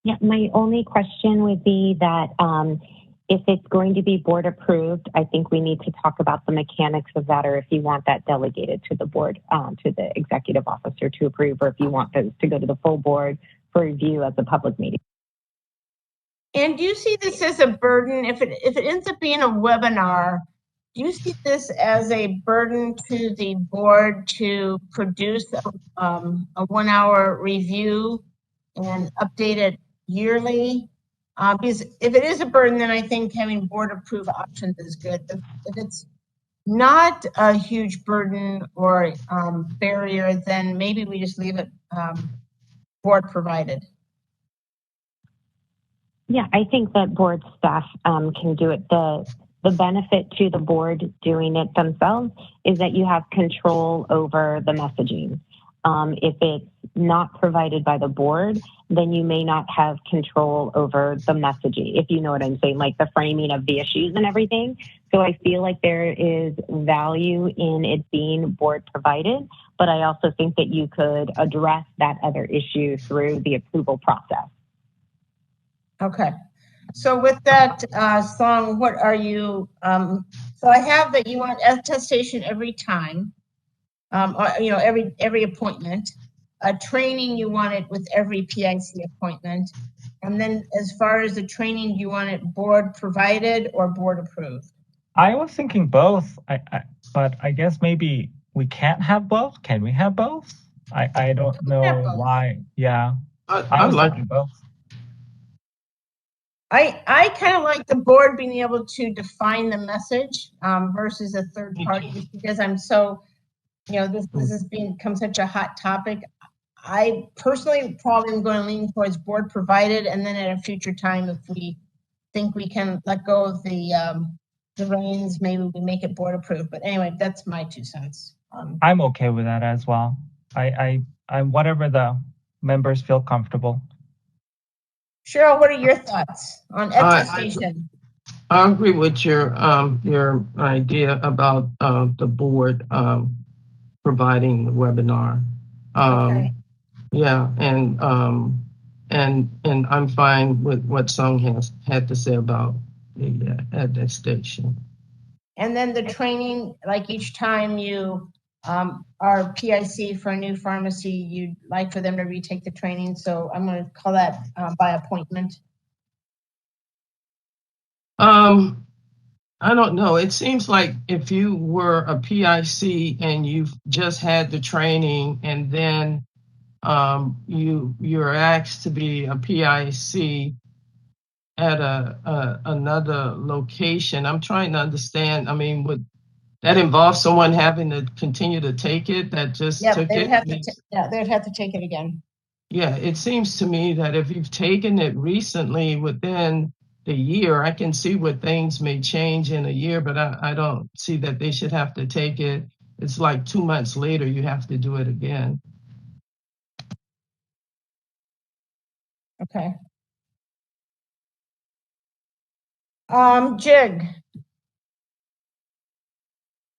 Yeah, my only question would be that if it's going to be board approved, I think we need to talk about the mechanics of that, or if you want that delegated to the board, to the executive officer to approve, or if you want those to go to the full board for review as a public meeting. And do you see this as a burden? If it ends up being a webinar, do you see this as a burden to the board to produce a 1 hour review and update it yearly? Because if it is a burden, then I think having board approved options is good. If it's not a huge burden or barrier, then maybe we just leave it board provided. Yeah, I think that board staff can do it. The benefit to the board doing it themselves is that you have control over the messaging. If it's not provided by the board, then you may not have control over the messaging, if you know what I'm saying, like the framing of the issues and everything. So I feel like there is value in it being board provided, but I also think that you could address that other issue through the approval process. Okay. So with that song, what are you, so I have that you want attestation every time, or, every appointment. Training, you want it with every PIC appointment. And then as far as the training, you want it board provided or board approved? I was thinking both, but I guess maybe we can't have both. Can we have both? I don't know why. Yeah, I was thinking both. I kind of like the board being able to define the message versus a third party, just because I'm so, this has become such a hot topic. I personally probably am going to lean towards board provided, and then at a future time, if we think we can let go of the reins, maybe we make it board approved. But anyway, that's my 2 cents. I'm okay with that as well. I whatever the members feel comfortable. Cheryl, what are your thoughts on attestation? I agree with your idea about the board providing the webinar. Okay. Yeah, and I'm fine with what Sung had to say about the attestation. And then the training, like each time you are PIC for a new pharmacy, you'd like for them to retake the training. So I'm going to call that by appointment. I don't know. It seems like if you were a PIC and you've just had the training and then you're asked to be a PIC at another location. I'm trying to understand. I mean, would that involve someone having to continue to take it that just Yep, took they'd it? have to, they'd have to take it again. Yeah, it seems to me that if you've taken it recently within the year, I can see what things may change in a year, but I don't see that they should have to take it. It's like 2 months later, you have to do it again. Okay. Jig.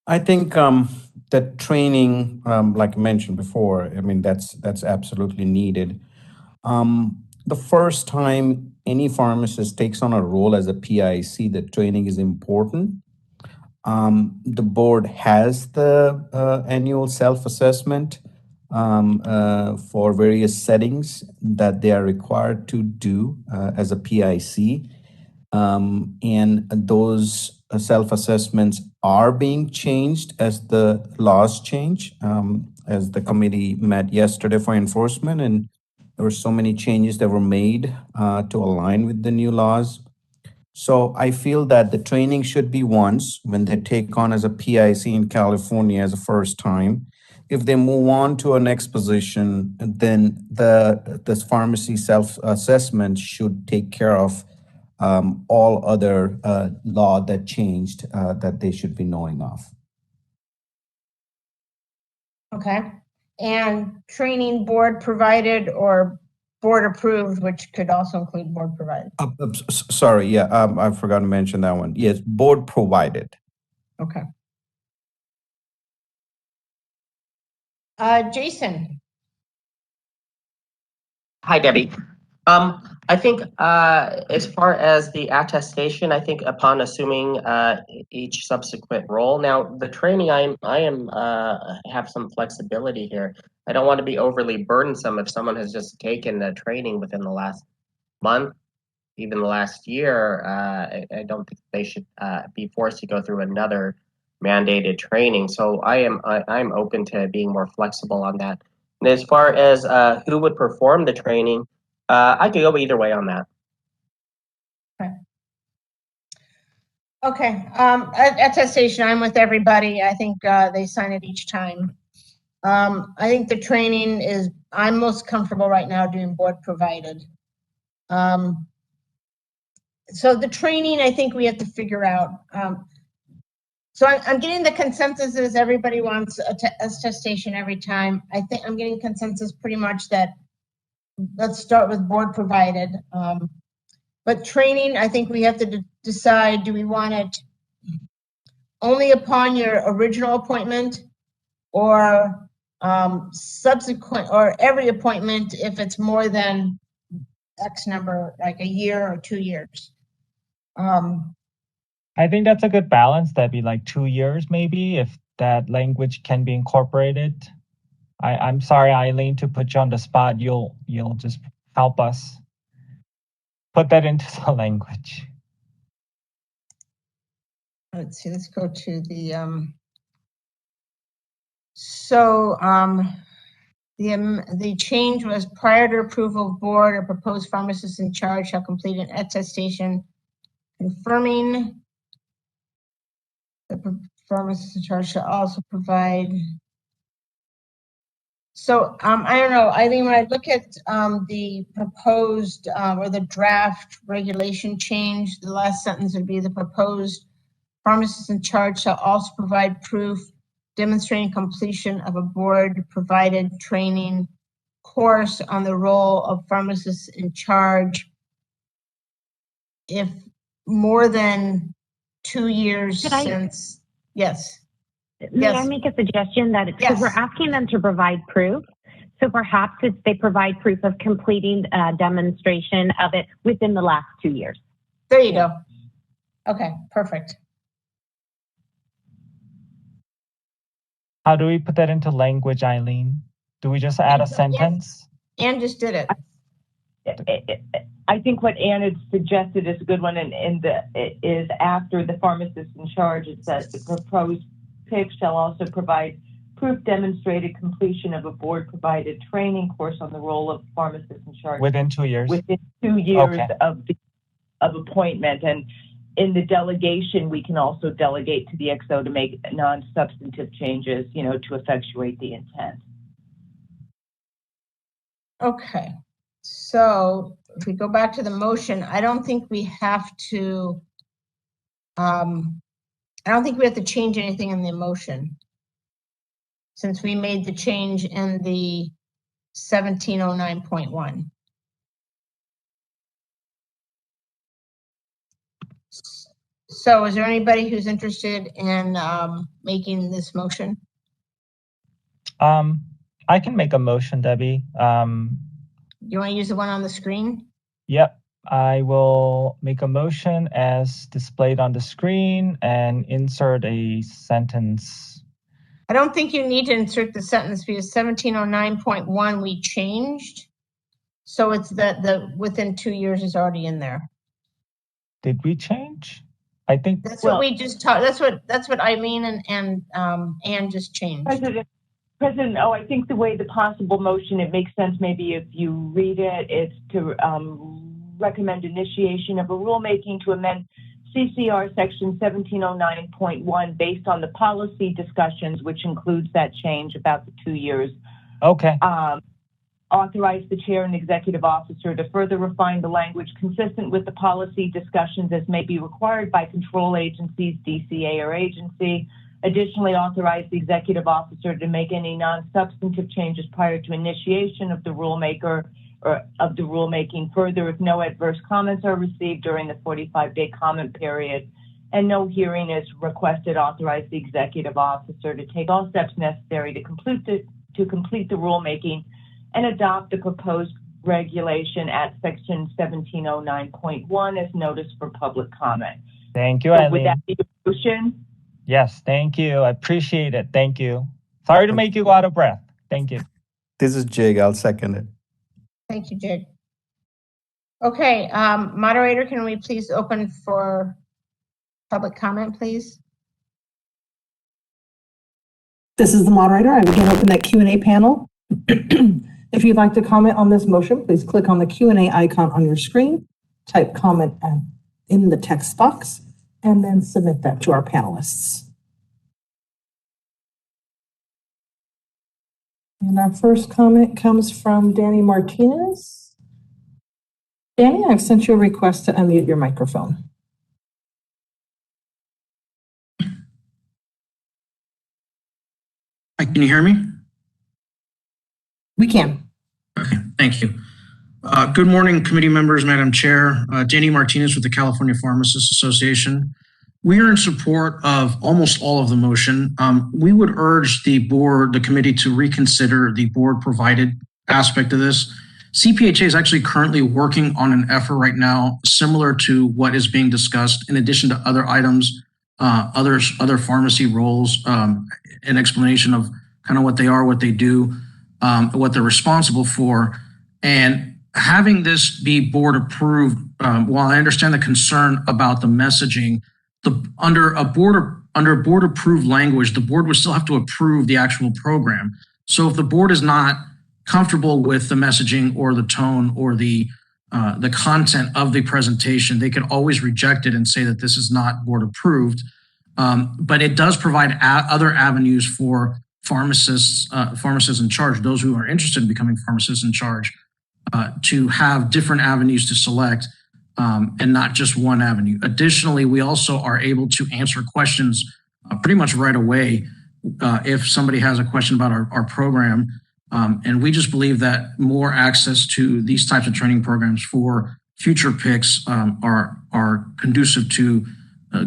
I think the training, like I mentioned before, I mean, that's absolutely needed. The first time any pharmacist takes on a role as a PIC, the training is important. The board has the annual self-assessment for various settings that they are required to do as a PIC. And those self-assessments are being changed as the laws change. As the committee met yesterday for enforcement, and there were so many changes that were made to align with the new laws. So I feel that the training should be once when they take on as a PIC in California as a first time. If they move on to a next position, then this pharmacy self-assessment should take care of all other law that changed that they should be knowing of. Okay. And training board provided or board approved, which could also include board provided. Sorry, yeah, I forgot to mention that one. Yes, board provided. Okay. Jason. Hi, Debbie. I think as far as the attestation, I think upon assuming each subsequent role. Now, the training, I am have some flexibility here. I don't want to be overly burdensome if someone has just taken the training within the last month, even the last year. I don't think they should be forced to go through another mandated training. So I'm open to being more flexible on that. And as far as who would perform the training, I could go either way on that. Okay. Attestation, I'm with everybody. I think they sign it each time. I think the training is, I'm most comfortable right now doing board provided. So the training, I think we have to figure out. So I'm getting the consensus is everybody wants attestation every time. I think I'm getting consensus pretty much that let's start with board provided. But training, I think we have to decide, do we want it only upon your original appointment or subsequent, or every appointment if it's more than X number, like a year or 2 years? I think that's a good balance. That'd be like 2 years, maybe, if that language can be incorporated. I'm sorry, Eileen, to put you on the spot. You'll just help us put that into the language. Let's see, let's go to the, the change was prior to approval of board or proposed pharmacist in charge shall complete an attestation confirming the pharmacist in charge shall also provide. So I don't know, Eileen, when I look at the proposed or the draft regulation change, the last sentence would be the proposed pharmacist in charge shall also provide proof demonstrating completion of a board provided training course on the role of pharmacist in charge if more than 2 years since. Yes. May I make a suggestion that because we're asking them to provide proof, so perhaps if they provide proof of completing a demonstration of it within the last 2 years. There you go. Okay, perfect. How do we put that into language, Eileen? Do we just add a sentence? Anne just did it. I think what Anne had suggested is a good one, and is after the pharmacist in charge, it says the proposed PIC shall also provide proof demonstrated completion of a board-provided training course on the role of pharmacist in charge Within 2 years? within 2 years Okay. of appointment. And in the delegation, we can also delegate to the XO to make non-substantive changes, to effectuate the intent. Okay, so if we go back to the motion, I don't think we have to, change anything in the motion, since we made the change in the 1709.1. So is there anybody who's interested in making this motion? I can make a motion, Debbie. You want to use the one on the screen? Yep. I will make a motion as displayed on the screen and insert a sentence. I don't think you need to insert the sentence because 1709.1 we changed. So it's the within 2 years is already in there. Did we change? I think that's what we just talked. That's what Eileen and Ann just changed. President, I think the way the possible motion, it makes sense maybe if you read it, it's to recommend initiation of a rulemaking to amend CCR section 1709.1 based on the policy discussions, which includes that change about the 2 years. Okay. Authorize the chair and executive officer to further refine the language consistent with the policy discussions as may be required by control agencies, DCA or agency. Additionally, authorize the executive officer to make any non-substantive changes prior to initiation of the rulemaker or of the rulemaking. Further, if no adverse comments are received during the 45-day comment period and no hearing is requested, authorize the executive officer to take all steps necessary to complete the rulemaking and adopt the proposed regulation at section 1709.1 as notice for public comment. Thank you, So Eileen. would that be your motion? Yes, thank you. I appreciate it. Thank you. Sorry to make you go out of breath. Thank you. This is Jig. I'll second it. Thank you, Jig. Okay, moderator, can we please open for public comment, please? This is the moderator. I would again open that Q&A panel. If you'd like to comment on this motion, please click on the Q&A icon on your screen, type comment in the text box, and then submit that to our panelists. And our first comment comes from Danny Martinez. Danny, I've sent you a request to unmute your microphone. Hi, can you hear me? We can. Okay, thank you. Good morning, committee members, Madam Chair. Danny Martinez with the California Pharmacists Association. We are in support of almost all of the motion. We would urge the board, the committee, to reconsider the board provided aspect of this. CPHA is actually currently working on an effort right now similar to what is being discussed, in addition to other items, other pharmacy roles, an explanation of kind of what they are, what they do, what they're responsible for. And having this be board approved, while I understand the concern about the messaging, under board approved language, the board would still have to approve the actual program. So if the board is not comfortable with the messaging or the tone or the content of the presentation, they can always reject it and say that this is not board approved. But it does provide other avenues for pharmacists in charge, those who are interested in becoming pharmacists in charge, to have different avenues to select and not just one avenue. Additionally, we also are able to answer questions pretty much right away if somebody has a question about our program. And we just believe that more access to these types of training programs for future picks are conducive to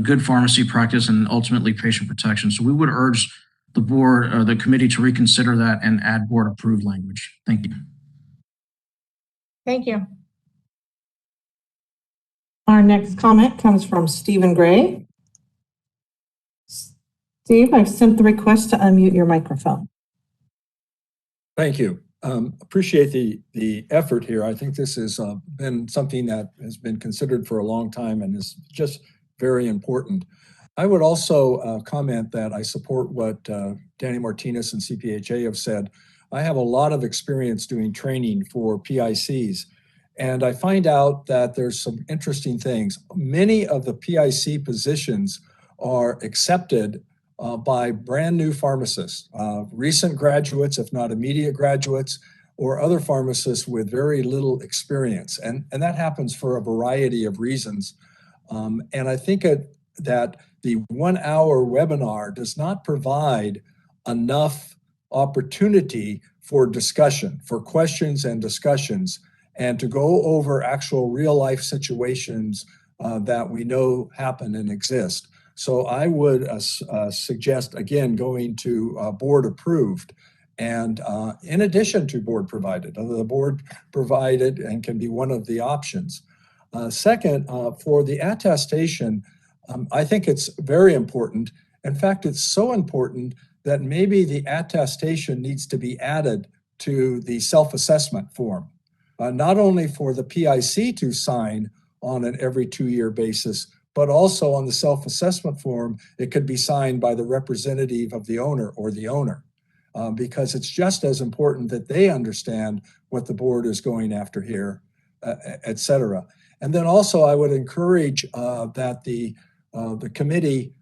good pharmacy practice and ultimately patient protection. So we would urge the board or the committee to reconsider that and add board approved language. Thank you. Thank you. Our next comment comes from Stephen Gray. Steve, I've sent the request to unmute your microphone. Thank you. Appreciate the effort here. I think this has been something that has been considered for a long time and is just very important. I would also comment that I support what Danny Martinez and CPHA have said. I have a lot of experience doing training for PICs, and I find out that there's some interesting things. Many of the PIC positions are accepted by brand new pharmacists, recent graduates, if not immediate graduates, or other pharmacists with very little experience. And that happens for a variety of reasons. And I think that the 1 hour webinar does not provide enough opportunity for discussion, for questions and discussions, and to go over actual real life situations that we know happen and exist. So I would suggest, again, going to board approved. And in addition to board provided, the board provided and can be one of the options. Second, for the attestation, I think it's very important. In fact, it's so important that maybe the attestation needs to be added to the self-assessment form, not only for the PIC to sign on an every 2-year basis, but also on the self-assessment form, it could be signed by the representative of the owner or the owner, because it's just as important that they understand what the board is going after here, et cetera. And then also I would encourage that the committee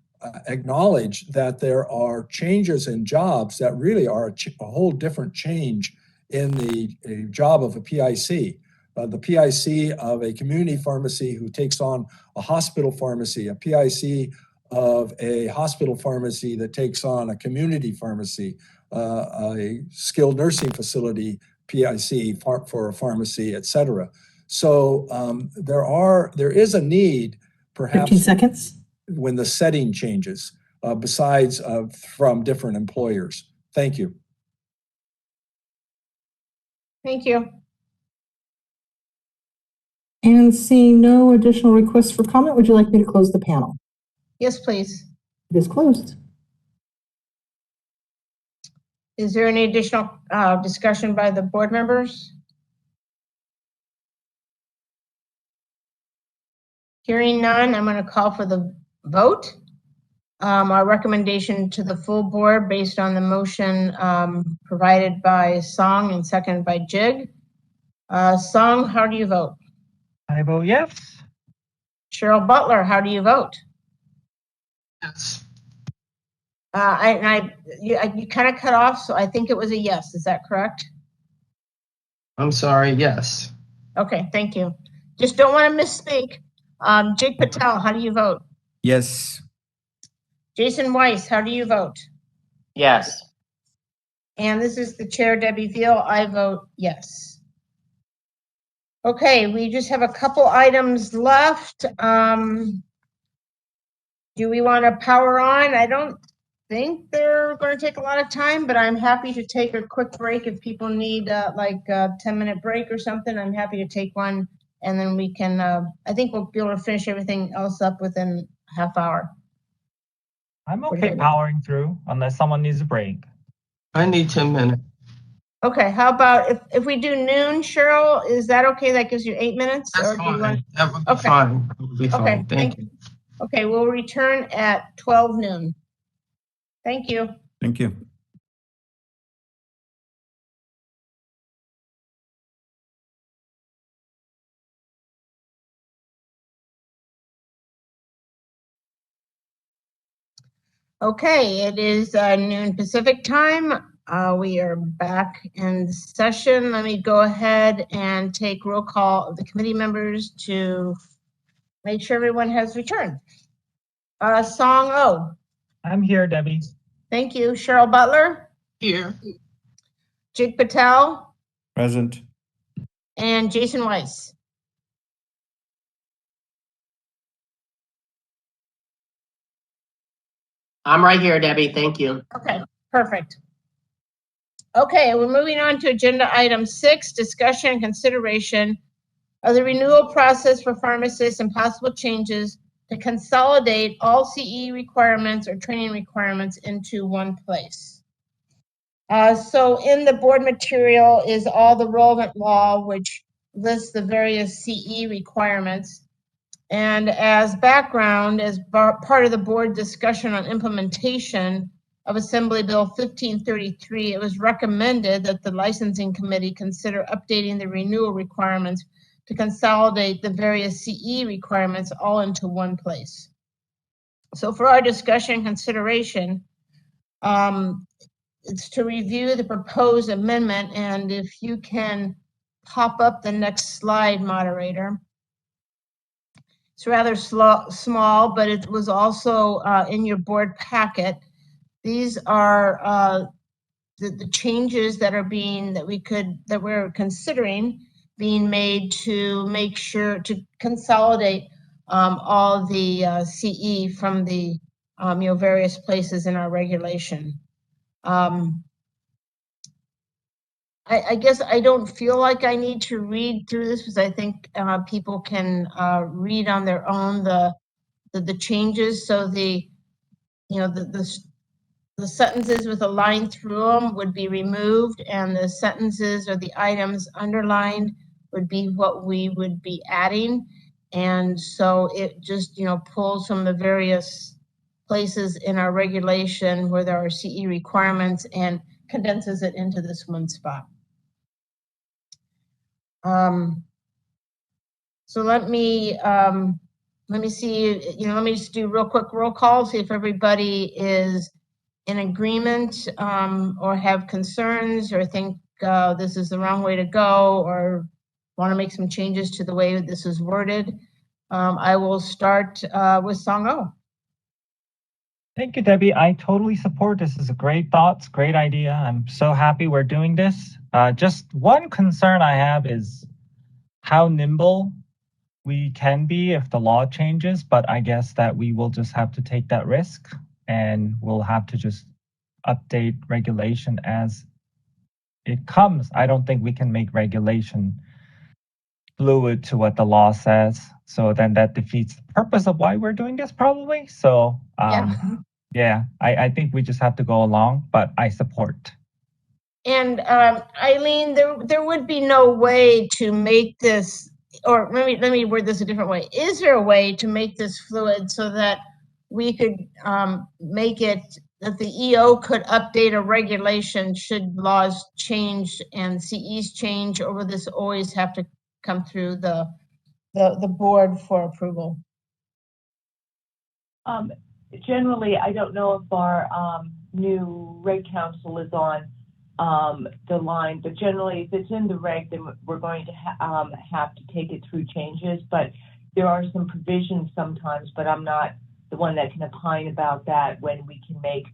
acknowledge that there are changes in jobs that really are a whole different change in the job of a PIC. The PIC of a community pharmacy who takes on a hospital pharmacy, a PIC of a hospital pharmacy that takes on a community pharmacy, a skilled nursing facility PIC for a pharmacy, et cetera. So there is a need, perhaps 15 seconds. When the setting changes, besides from different employers. Thank you. Thank you. And seeing no additional requests for comment, would you like me to close the panel? Yes, please. It is closed. Is there any additional discussion by the board members? Hearing none, I'm going to call for the vote. Our recommendation to the full board based on the motion provided by Song and seconded by Jig. Song, how do you vote? I vote yes. Cheryl Butler, how do you vote? Yes. You kind of cut off, so I think it was a yes. Is that correct? I'm sorry, yes. Okay, thank you. Just don't want to misspeak. Jig Patel, how do you vote? Yes. Jason Weiss, how do you vote? Yes. And this is the chair, Debbie Veal. I vote yes. Okay, we just have a couple items left. Do we want to power on? I don't think they're going to take a lot of time, but I'm happy to take a quick break if people need like a 10-minute break or something. I'm happy to take one, and then we can, I think we'll be able to finish everything else up within a half hour. I'm okay powering through unless someone needs a break. I need 10 minutes. Okay, how about if we do noon, Cheryl, is that okay? That gives you 8 minutes? That's or do you fine. want... That would be Okay. fine. That would be fine. Okay, Thank you. Okay, we'll return at 12 noon. Thank you. Thank you. Okay, it is noon Pacific time. We are back in session. Let me go ahead and take roll call of the committee members to make sure everyone has returned. Song O. I'm here, Debbie. Thank you. Cheryl Butler. Here. Jig Patel. Present. And Jason Weiss. I'm right here, Debbie. Thank you. Okay, perfect. Okay, we're moving on to agenda item 6, discussion and consideration of the renewal process for pharmacists and possible changes to consolidate all CE requirements or training requirements into one place. So in the board material is all the relevant law which lists the various CE requirements. And as background, as part of the board discussion on implementation of Assembly Bill 1533, it was recommended that the licensing committee consider updating the renewal requirements to consolidate the various CE requirements all into one place. So for our discussion consideration, it's to review the proposed amendment, and if you can pop up the next slide, moderator. It's rather small, but it was also in your board packet. These are the changes that are that we're considering being made to make sure to consolidate all the CE from the various places in our regulation. I guess I don't feel like I need to read through this because I think people can read on their own the changes. So the sentences with a line through them would be removed, and the sentences or the items underlined would be what we would be adding. And so it just pulls from the various places in our regulation where there are CE requirements and condenses it into this one spot. So let me see, let me just do a real quick roll call, see if everybody is in agreement or have concerns or think this is the wrong way to go or want to make some changes to the way that this is worded. I will start with Song-O. Thank you, Debbie. I totally support this. Is a great thoughts, great idea. I'm so happy we're doing this. Just one concern I have is how nimble we can be if the law changes, but I guess that we will just have to take that risk and we'll have to just update regulation as it comes. I don't think we can make regulation fluid to what the law says. So then that defeats the purpose of why we're doing this probably. So yeah, I think we just have to go along, but I support. And Eileen, there would be no way to make this, or let me word this a different way. Is there a way to make this fluid so that we could make it that the EO could update a regulation should laws change and CEs change, or will this always have to come through the board for approval? Generally, I don't know if our new reg council is on the line, but generally if it's in the reg, then we're going to have to take it through changes, but there are some provisions sometimes, but I'm not the one that can opine about that when we can make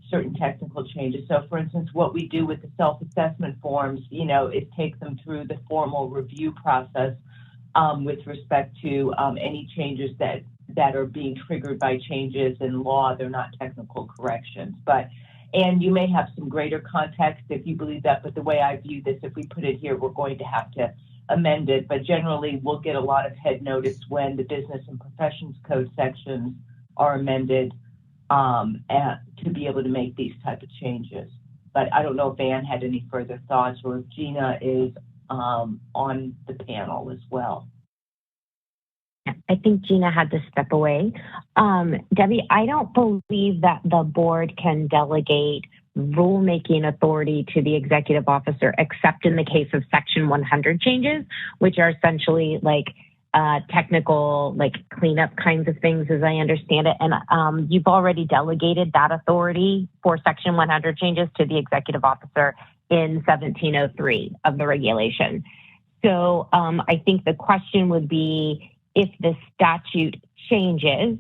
certain technical changes. So for instance, what we do with the self-assessment forms, it takes them through the formal review process with respect to any changes that are being triggered by changes in law. They're not technical corrections, and you may have some greater context if you believe that, but the way I view this, if we put it here, we're going to have to amend it, but generally we'll get a lot of head notice when the business and professions code sections are amended to be able to make these type of changes. But I don't know if Ann had any further thoughts or if Gina is on the panel as well. I think Gina had to step away. Debbie, I don't believe that the board can delegate rulemaking authority to the executive officer, except in the case of Section 100 changes, which are essentially like technical, like cleanup kinds of things, as I understand it. And you've already delegated that authority for Section 100 changes to the executive officer in 1703 of the regulation. So I think the question would be, if the statute changes,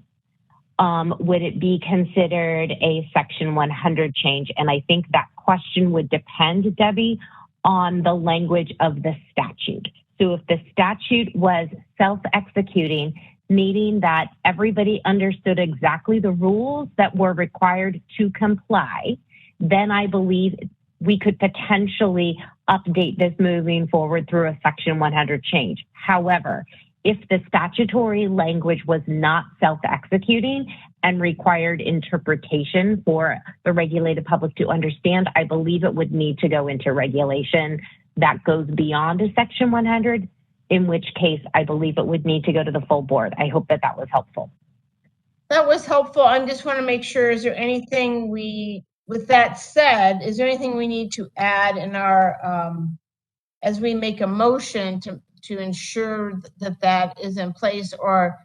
would it be considered a Section 100 change? And I think that question would depend, Debbie, on the language of the statute. So if the statute was self-executing, meaning that everybody understood exactly the rules that were required to comply, then I believe we could potentially update this moving forward through a Section 100 change. However, if the statutory language was not self-executing and required interpretation for the regulated public to understand, I believe it would need to go into regulation that goes beyond a Section 100 in which case I believe it would need to go to the full board. I hope that that was helpful. That was helpful. I just want to make sure, is there anything with that said, is there anything we need to add in our, as we make a motion to ensure that that is in place, or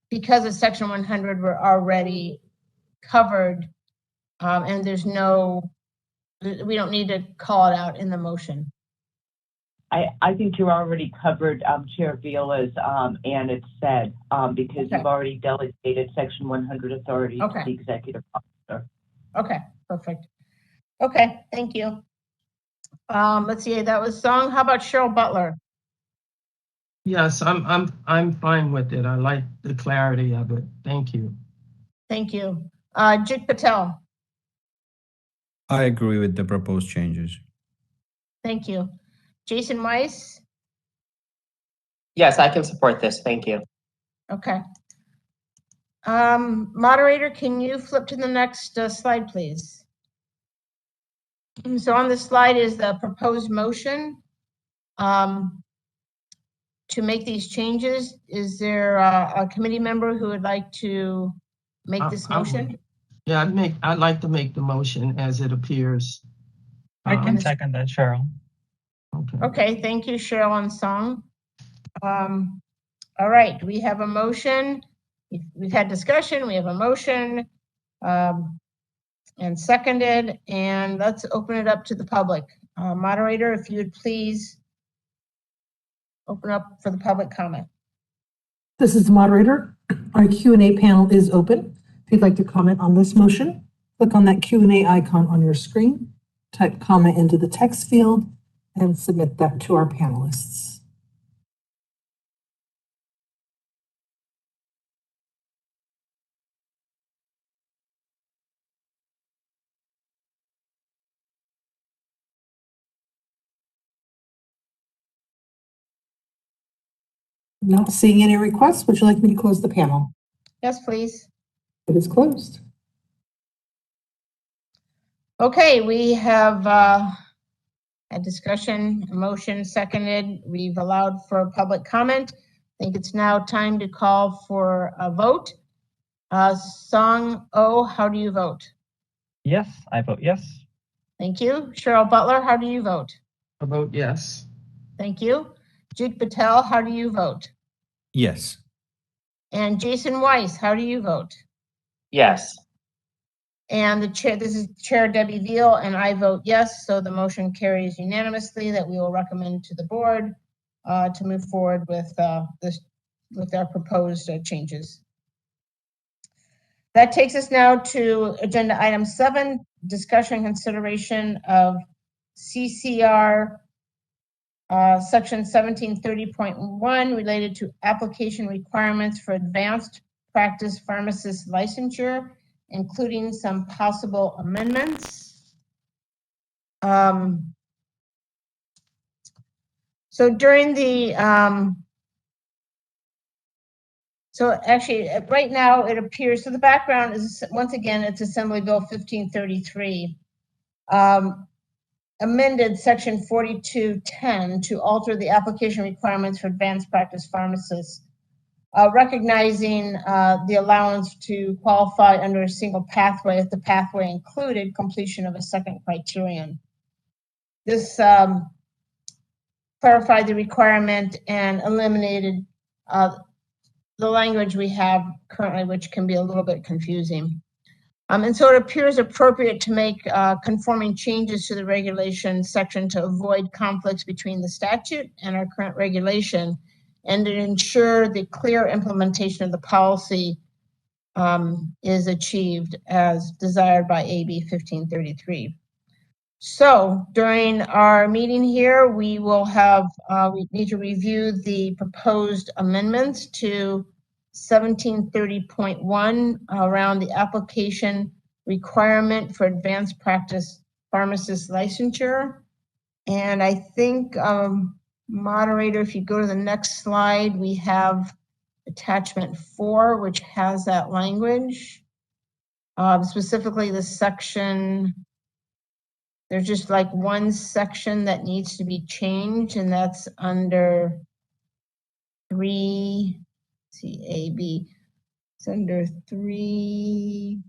because of Section 100, we're already covered, and we don't need to call it out in the motion? I think you're already covered, Chair Viola's, and it's said, because you've already delegated Section 100 authority to the executive officer. Okay, perfect. Okay, thank you. Let's see, that was Song. How about Cheryl Butler? Yes, I'm fine with it. I like the clarity of it. Thank you. Thank you. Jit Patel. I agree with the proposed changes. Thank you. Jason Weiss. Yes, I can support this. Thank you. Okay. Moderator, can you flip to the next slide, please? So on this slide is the proposed motion to make these changes. Is there a committee member who would like to make this motion? Yeah, I'd like to make the motion as it appears. I can second that, Cheryl. Okay, thank you, Cheryl and Song. All right, we have a motion. We've had discussion. We have a motion and seconded, and let's open it up to the public. Moderator, if you would please open up for the public comment. This is the moderator. Our Q&A panel is open. If you'd like to comment on this motion, click on that Q&A icon on your screen, type comment into the text field, and submit that to our panelists. Not seeing any requests. Would you like me to close the panel? Yes, please. It is closed. Okay, we have a discussion, a motion seconded. We've allowed for public comment. I think it's now time to call for a vote. Song O, how do you vote? Yes, I vote yes. Thank you. Cheryl Butler, how do you vote? I vote yes. Thank you. Jit Patel, how do you vote? Yes. And Jason Weiss, how do you vote? Yes. And the chair, this is Chair Debbie Veal, and I vote yes. So the motion carries unanimously that we will recommend to the board to move forward with with our proposed changes. That takes us now to agenda item 7, discussion and consideration of CCR section 1730.1 related to application requirements for advanced practice pharmacist licensure, including some possible amendments. So during the, so actually right now it appears, so the background is, once again, it's Assembly Bill 1533. Amended section 4210 to alter the application requirements for advanced practice pharmacists, recognizing the allowance to qualify under a single pathway if the pathway included completion of a second criterion. This clarified the requirement and eliminated the language we have currently, which can be a little bit confusing. And so it appears appropriate to make conforming changes to the regulation section to avoid conflicts between the statute and our current regulation, and to ensure the clear implementation of the policy is achieved as desired by AB 1533. So during our meeting here, we will have, we need to review the proposed amendments to 1730.1 around the application requirement for advanced practice pharmacist licensure. And I think, moderator, if you go to the next slide, we have attachment 4, which has that language. Specifically the section, there's just like one section that needs to be changed, and that's under 3, see, A, B. It's under 3.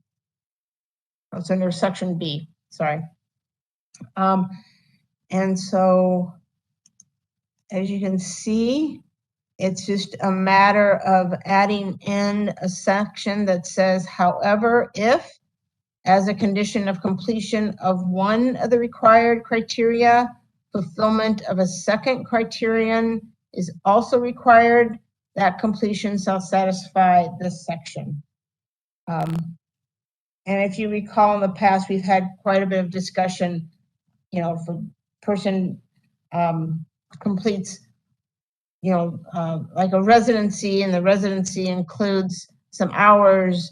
Oh, it's under section B, sorry. And so, as you can see, it's just a matter of adding in a section that says, however, if, as a condition of completion of one of the required criteria, fulfillment of a second criterion is also required, that completion shall satisfy this section. And if you recall in the past, we've had quite a bit of discussion, you know, if a person completes, you know, like a residency, and the residency includes some hours,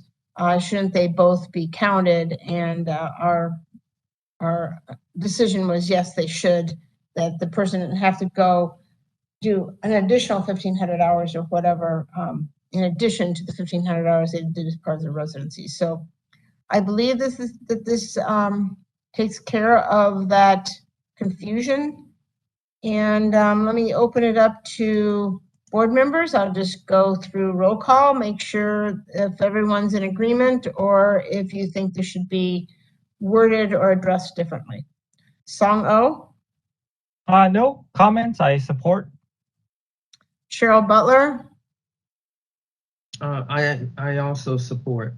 shouldn't they both be counted? And our decision was yes, they should, that the person didn't have to go do an additional 1,500 hours or whatever, in addition to the 1,500 hours they did as part of the residency. So I believe this takes care of that confusion. And let me open it up to board members. I'll just go through roll call, make sure if everyone's in agreement or if you think this should be worded or addressed differently. Song O? No comments. I support. Cheryl Butler? I also support.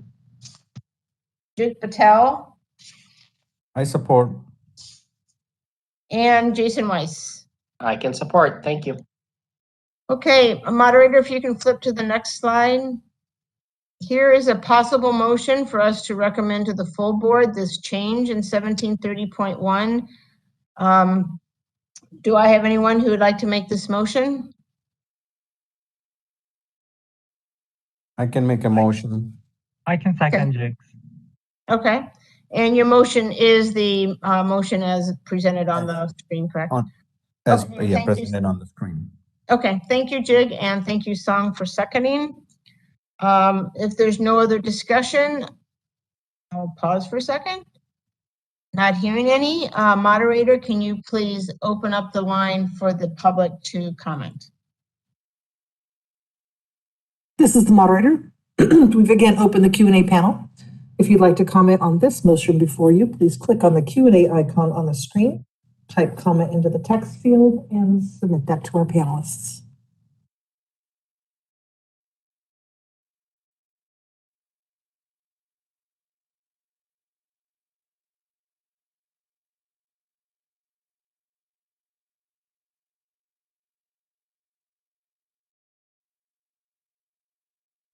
Jit Patel? I support. And Jason Weiss? I can support. Thank you. Okay, moderator, if you can flip to the next slide. Here is a possible motion for us to recommend to the full board this change in 1730.1. Do I have anyone who would like to make this motion? I can make a motion. I can second Jigs. Okay, and your motion is the motion as presented on the screen, correct? Presented on the screen. Okay, thank you, Jig, and thank you, Song, for seconding. If there's no other discussion, I'll pause for a second. Not hearing any. Moderator, can you please open up the line for the public to comment? This is the moderator. We've again opened the Q&A panel. If you'd like to comment on this motion before you, please click on the Q&A icon on the screen, type comment into the text field, and submit that to our panelists.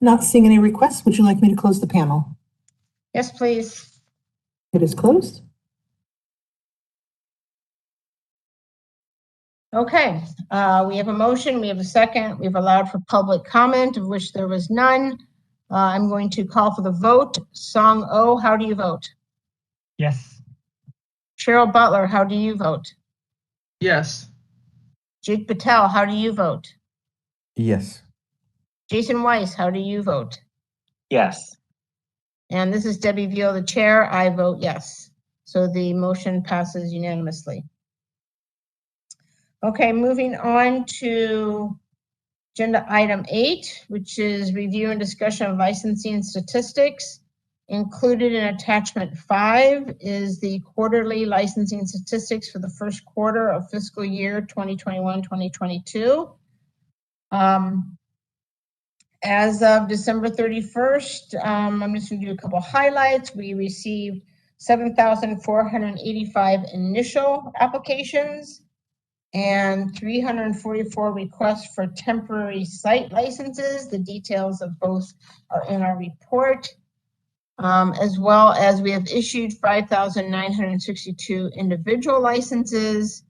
Not seeing any requests. Would you like me to close the panel? Yes, please. It is closed. Okay, we have a motion, we have a second, we've allowed for public comment, of which there was none. I'm going to call for the vote. Song O, how do you vote? Yes. Cheryl Butler, how do you vote? Yes. Jit Patel, how do you vote? Yes. Jason Weiss, how do you vote? Yes. And this is Debbie Veal, the chair. I vote yes. So the motion passes unanimously. Okay, moving on to agenda item 8, which is review and discussion of licensing statistics. Included in attachment 5 is the quarterly licensing statistics for the first quarter of fiscal year 2021-2022. As of December 31st, I'm just going to do a couple highlights. We received 7,485 initial applications and 344 requests for temporary site licenses. The details of both are in our report, as well as we have issued 5,962 individual licenses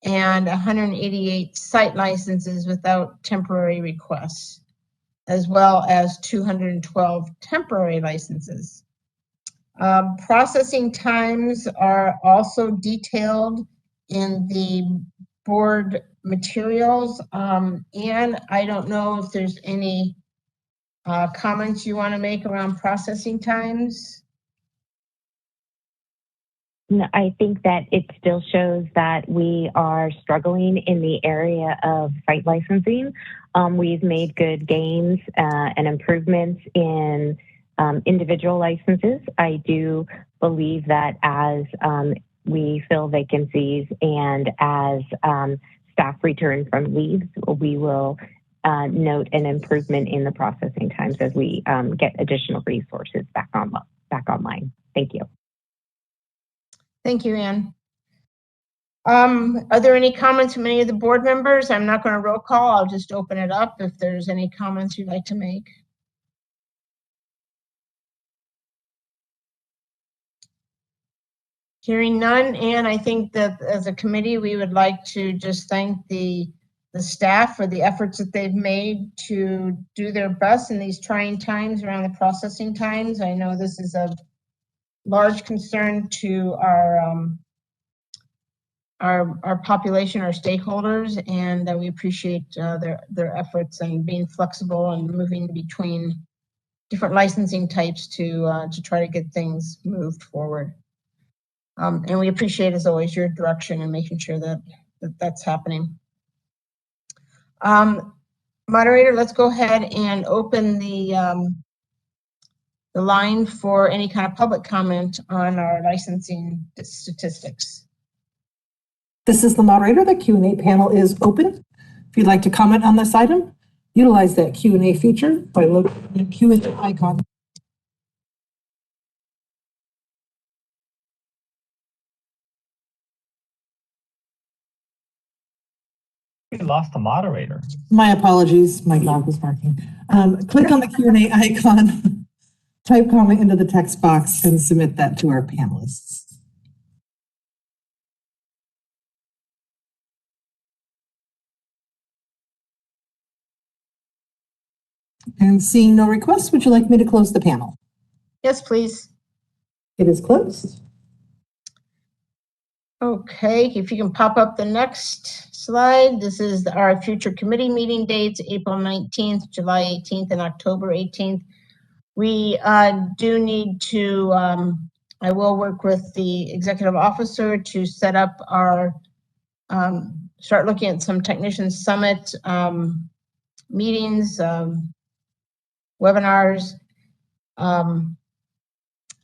and 188 site licenses without temporary requests, as well as 212 temporary licenses. Processing times are also detailed in the board materials. Anne, I don't know if there's any comments you want to make around processing times. No, I think that it still shows that we are struggling in the area of site licensing. We've made good gains and improvements in individual licenses. I do believe that as we fill vacancies and as staff return from leaves, we will note an improvement in the processing times as we get additional resources back online. Thank you. Thank you, Ann. Are there any comments from any of the board members? I'm not going to roll call. I'll just open it up if there's any comments you'd like to make. Hearing none, and I think that as a committee, we would like to just thank the staff for the efforts that they've made to do their best in these trying times around the processing times. I know this is of large concern to our population, our stakeholders, and we appreciate their efforts and being flexible and moving between different licensing types to try to get things moved forward. And we appreciate, as always, your direction and making sure that that's happening. Moderator, let's go ahead and open the line for any kind of public comment on our licensing statistics. This is the moderator. The Q&A panel is open. If you'd like to comment on this item, utilize that Q&A feature by locating the Q&A icon. We lost the moderator. My apologies. My dog was barking. Click on the Q&A icon, type comment into the text box, and submit that to our panelists. And seeing no requests, would you like me to close the panel? Yes, please. It is closed. Okay, if you can pop up the next slide. This is our future committee meeting dates, April 19th, July 18th, and October 18th. We do need to, I will work with the executive officer to set up our, start looking at some technician summit meetings, webinars.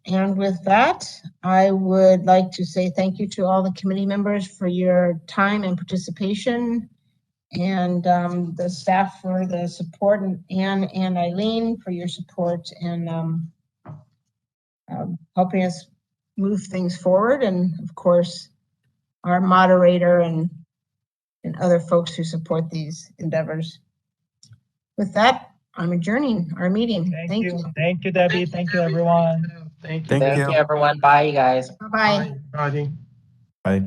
And with that, I would like to say thank you to all the committee members for your time and participation, and the staff for the support, and Ann and Eileen for your support and helping us move things forward, and of course, our moderator and other folks who support these endeavors. With that, I'm adjourning our meeting. Thank you. Thank you, Debbie. Thank you, everyone. Thank you. Thank you, everyone. Bye, you guys. Bye-bye. Bye. Bye.